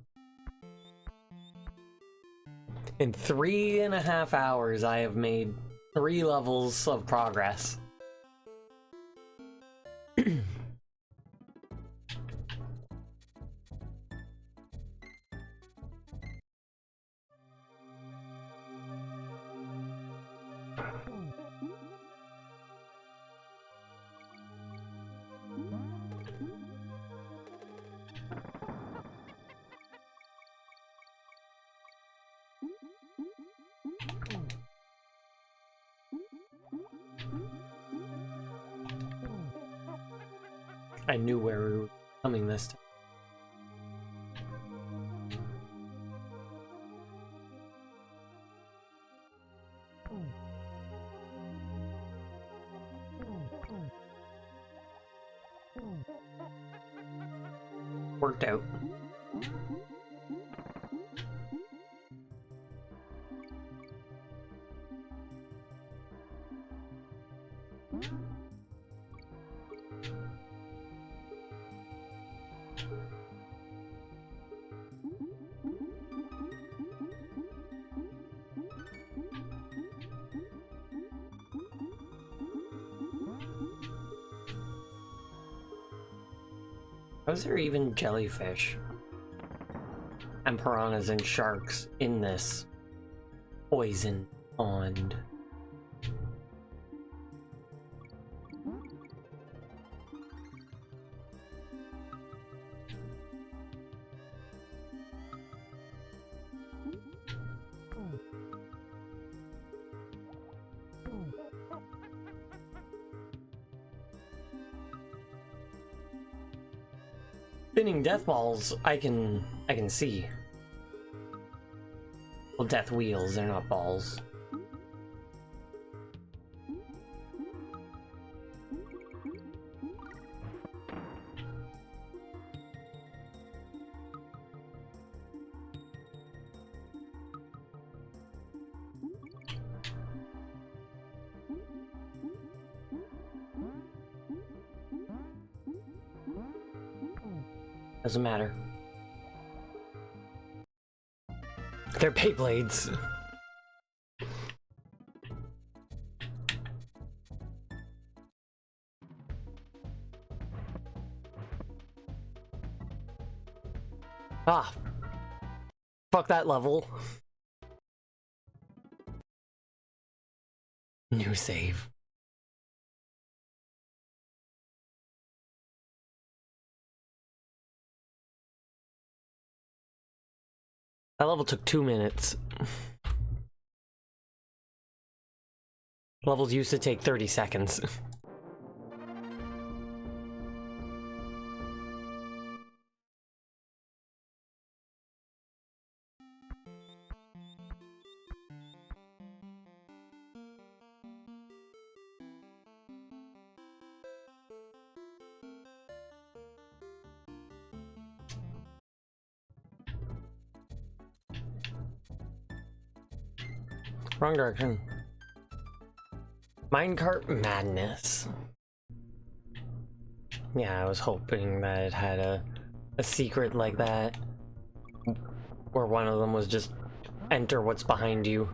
In 3.5 hours, I have made 3 levels of progress. I knew where we were coming this time. Worked out. How's there even jellyfish and piranhas and sharks in this poison pond? Spinning death balls, I can see. Well, death wheels, they're not balls. Doesn't matter. They're Beyblades. Ah. Fuck that level. New save. That level took 2 minutes. Levels used to take 30 seconds. Wrong direction. Minecart Madness. Yeah, I was hoping that it had a secret like that, where one of them was just enter what's behind you.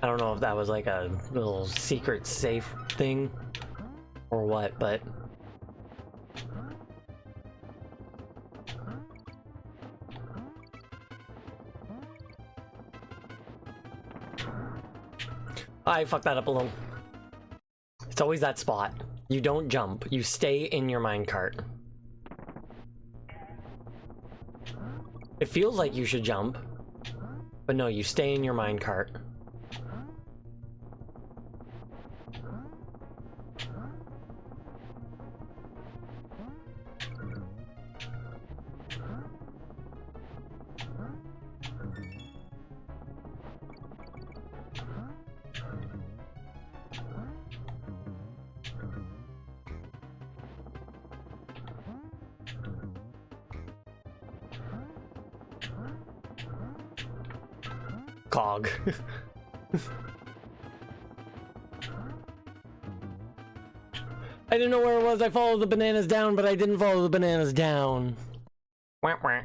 I don't know if that was like a little secret safe thing or what, but I fucked that up a little. It's always that spot. You don't jump, you stay in your minecart. It feels like you should jump, but no, you stay in your minecart. Cog. I didn't know where it was. I followed the bananas down, but I didn't follow the bananas down. Wah, wah.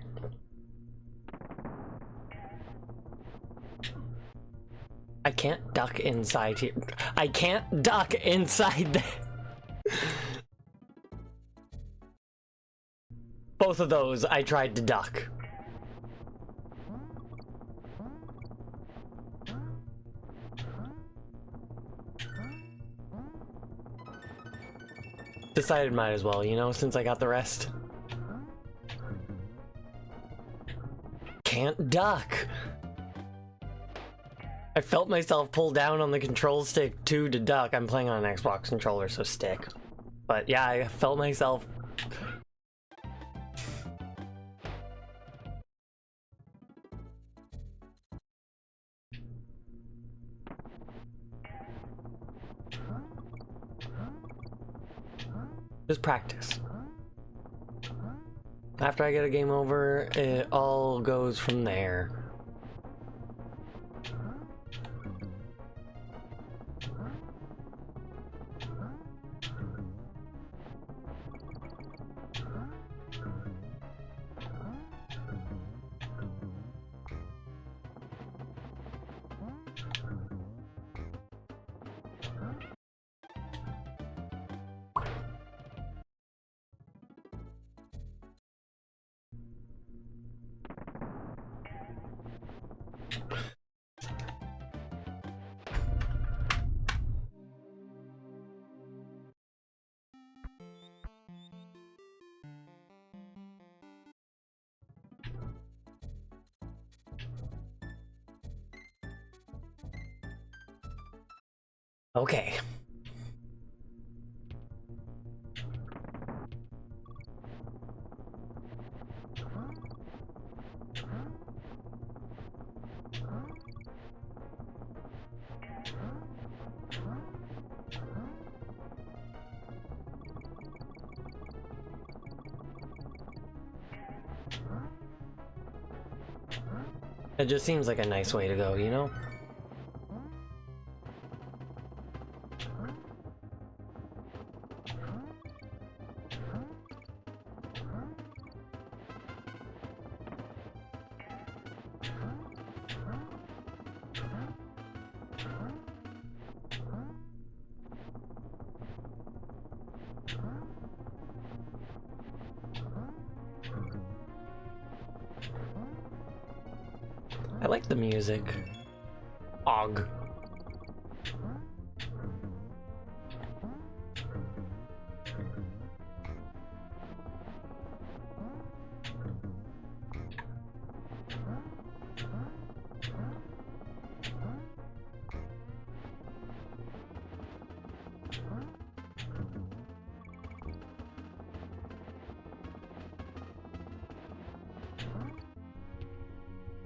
I can't duck inside here. I can't duck inside there. Both of those I tried to duck. Decided might as well, you know, since I got the rest. Can't duck. I felt myself pull down on the control stick too to duck. I'm playing on an Xbox controller, so stick. But yeah, I felt myself Just practice. After I get a game over, it all goes from there. Okay. It just seems like a nice way to go, you know? I like the music. Og.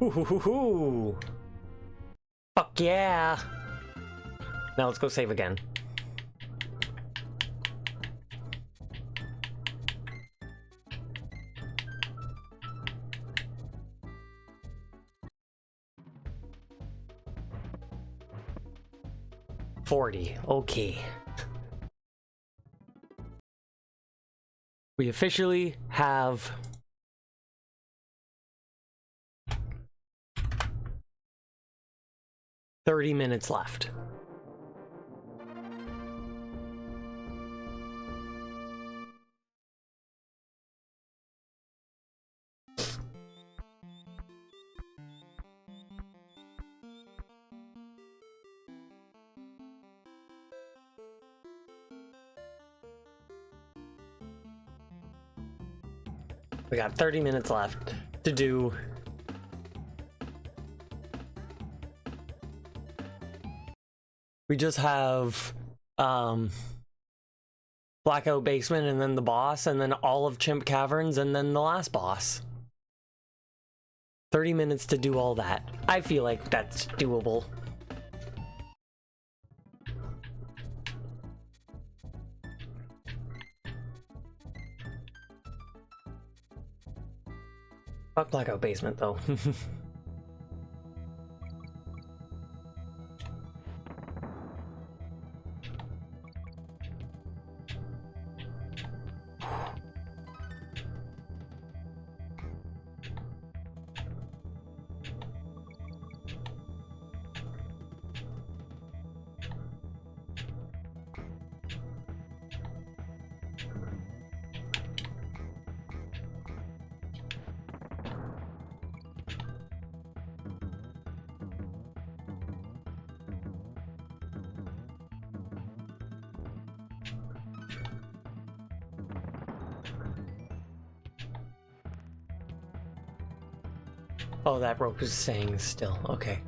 Ooh. Fuck yeah. Now let's go save again. $40. Okay. We officially have 30 minutes left. We got 30 minutes left to do we just have Blackout Basement and then the boss and then all of Chimp Caverns and then the last boss. 30 minutes to do all that. I feel like that's doable. Fuck Blackout Basement though. Oh, that rope is staying still. Okay.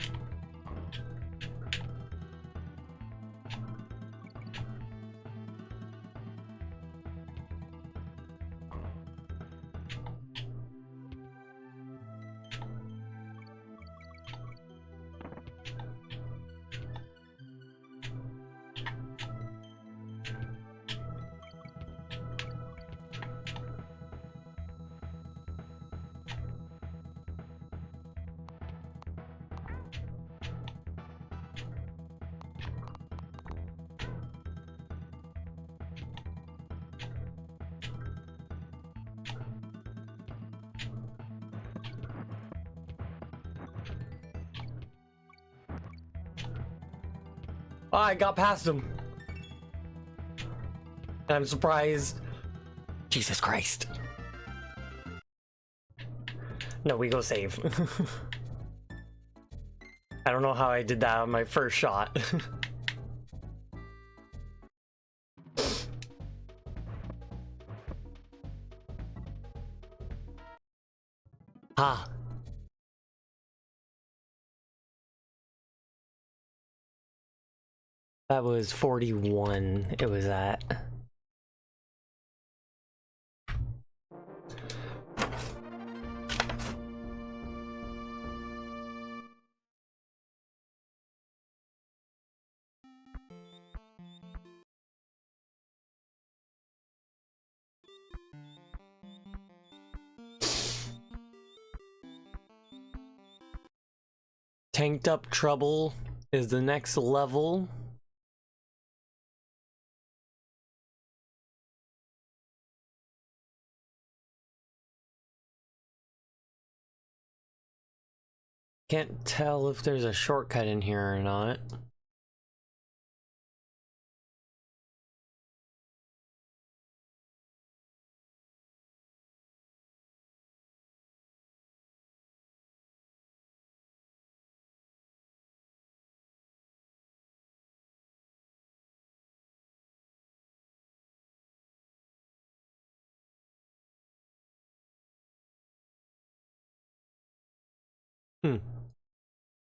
Oh, I got past him. I'm surprised. Jesus Christ. No, we go save. I don't know how I did that on my first shot. Ah. That was 41. It was at. Tanked Up Trouble is the next level. Can't tell if there's a shortcut in here or not.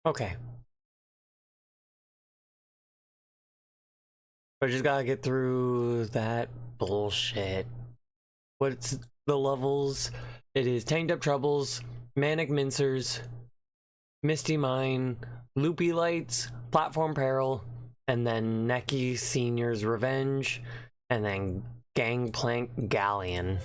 Okay. I just gotta get through that bullshit. What's the levels? It is Tanked Up Troubles, Manic Mincers, Misty Mine, Loopy Lights, Platform Peril, and then Neki Senior's Revenge, and then Gangplank Galleon.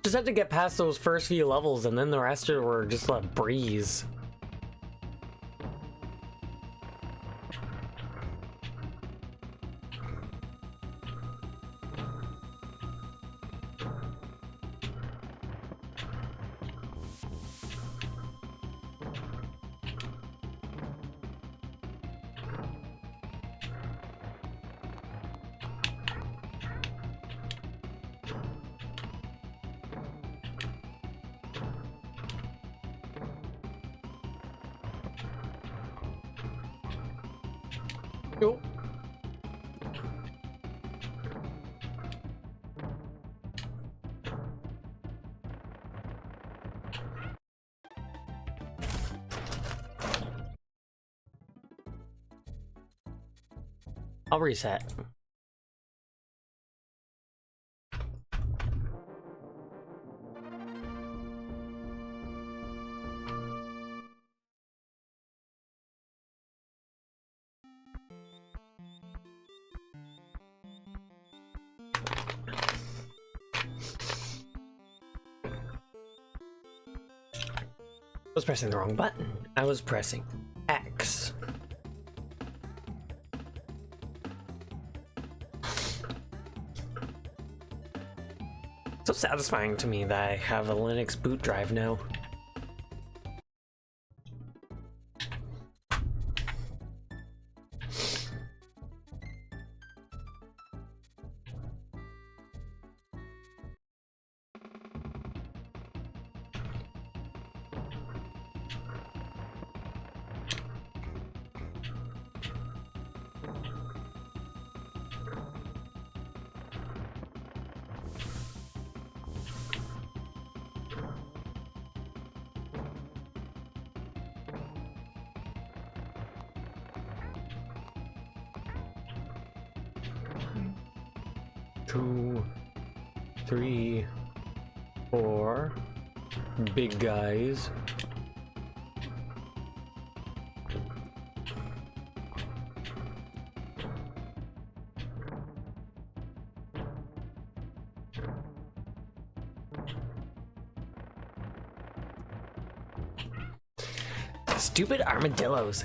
Just had to get past those first few levels, and then the rest were just a breeze. Nope. I'll reset. I was pressing the wrong button. I was pressing X. So satisfying to me that I have a Linux boot drive now. Two, three, four big guys. Stupid armadillos.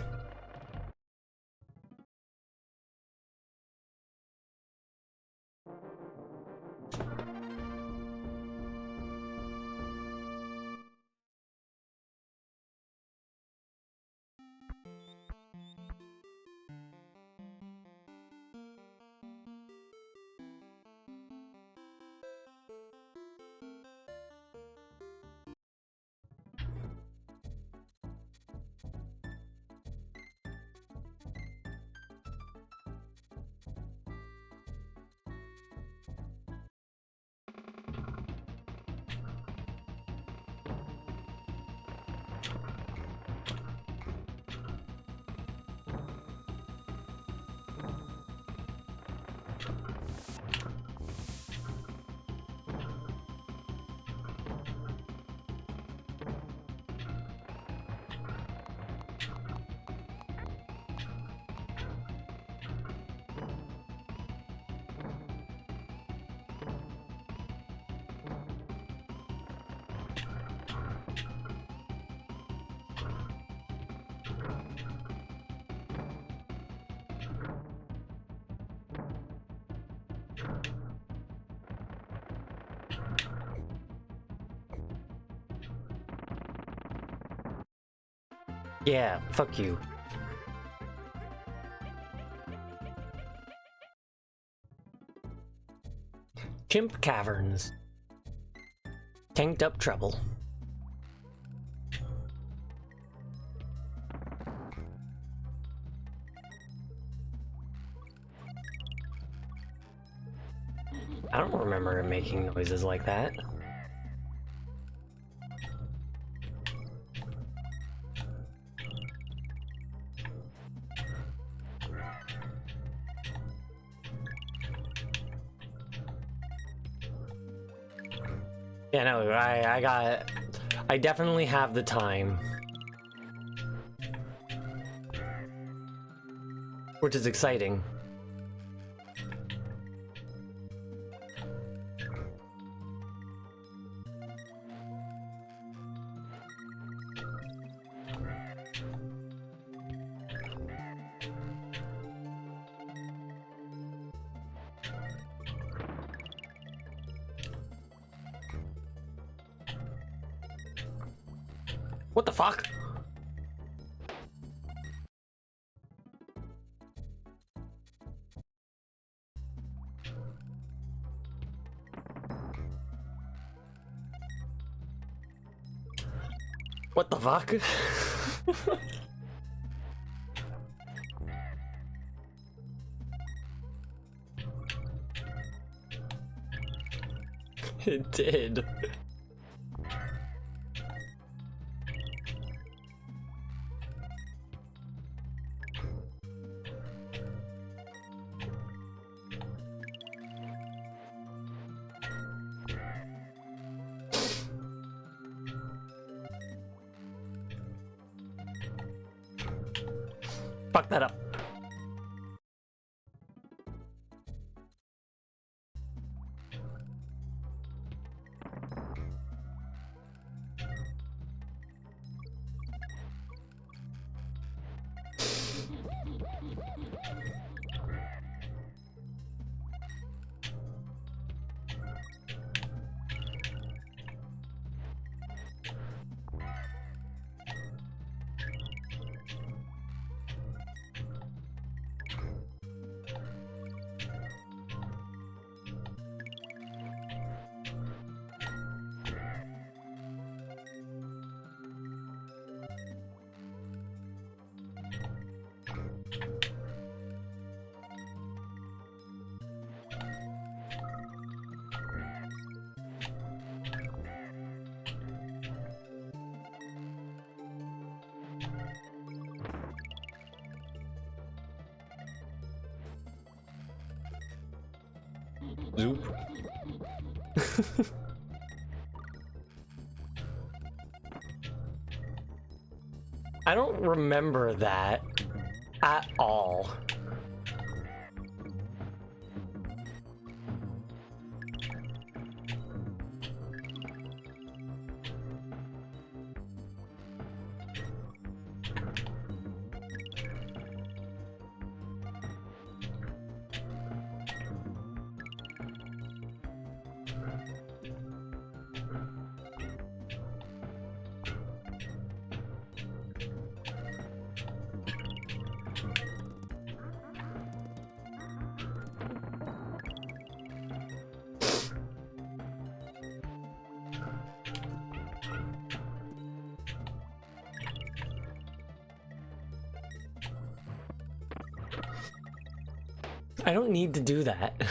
Yeah, fuck you. Chimp Caverns. Tanked up trouble. I don't remember it making noises like that. Yeah, no, I definitely have the time. Which is exciting. What the fuck? What the fuck? It did. Fuck that up. Zoop. I don't remember that at all. I don't need to do that.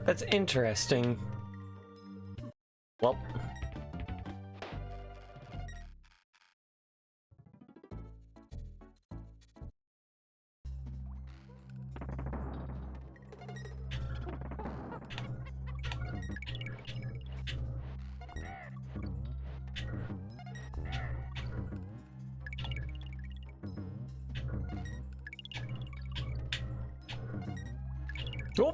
That's interesting. Well. Oh.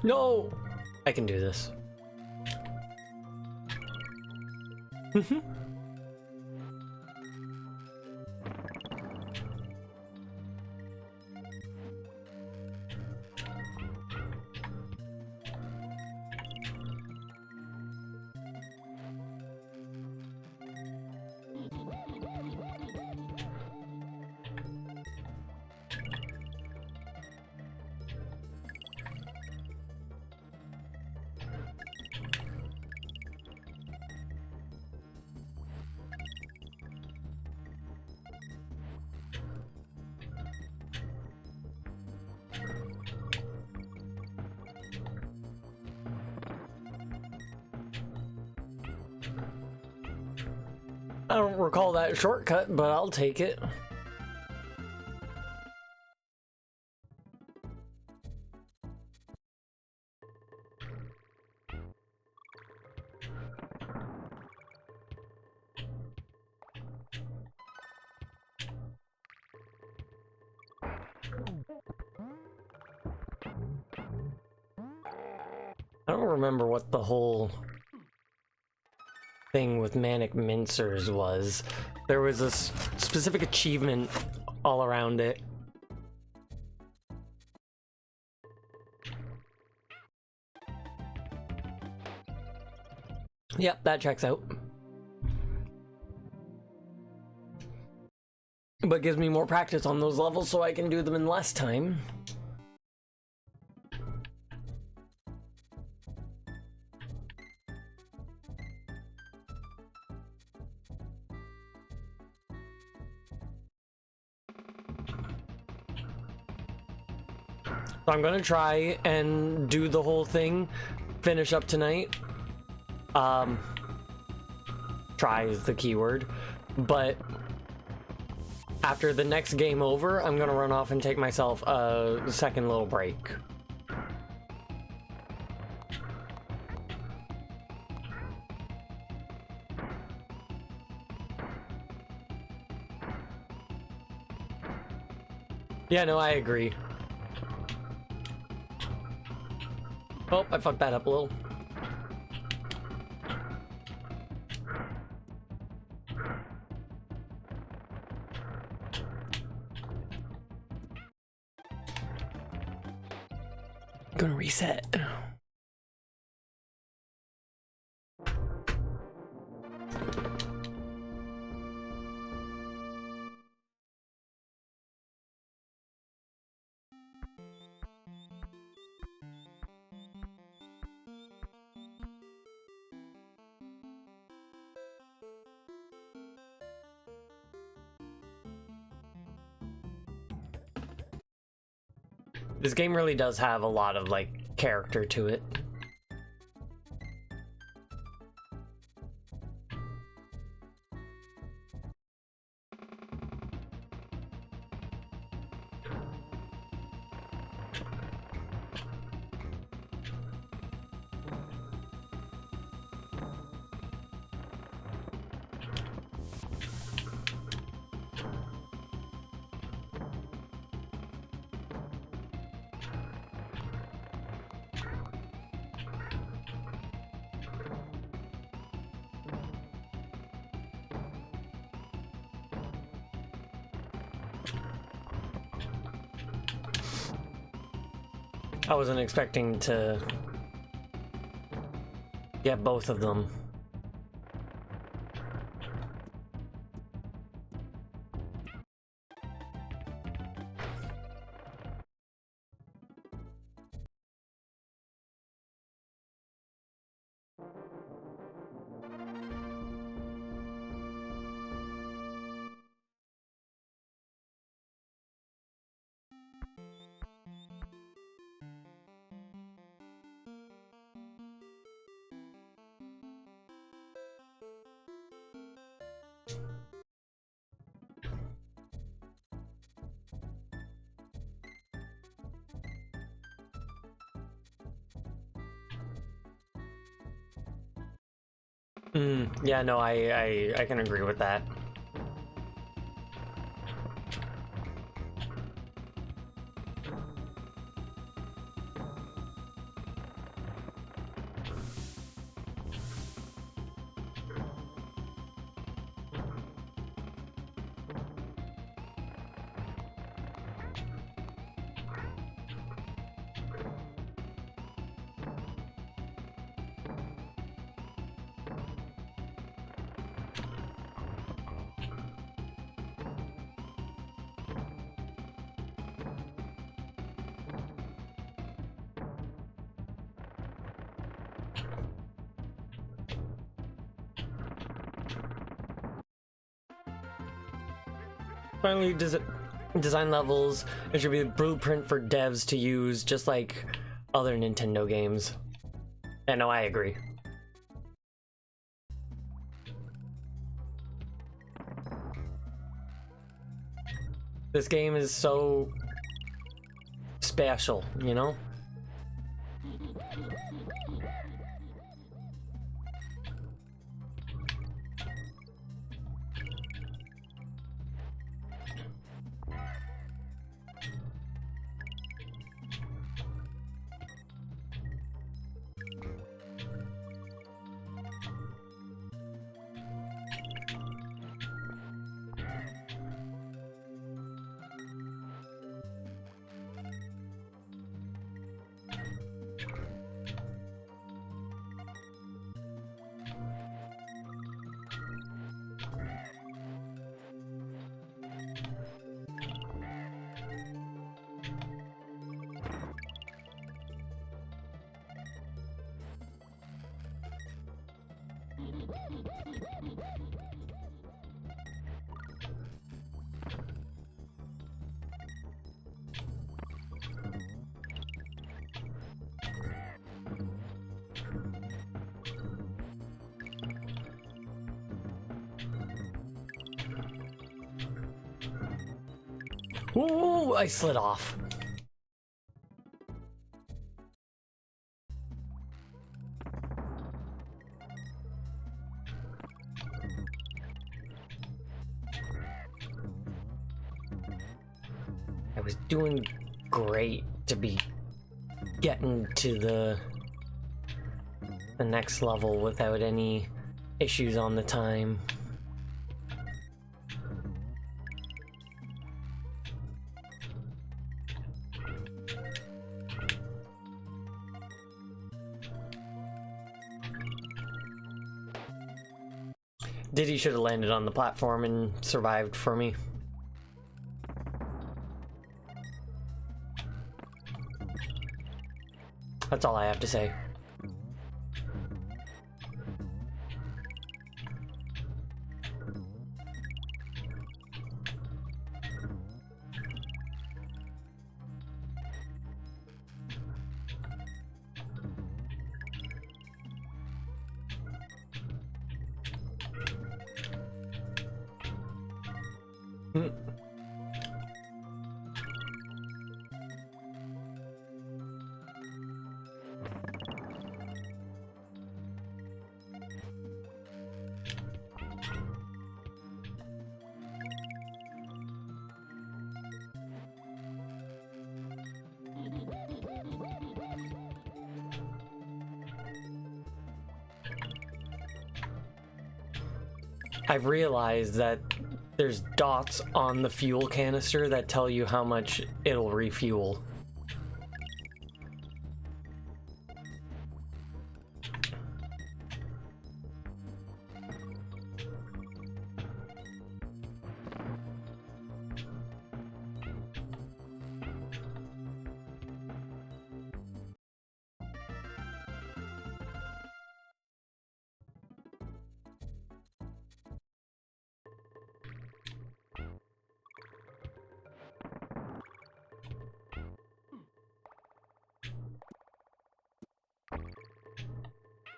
No! I can do this. I don't recall that shortcut, but I'll take it. I don't remember what the whole thing with Manic Mincers was. There was a specific achievement all around it. Yep, that checks out. But gives me more practice on those levels so I can do them in less time. So I'm gonna try and do the whole thing, finish up tonight. Try is the keyword, but after the next game over, I'm gonna run off and take myself a second little break. Yeah, no, I agree. Oh, I fucked that up a little. I'm gonna reset. This game really does have a lot of, like, character to it. I wasn't expecting to get both of them. Yeah, no, I can agree with that. Finally, design levels. It should be a blueprint for devs to use, just like other Nintendo games. And no, I agree. This game is so special, you know? Ooh, I slid off. I was doing great to be getting to the next level without any issues on the time. Diddy should have landed on the platform and survived for me. That's all I have to say. I've realized that there's dots on the fuel canister that tell you how much it'll refuel.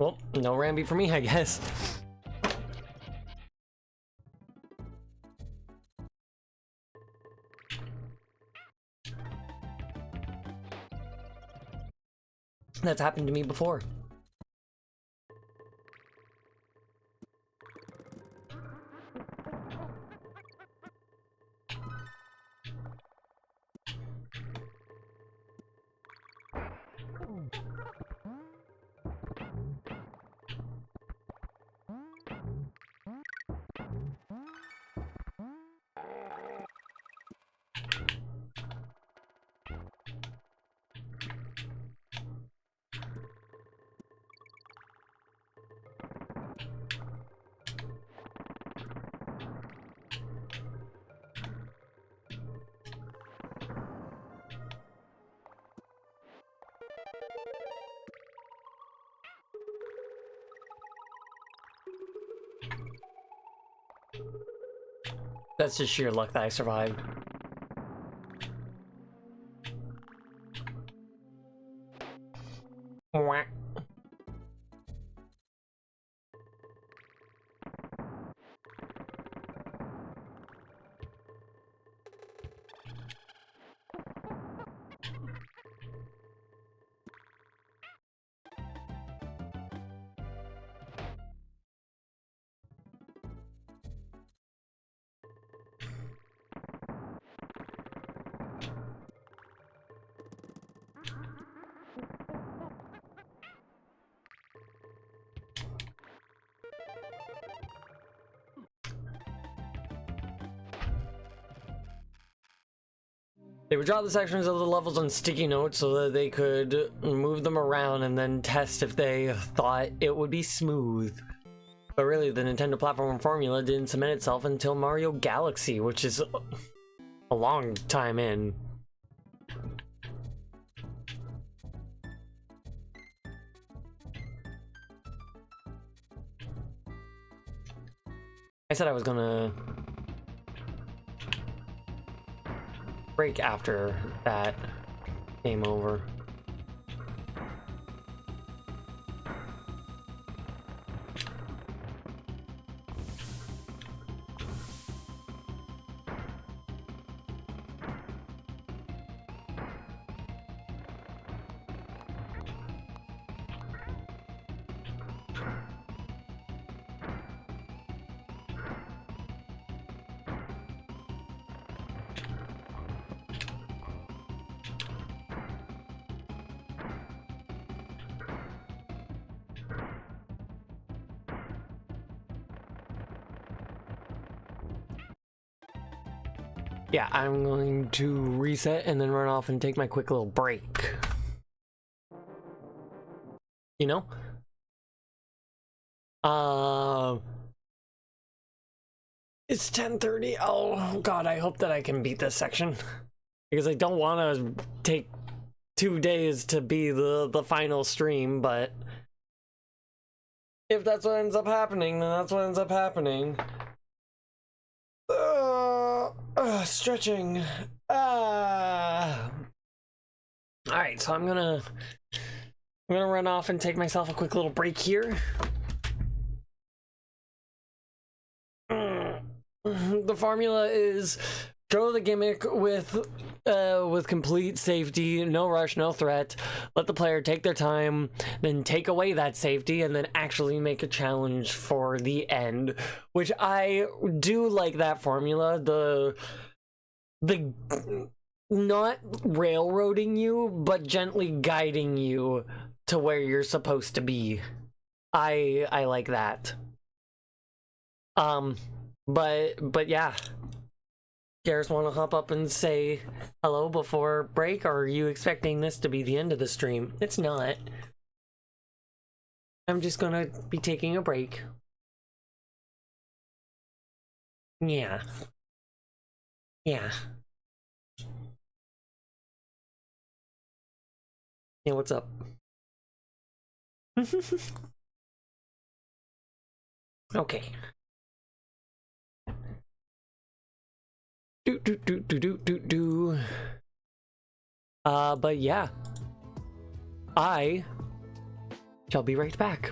Well, no Rambi for me, I guess. That's happened to me before. That's just sheer luck that I survived. Mwah. They would draw the sections of the levels on sticky notes so that they could move them around and then test if they thought it would be smooth. But really, the Nintendo platform formula didn't cement itself until Mario Galaxy, which is a long time in. I said I was gonna break after that game over. Yeah, I'm going to reset and then run off and take my quick little break. You know? It's 10:30. Oh god, I hope that I can beat this section. Because I don't want to take 2 days to be the final stream, but if that's what ends up happening, then that's what ends up happening. Stretching. Alright, so I'm gonna run off and take myself a quick little break here. The formula is throw the gimmick with complete safety, no rush, no threat. Let the player take their time, then take away that safety, and then actually make a challenge for the end. Which I do like that formula. The not railroading you, but gently guiding you to where you're supposed to be. I like that. But yeah. Garrus, want to hop up and say hello before break, or are you expecting this to be the end of the stream? It's not. I'm just gonna be taking a break. Yeah. Yeah. Yeah, what's up? Okay. But yeah. I Shall be right back.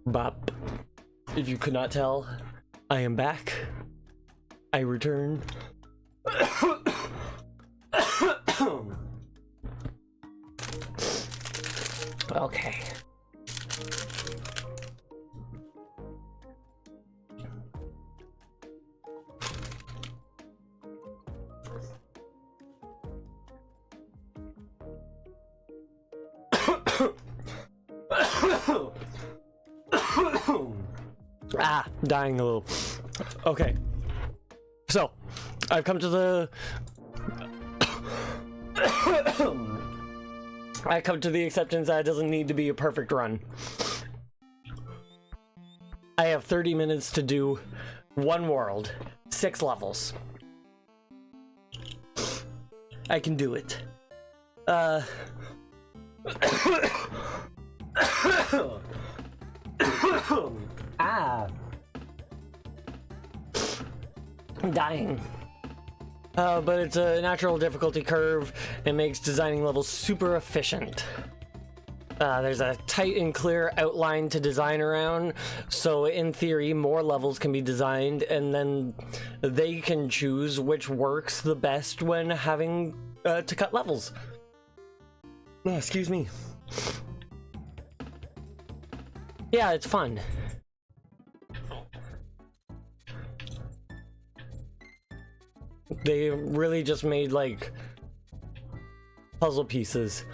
Bop. If you could not tell, I am back. I return. Okay. Dying a little. Okay. So, I've come to the I come to the acceptance that it doesn't need to be a perfect run. I have 30 minutes to do one world, 6 levels. I can do it. I'm dying. But it's a natural difficulty curve. It makes designing levels super efficient. There's a tight and clear outline to design around, so in theory more levels can be designed, and then they can choose which works the best when having to cut levels. Oh, excuse me. Yeah, it's fun. They really just made like puzzle pieces.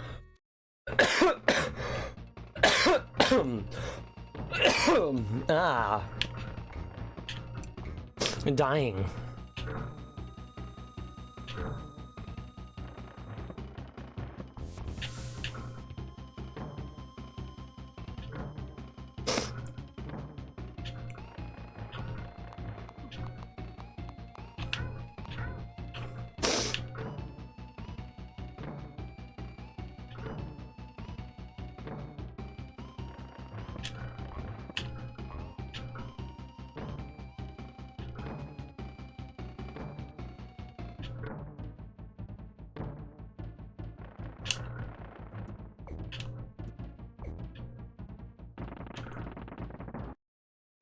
Dying.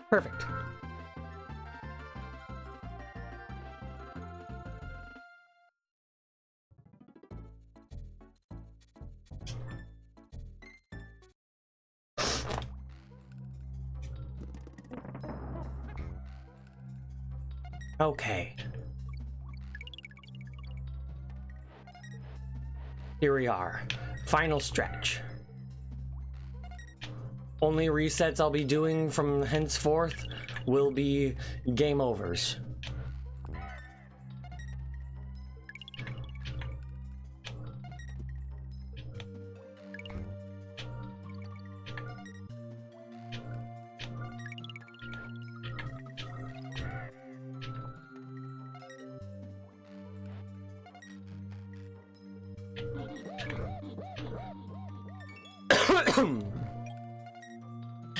Perfect. Okay. Here we are. Final stretch. Only resets I'll be doing from henceforth will be game overs.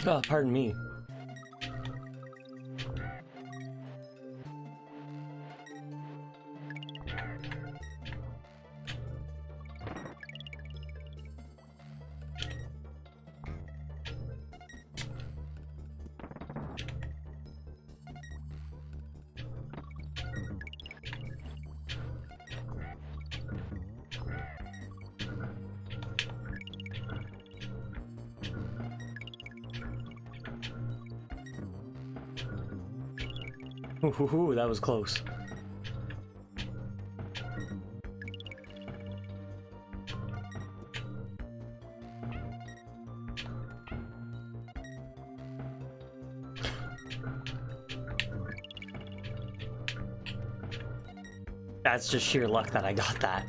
Oh, pardon me. Ooh, that was close. That's just sheer luck that I got that.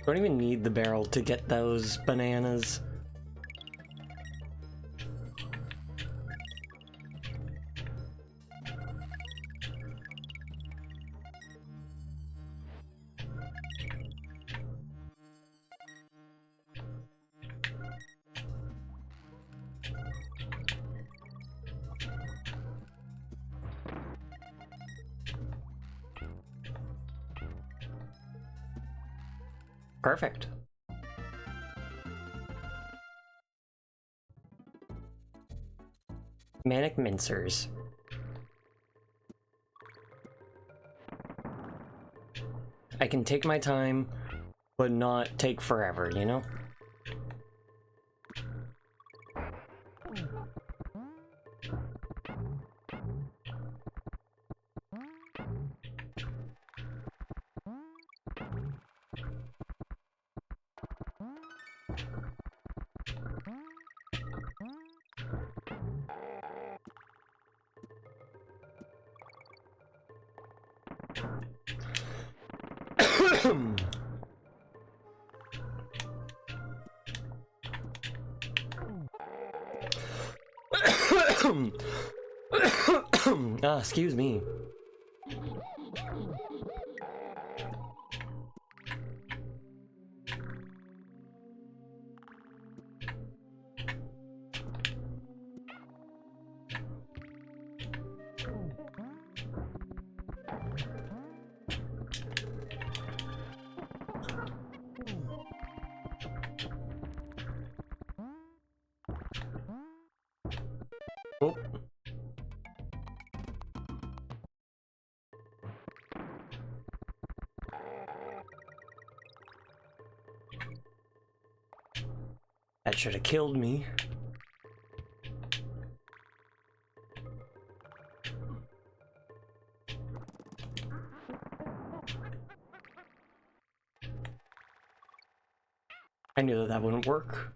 Don't even need the barrel to get those bananas. Perfect. Manic Mincers. I can take my time, but not take forever, you know? Excuse me. Oh. That should have killed me. I knew that that wouldn't work.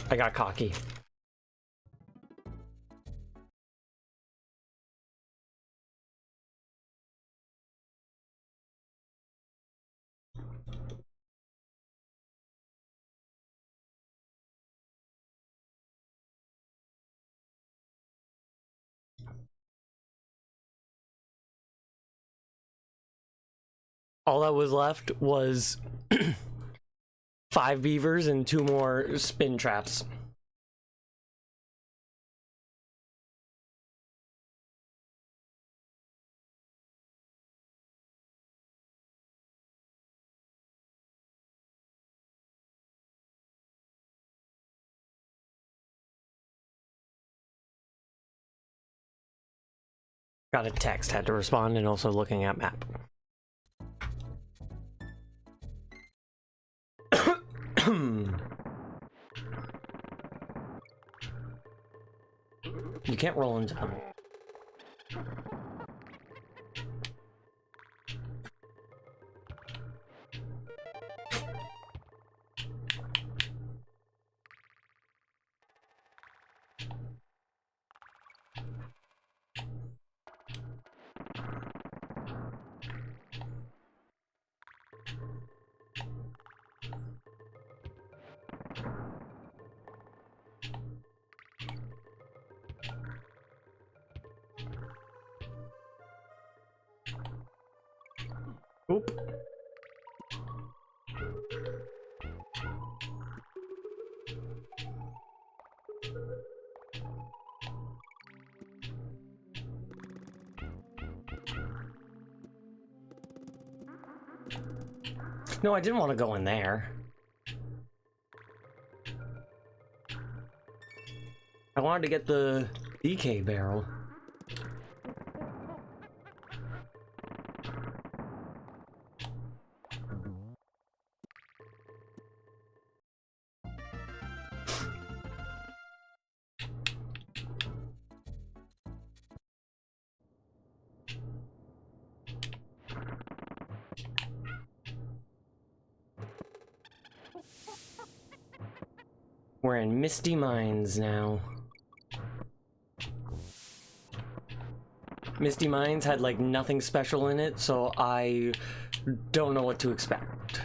I got cocky. All that was left was 5 beavers and 2 more spin traps. Got a text, had to respond, and also looking at map. You can't roll into them. Oop. No, I didn't want to go in there. I wanted to get the DK barrel. We're in Misty Mines now. Misty Mines had like nothing special in it, so I don't know what to expect.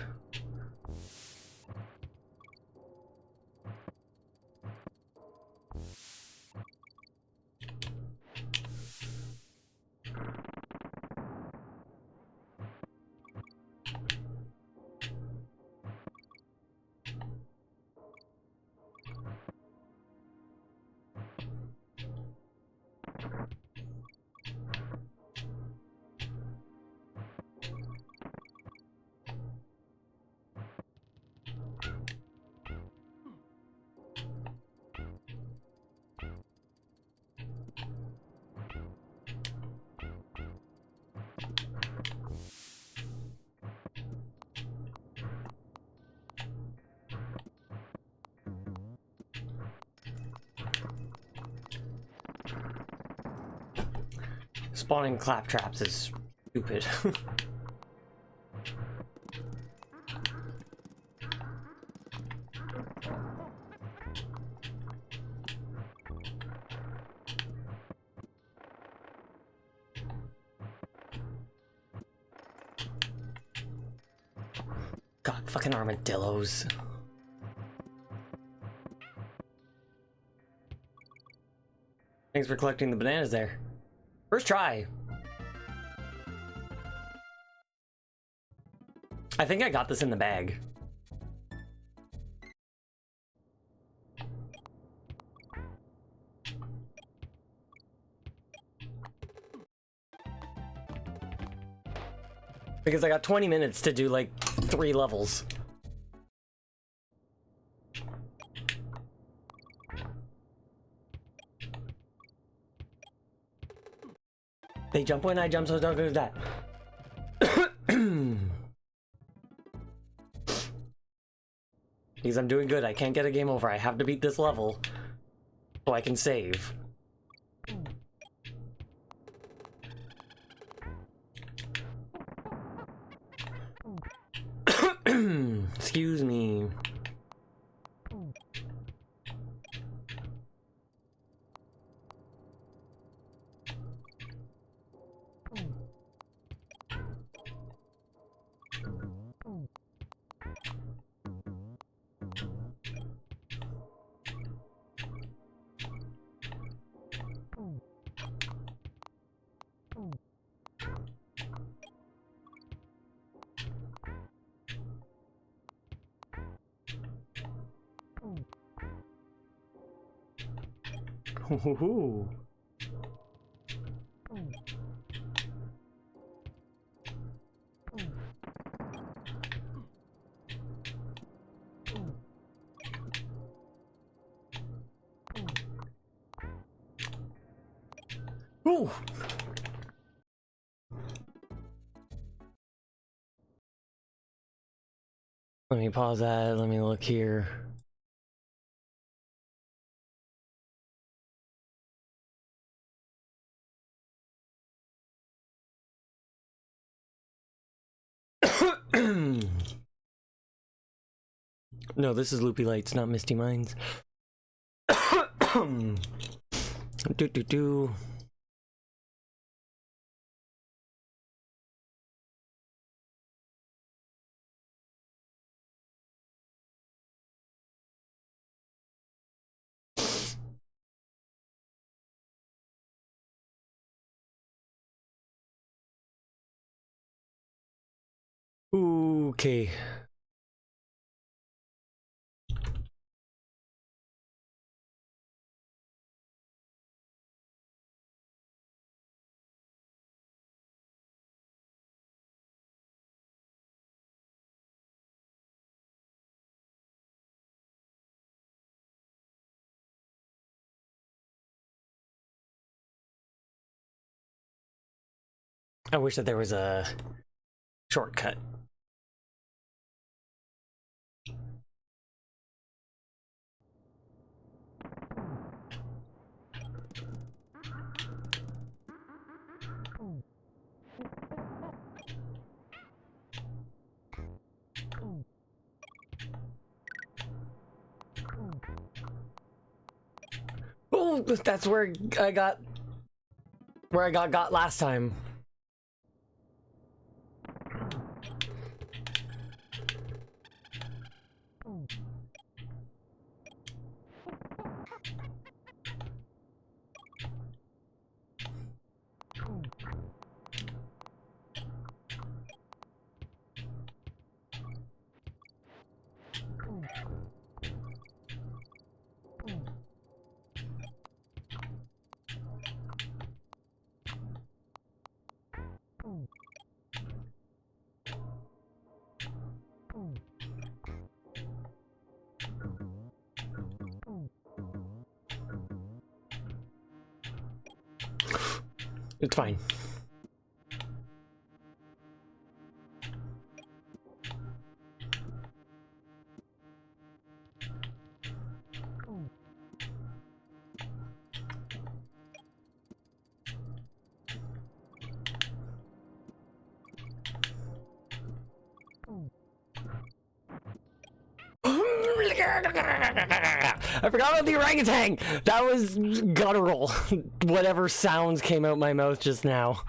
Spawning claptraps is stupid. God, fucking armadillos. Thanks for collecting the bananas there. First try. I think I got this in the bag. Because I got 20 minutes to do like 3 levels. They jump when I jump, so don't do that. Because I'm doing good, I can't get a game over. I have to beat this level so I can save. Excuse me. Ooh. Ooh. Let me pause that. Let me look here. No, this is Loopy Lights, not Misty Mines. Do. Okay. I wish that there was a shortcut. Oh, that's where I got last time. It's fine. I forgot about the orangutan. That was guttural. Whatever sounds came out my mouth just now.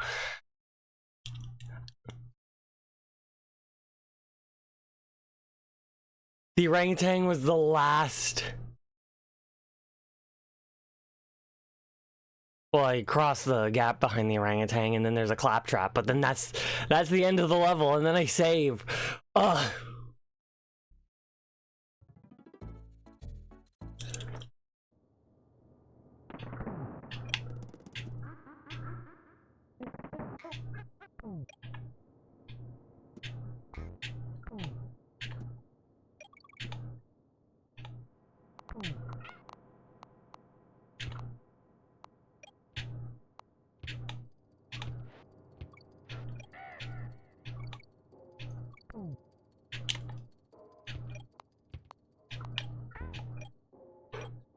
The orangutan was the last. Well, I cross the gap behind the orangutan, and then there's a claptrap. But then that's the end of the level, and then I save. Ugh.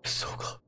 So close.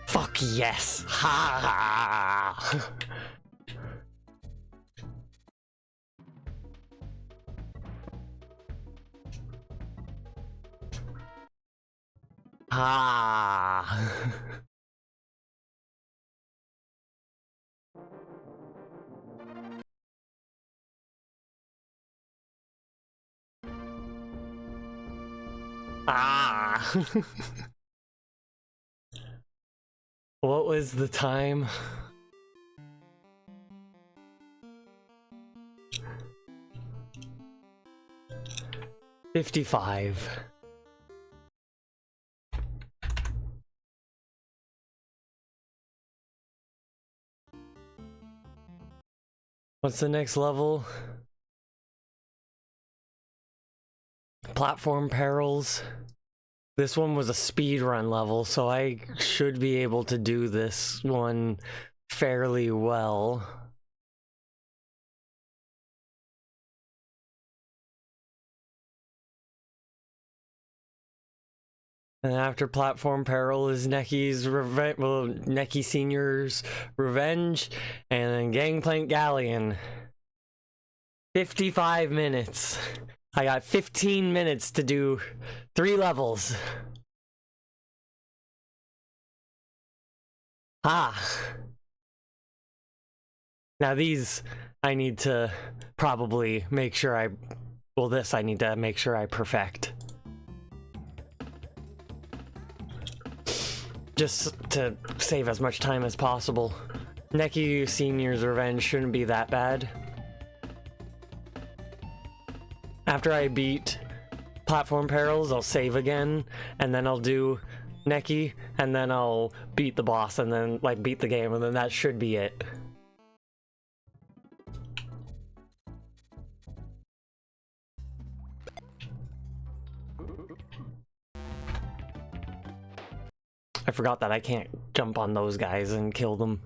Fuck yes! Ha! Ha! Ah! What was the time? $55. What's the next level? Platform Perils. This one was a speedrun level, so I should be able to do this one fairly well. And after Platform Peril is Necky's revenge, well, Necky Senior's Revenge, and then Gangplank Galleon. 55 minutes. I got 15 minutes to do 3 levels. Ah. Now these, I need to probably make sure this I need to make sure I perfect. Just to save as much time as possible. Necky Senior's Revenge shouldn't be that bad. After I beat Platform Perils, I'll save again, and then I'll do Necky, and then I'll beat the boss, and then, like, beat the game, and then that should be it. forgot that I can't jump on those guys and kill them.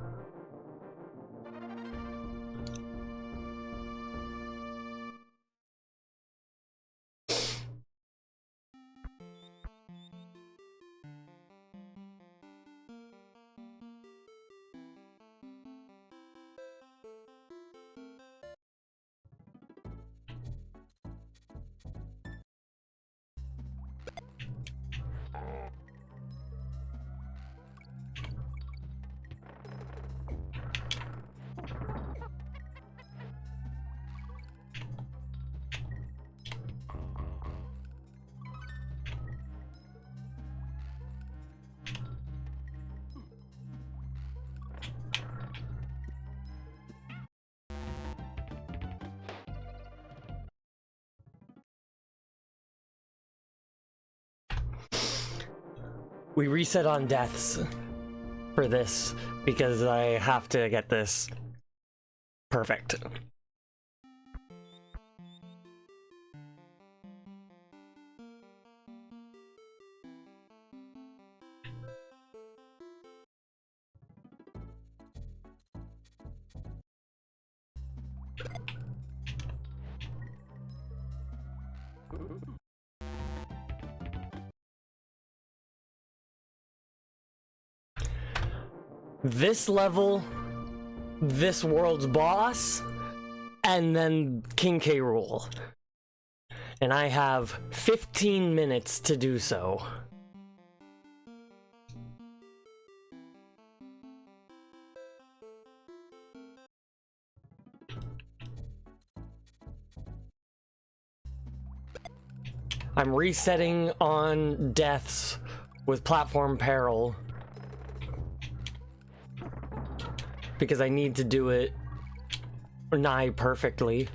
We reset on deaths for this because I have to get this perfect. This level, this world's boss, and then King K. Rool. And I have 15 minutes to do so. I'm resetting on deaths with platform peril because I need to do it nigh perfectly.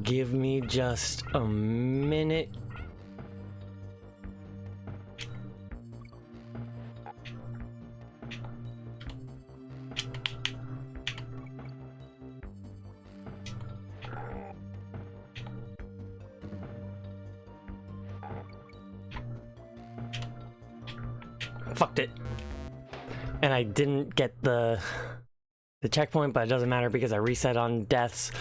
Give me just a minute. Fucked it. And I didn't get the checkpoint, but it doesn't matter because I reset on deaths.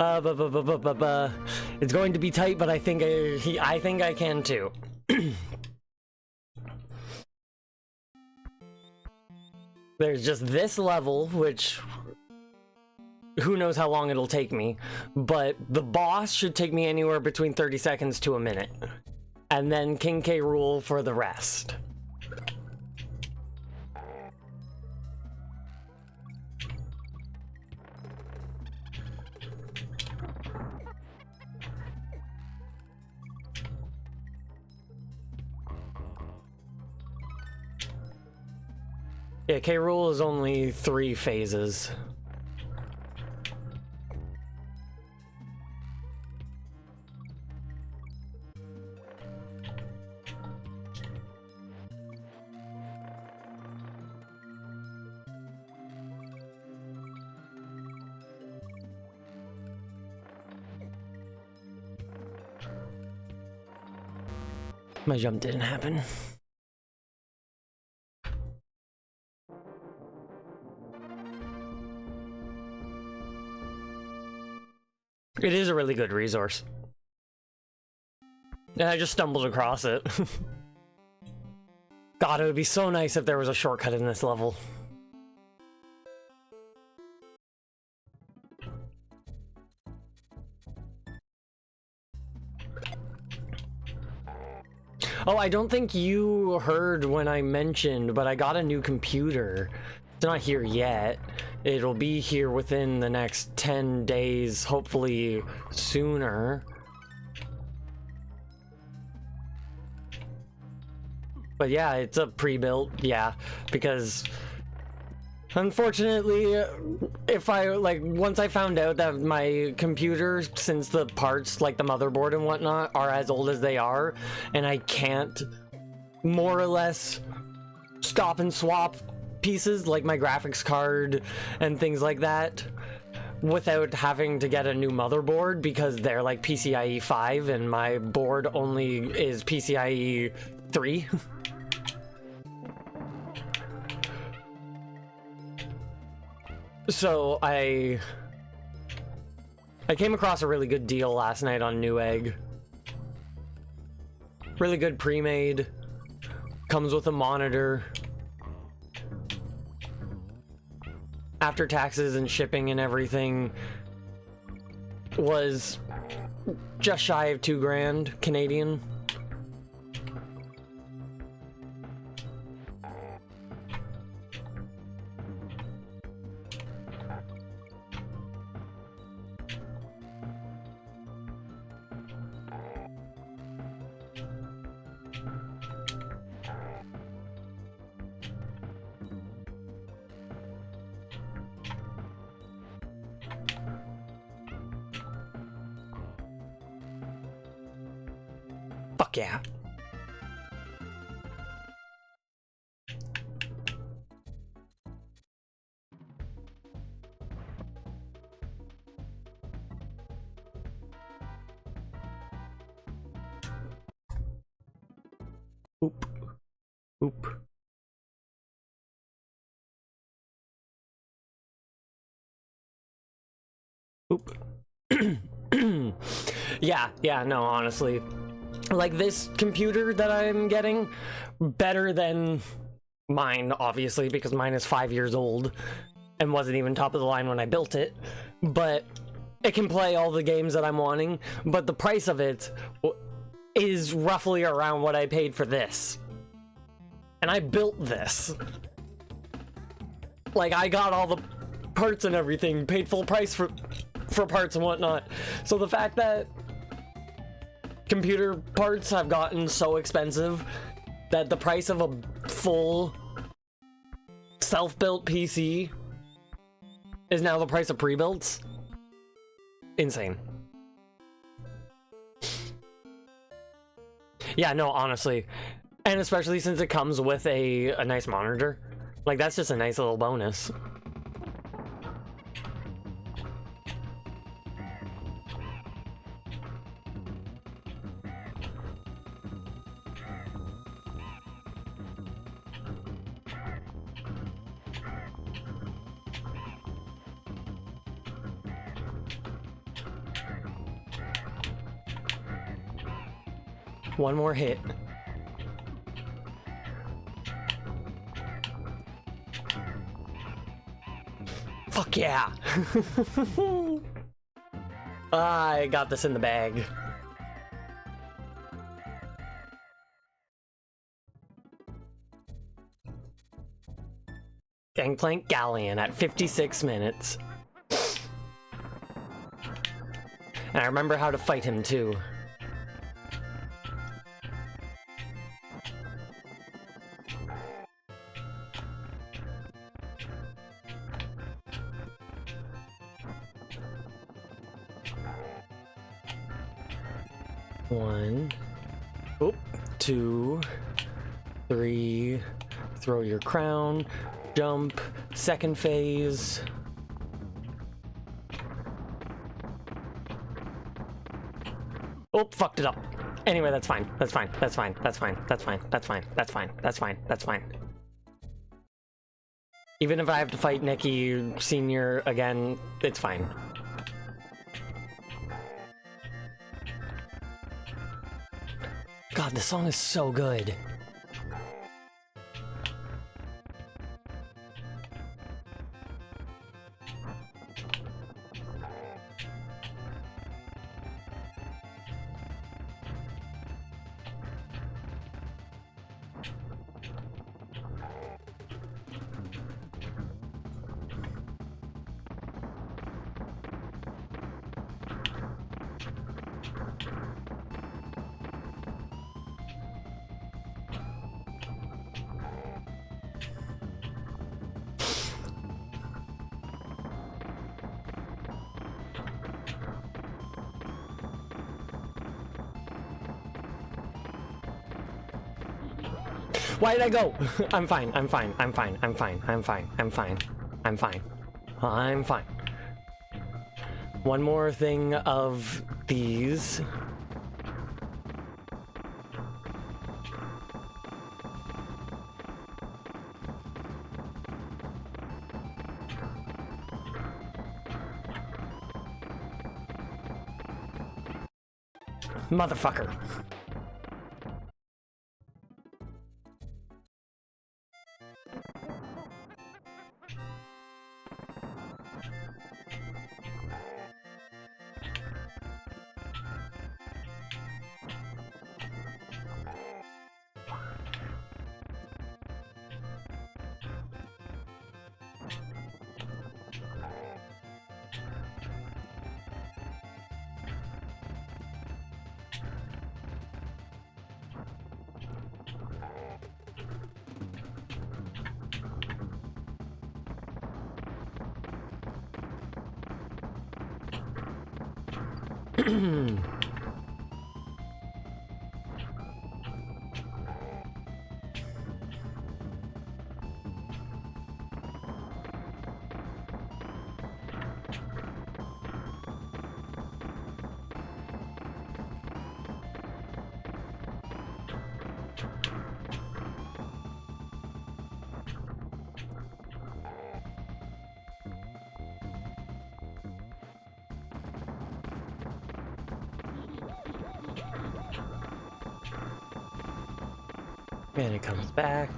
It's going to be tight, but I think I can too. There's just this level, which who knows how long it'll take me, but the boss should take me anywhere between 30 seconds to a minute. And then King K. Rool for the rest. Yeah, K. Rool is only 3 phases. My jump didn't happen. It is a really good resource. And I just stumbled across it. God, it would be so nice if there was a shortcut in this level. Oh, I don't think you heard when I mentioned, but I got a new computer. It's not here yet. It'll be here within the next 10 days, hopefully sooner. But yeah, it's a pre-built, yeah, because unfortunately, if I, like, once I found out that my computer, since the parts, like the motherboard and whatnot, are as old as they are, and I can't more or less stop and swap pieces, like my graphics card and things like that, without having to get a new motherboard, because they're like PCIe 5 and my board only is PCIe 3. So I came across a really good deal last night on Newegg. Really good pre-made. Comes with a monitor. After taxes and shipping and everything, was just shy of $2,000 Canadian. Fuck yeah. Oop. Oop. Oop. Yeah, no, honestly. Like, this computer that I'm getting, better than mine, obviously, because mine is 5 years old and wasn't even top of the line when I built it, but it can play all the games that I'm wanting, but the price of it is roughly around what I paid for this. And I built this. Like, I got all the parts and everything, paid full price for parts and whatnot. So the fact that computer parts have gotten so expensive that the price of a full self-built PC is now the price of pre-builts. Insane. Yeah, no, honestly. And especially since it comes with a nice monitor. Like, that's just a nice little bonus. One more hit. Fuck yeah. I got this in the bag. Gangplank Galleon at 56 minutes. And I remember how to fight him too. One, oop, 2, 3, throw your crown, jump, second phase. Oh, fucked it up. Anyway, that's fine. That's fine. That's fine. That's fine. That's fine. That's fine. That's fine. That's fine. That's fine. Even if I have to fight Nikki Sr. again, it's fine. God, this song is so good. Why did I go? I'm fine. I'm fine. I'm fine. I'm fine. I'm fine. I'm fine. I'm fine. I'm fine. One more thing of these. Motherfucker. And it comes back.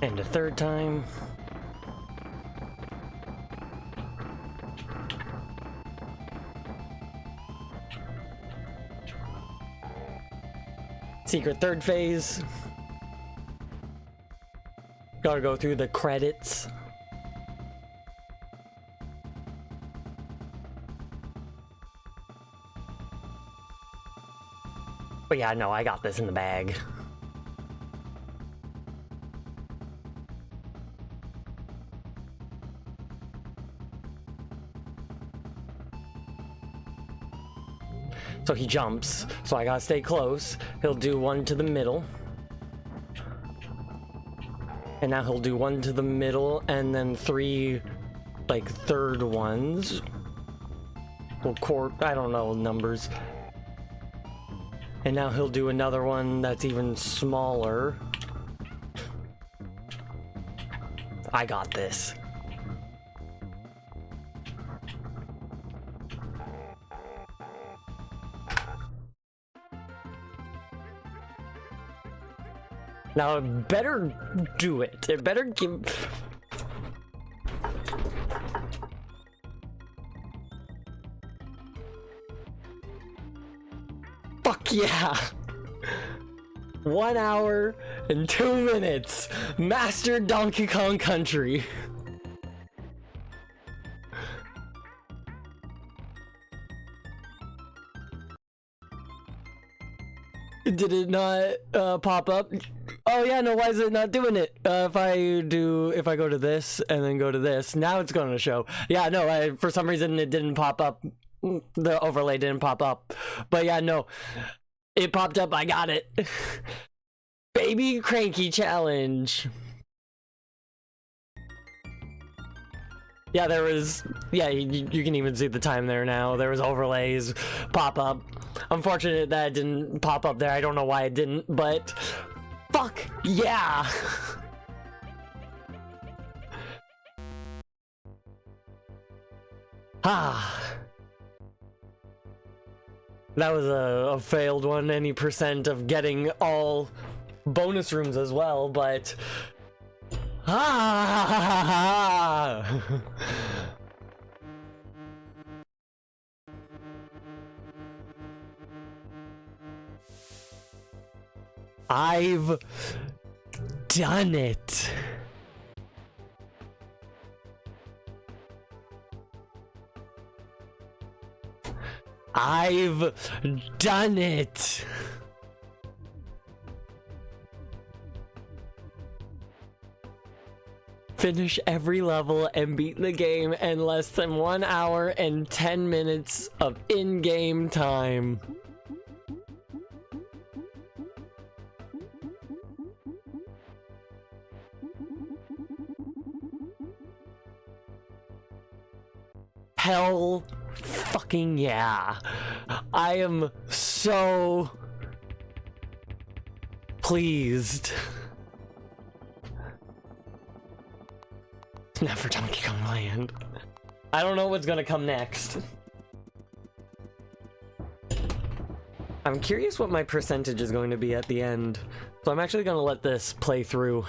And a third time. Secret third phase. Gotta go through the credits. But yeah, no, I got this in the bag. So he jumps, so I gotta stay close. He'll do one to the middle. And now he'll do one to the middle and then three, like, third ones. Well, I don't know numbers. And now he'll do another one that's even smaller. I got this. Now it better do it. It better give... Fuck yeah! 1 hour and 2 minutes. Master Donkey Kong Country. Did it not pop up? Oh yeah, no, why is it not doing it? If I go to this and then go to this, now it's going to show. Yeah, no, for some reason it didn't pop up. The overlay didn't pop up. But yeah, no, it popped up. I got it. Baby Cranky Challenge. Yeah, there was, yeah, you can even see the time there now. There was overlays pop up. Unfortunate that it didn't pop up there. I don't know why it didn't, but fuck yeah. Ah. That was a failed one, any percent of getting all bonus rooms as well, but I've done it. I've done it. Finish every level and beat the game in less than 1 hour and 10 minutes of in-game time. Hell fucking yeah. I am so pleased. Never Donkey Kong Land. I don't know what's gonna come next. I'm curious what my percentage is going to be at the end. So I'm actually gonna let this play through.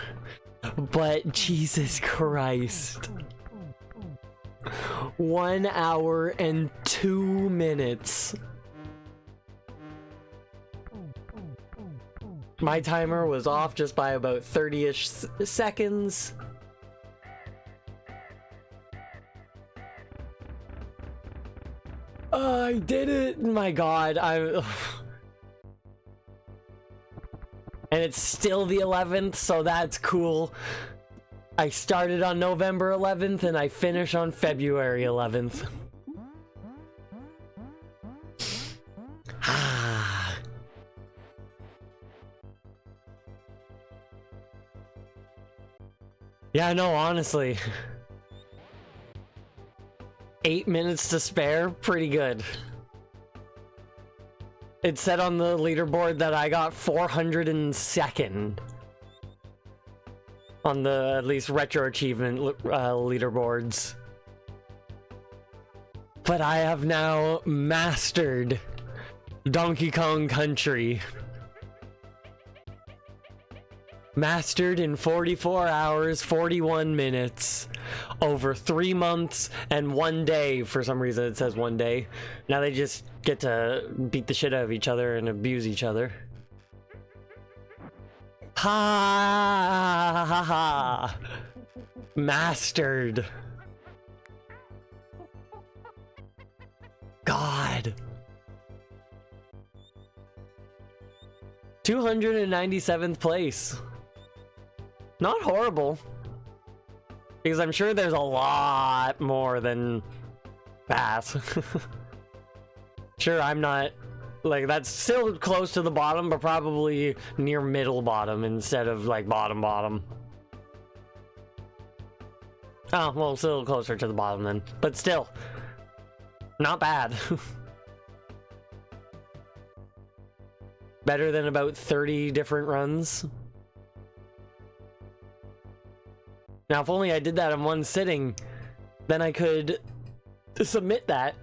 But Jesus Christ. 1 hour and 2 minutes. My timer was off just by about 30-ish seconds. I did it! My god, and it's still the 11th, so that's cool. I started on November 11th and I finish on February 11th. Yeah, no, honestly. 8 minutes to spare, pretty good. It said on the leaderboard that I got 402nd on the at least retro achievement leaderboards. But I have now mastered Donkey Kong Country. Mastered in 44 hours, 41 minutes, over 3 months and 1 day. For some reason it says 1 day. Now they just get to beat the shit out of each other and abuse each other. Ha ha ha. Mastered. God. 297th place. Not horrible. Because I'm sure there's a lot more than that. Sure, I'm not... Like, that's still close to the bottom, but probably near middle bottom instead of, like, bottom. Oh, well, still closer to the bottom then. But still. Not bad. Better than about 30 different runs. Now, if only I did that in one sitting, then I could submit that.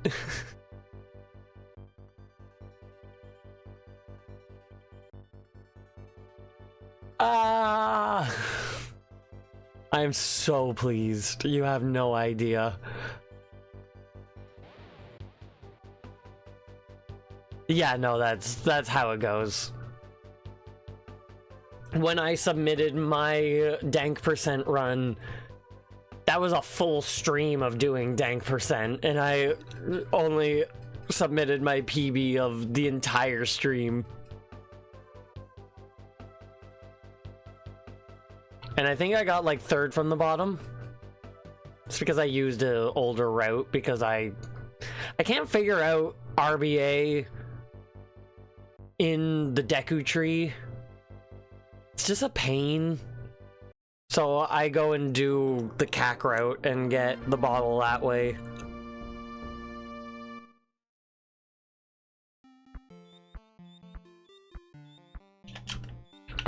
I'm so pleased. You have no idea. Yeah, no, that's how it goes. When I submitted my dank percent run, that was a full stream of doing dank percent, and I only submitted my PB of the entire stream. And I think I got like 3rd from the bottom. It's because I used an older route, because I can't figure out RBA in the Deku Tree. It's just a pain. So I go and do the CAC route and get the bottle that way.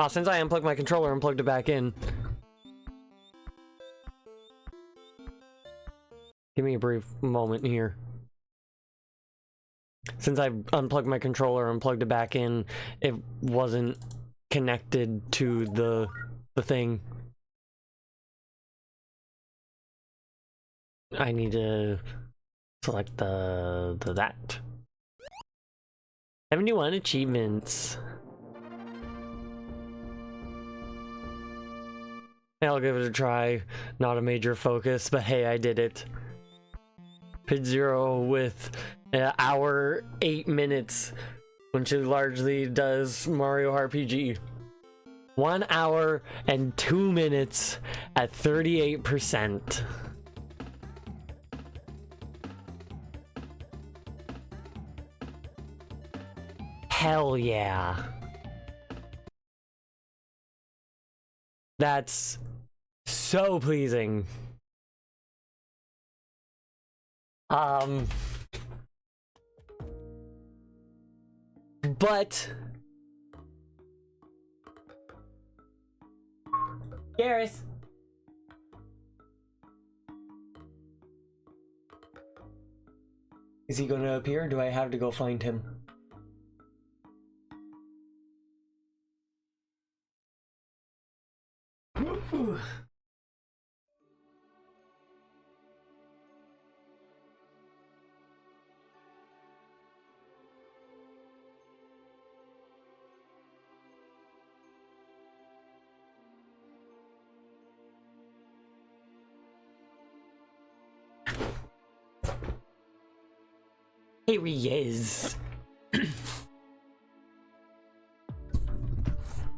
Since I unplugged my controller and plugged it back in. Give me a brief moment here. Since I unplugged my controller and plugged it back in, it wasn't connected to the thing. I need to select that. 71 achievements. I'll give it a try. Not a major focus, but hey, I did it. Pit Zero with an hour 8 minutes, when she largely does Mario RPG. 1 hour and 2 minutes at 38%. Hell yeah. That's so pleasing. But Garrus. Is he gonna appear or do I have to go find him? Here he is.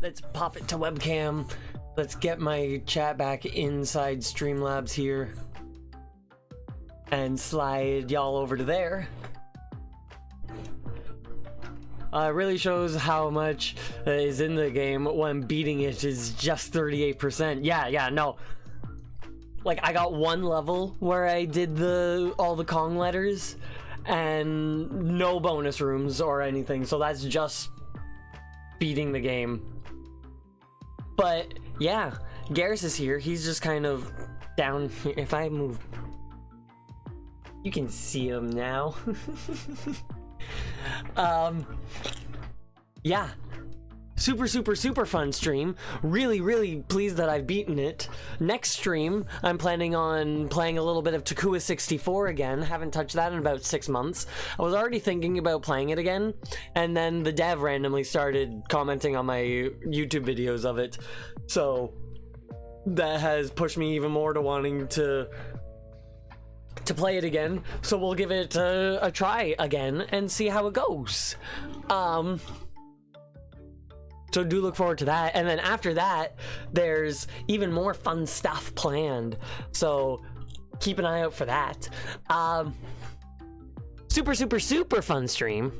Let's pop it to webcam. Let's get my chat back inside Streamlabs here and slide y'all over to there. It really shows how much is in the game when beating it is just 38%. Yeah, no. Like, I got one level where I did all the Kong letters and no bonus rooms or anything, so that's just beating the game. But yeah, Garrus is here. He's just kind of down here. If I move, you can see him now. Yeah, super fun stream. Really pleased that I've beaten it. Next stream, I'm planning on playing a little bit of Takua 64 again. Haven't touched that in about 6 months. I was already thinking about playing it again, and then the dev randomly started commenting on my YouTube videos of it, so that has pushed me even more to wanting to play it again. So we'll give it a try again and see how it goes. So do look forward to that. And then after that, there's even more fun stuff planned. So keep an eye out for that. Super fun stream.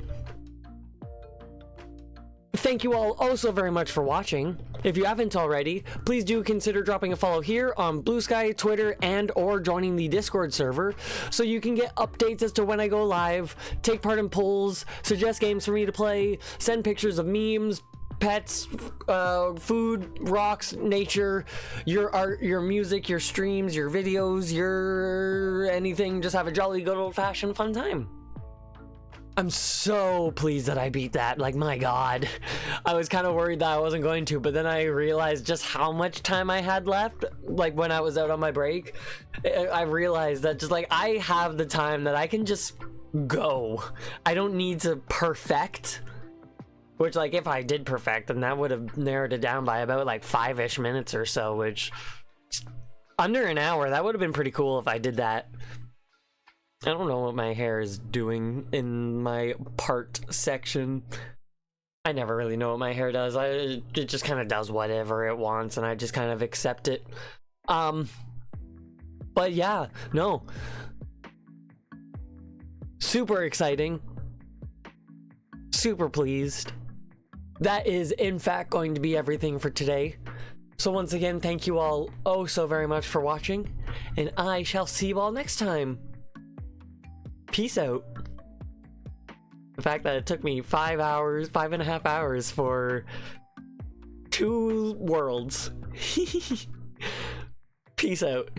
Thank you all oh so very much for watching. If you haven't already, please do consider dropping a follow here on Blue Sky, Twitter, and or joining the Discord server so you can get updates as to when I go live, take part in polls, suggest games for me to play, send pictures of memes, pets, food, rocks, nature, your art, your music, your streams, your videos, your anything. Just have a jolly good old-fashioned fun time. I'm so pleased that I beat that. Like, my god. I was kind of worried that I wasn't going to, but then I realized just how much time I had left. Like, when I was out on my break, I realized that just like I have the time that I can just go. I don't need to perfect. Which, like, if I did perfect, then that would have narrowed it down by about, like, 5-ish minutes or so, which... under an hour, that would have been pretty cool if I did that. I don't know what my hair is doing in my part section. I never really know what my hair does. It just kind of does whatever it wants, and I just kind of accept it. But yeah, no. Super exciting. Super pleased. That is, in fact, going to be everything for today. So once again, thank you all oh so very much for watching, and I shall see you all next time. Peace out. The fact that it took me 5.5 hours for 2 worlds. Peace out.